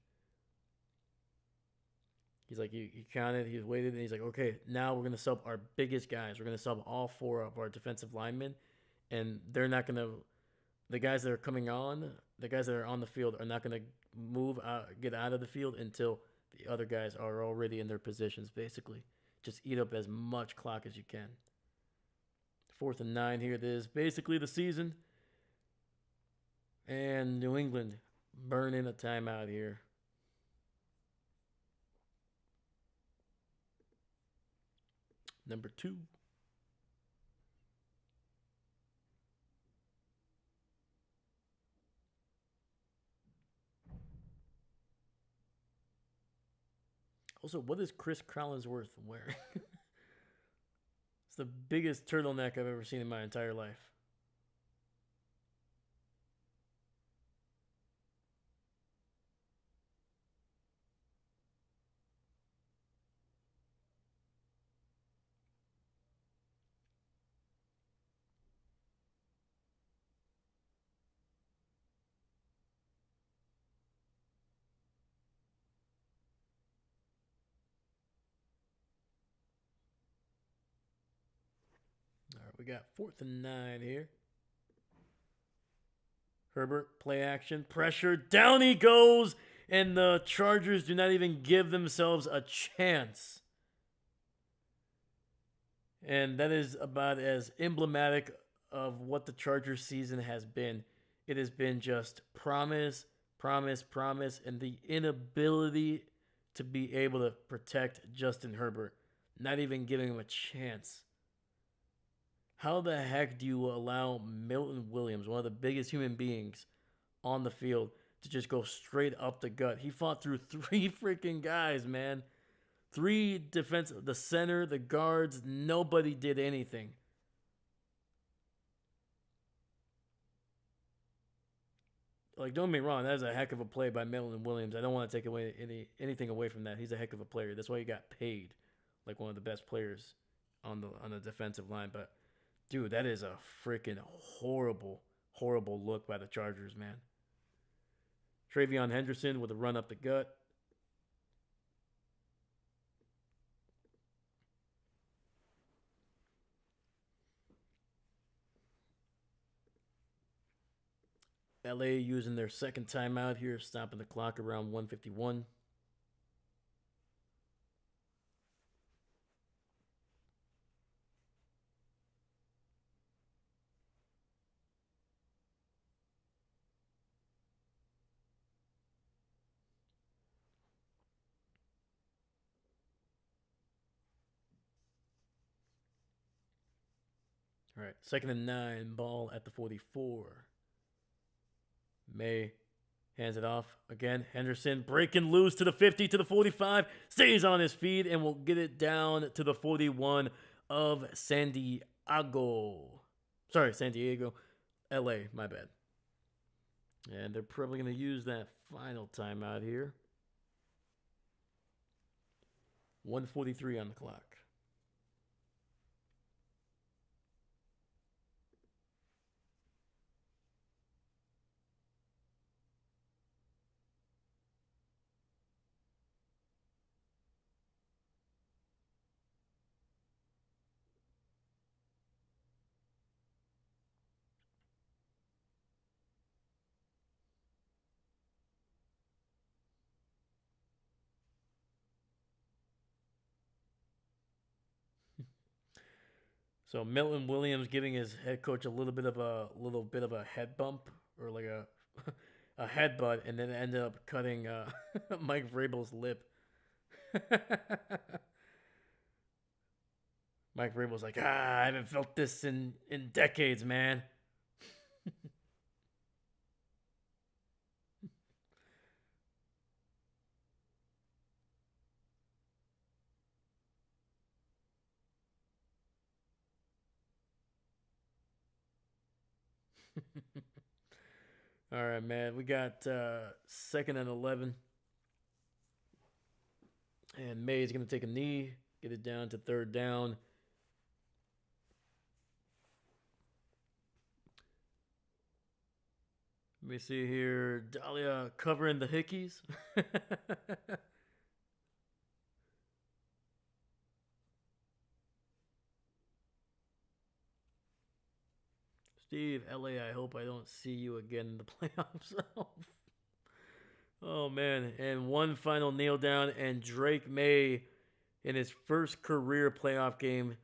He's like, he counted, he waited, and he's like, okay, now we're going to sub our biggest guys. We're going to sub all four of our defensive linemen, and they're not going to, the guys that are coming on, the guys that are on the field are not going to move out, get out of the field until the other guys are already in their positions, basically. Just eat up as much clock as you can. 4th and 9 here. It is basically the season. And New England burning a timeout here. Number 2. Also, what is Chris Collinsworth wearing? It's the biggest turtleneck I've ever seen in my entire life. All right, we got 4th and 9 here. Herbert, play action, pressure, down he goes, and the Chargers do not even give themselves a chance. And that is about as emblematic of what the Chargers season has been. It has been just promise, promise, promise, and the inability to be able to protect Justin Herbert, not even giving him a chance. How the heck do you allow Milton Williams, one of the biggest human beings on the field, to just go straight up the gut? He fought through three freaking guys, man. Three defense, the center, the guards, nobody did anything. Like, don't get me wrong, that is a heck of a play by Milton Williams. I don't want to take away anything away from that. He's a heck of a player. That's why he got paid like one of the best players on the defensive line. But dude, that is a freaking horrible, horrible look by the Chargers, man. Travion Henderson with a run up the gut. LA using their second timeout here, stopping the clock around 151. All right, 2nd and 9, ball at the 44. Maye Hands it off again. Henderson breaking loose to the 50, to the 45. Stays on his feet and will get it down to the 41 of San Diego. Sorry, San Diego. LA, my bad. And they're probably going to use that final timeout here. 1:43 on the clock. So Milton Williams giving his head coach a little bit of a head bump, or like a a headbutt, and then ended up cutting Mike Vrabel's lip. Mike Vrabel's like, I haven't felt this in decades, man. All right, man. We got 2nd and 11. And Maye's going to take a knee, get it down to 3rd down. Let me see here. Dahlia covering the Hickeys. Steve, LA, I hope I don't see you again in the playoffs. Oh, man. And one final kneel down, and Drake Maye, in his first career playoff game,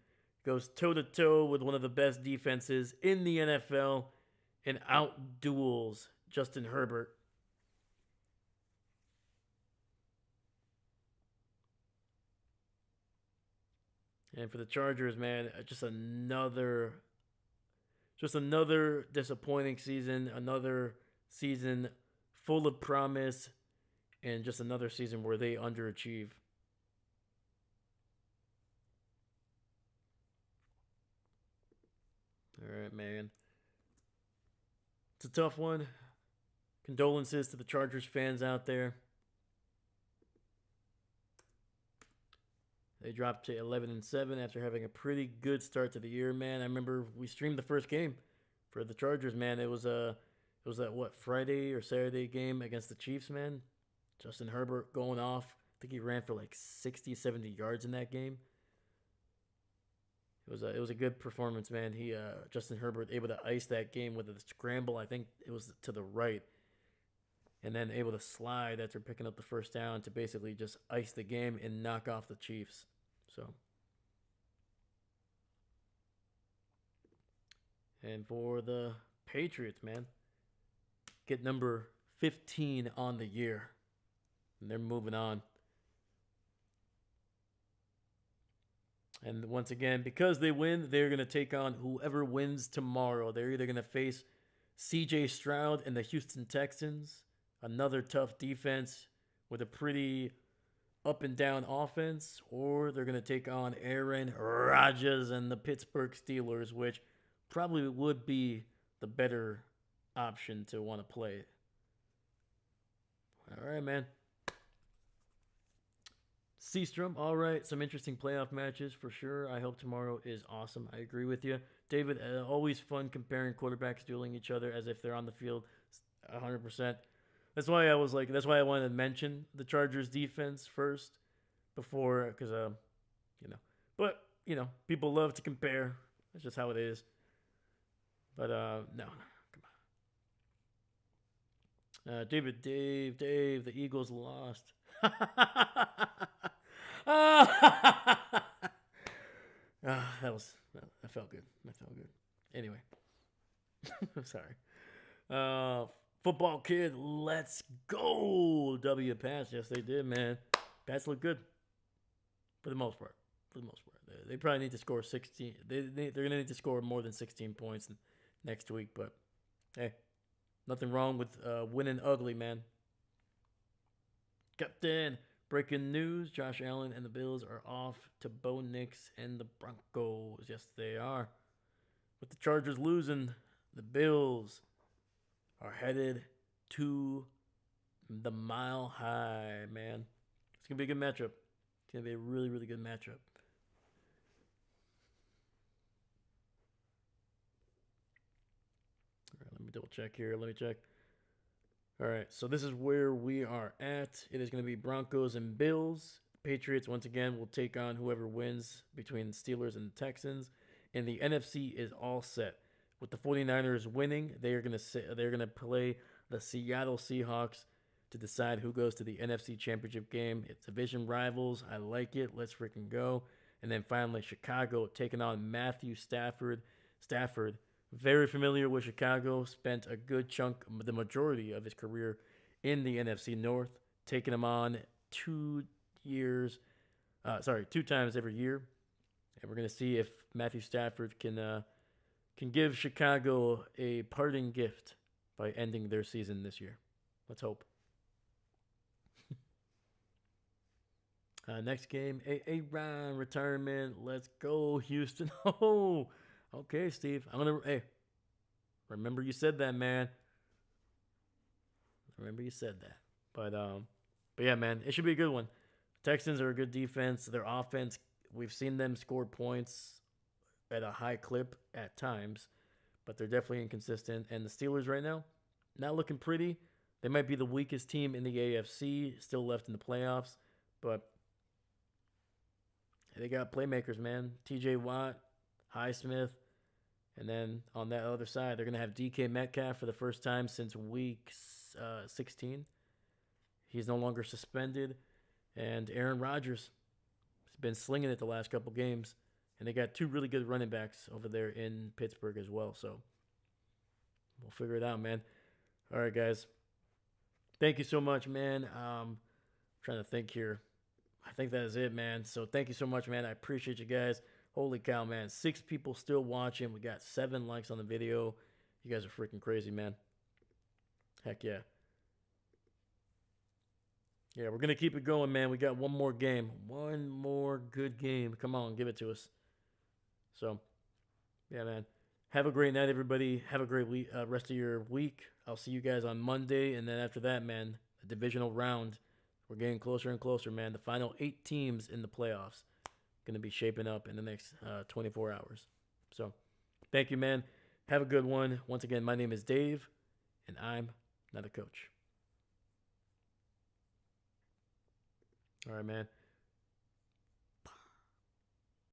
goes toe-to-toe with one of the best defenses in the NFL and out-duels Justin Herbert. And for the Chargers, man, just another disappointing season, another season full of promise, and just another season where they underachieve. All right, man. It's a tough one. Condolences to the Chargers fans out there. They dropped to 11-7 after having a pretty good start to the year, man. I remember we streamed the first game for the Chargers, man. It was that what, Friday or Saturday game against the Chiefs, man. Justin Herbert going off. I think he ran for like 60, 70 yards in that game. It was a good performance, man. Justin Herbert able to ice that game with a scramble. I think it was to the right, and then able to slide after picking up the first down to basically just ice the game and knock off the Chiefs. So, and for the Patriots, man, get number 15 on the year, and they're moving on. And once again, because they win, they're going to take on whoever wins tomorrow. They're either going to face C.J. Stroud and the Houston Texans, another tough defense with a pretty up and down offense, or they're going to take on Aaron Rodgers and the Pittsburgh Steelers, which probably would be the better option to want to play. All right, man. Seastrom, all right. Some interesting playoff matches for sure. I hope tomorrow is awesome. I agree with you. David, always fun comparing quarterbacks dueling each other as if they're on the field 100%. That's why I wanted to mention the Chargers defense first before, because, but, people love to compare. That's just how it is. But, no, come on. Dave, the Eagles lost. That felt good. Anyway, sorry. Football kid, let's go. W Pats. Yes, they did, man. Pats look good for the most part. They probably need to score 16. They're gonna need to score more than 16 points next week. But hey, Nothing wrong with winning ugly, man. Captain, breaking news: Josh Allen and the Bills are off to Bo Nix and the Broncos. Yes, they are. With the Chargers losing, the Bills are headed to the Mile High, man. It's gonna be a good matchup. It's gonna be a really, really good matchup. All right, let me double check here. Let me check. All right, so this is where we are at. It is going to be Broncos and Bills. Patriots, once again, will take on whoever wins between the Steelers and the Texans. And the NFC is all set. With the 49ers winning, they're going to play the Seattle Seahawks to decide who goes to the NFC Championship game. It's division rivals. I like it. Let's freaking go. And then finally, Chicago taking on Matthew Stafford. Stafford, very familiar with Chicago, spent a good chunk, the majority of his career in the NFC North, taking him on 2 times every year. And we're going to see if Matthew Stafford can give Chicago a parting gift by ending their season this year. Let's hope. Next game, Ron retirement. Let's go, Houston. Oh, okay, Steve. Remember you said that, man. Remember you said that. But yeah, man, it should be a good one. Texans are a good defense. Their offense, we've seen them score points at a high clip at times, but they're definitely inconsistent. And the Steelers right now, not looking pretty. They might be the weakest team in the AFC, still left in the playoffs, but they got playmakers, man. TJ Watt, Highsmith, and then on that other side, they're going to have DK Metcalf for the first time since week 16. He's no longer suspended. And Aaron Rodgers has been slinging it the last couple games. And they got two really good running backs over there in Pittsburgh as well. So we'll figure it out, man. All right, guys. Thank you so much, man. Trying to think here. I think that is it, man. So thank you so much, man. I appreciate you guys. Holy cow, man. 6 people still watching. We got 7 likes on the video. You guys are freaking crazy, man. Heck yeah. Yeah, we're going to keep it going, man. We got one more game. One more good game. Come on, give it to us. So, yeah, man. Have a great night, everybody. Have a great rest of your week. I'll see you guys on Monday. And then after that, man, the divisional round. We're getting closer and closer, man. The final 8 teams in the playoffs going to be shaping up in the next 24 hours. So, thank you, man. Have a good one. Once again, my name is Dave, and I'm not a coach. All right, man.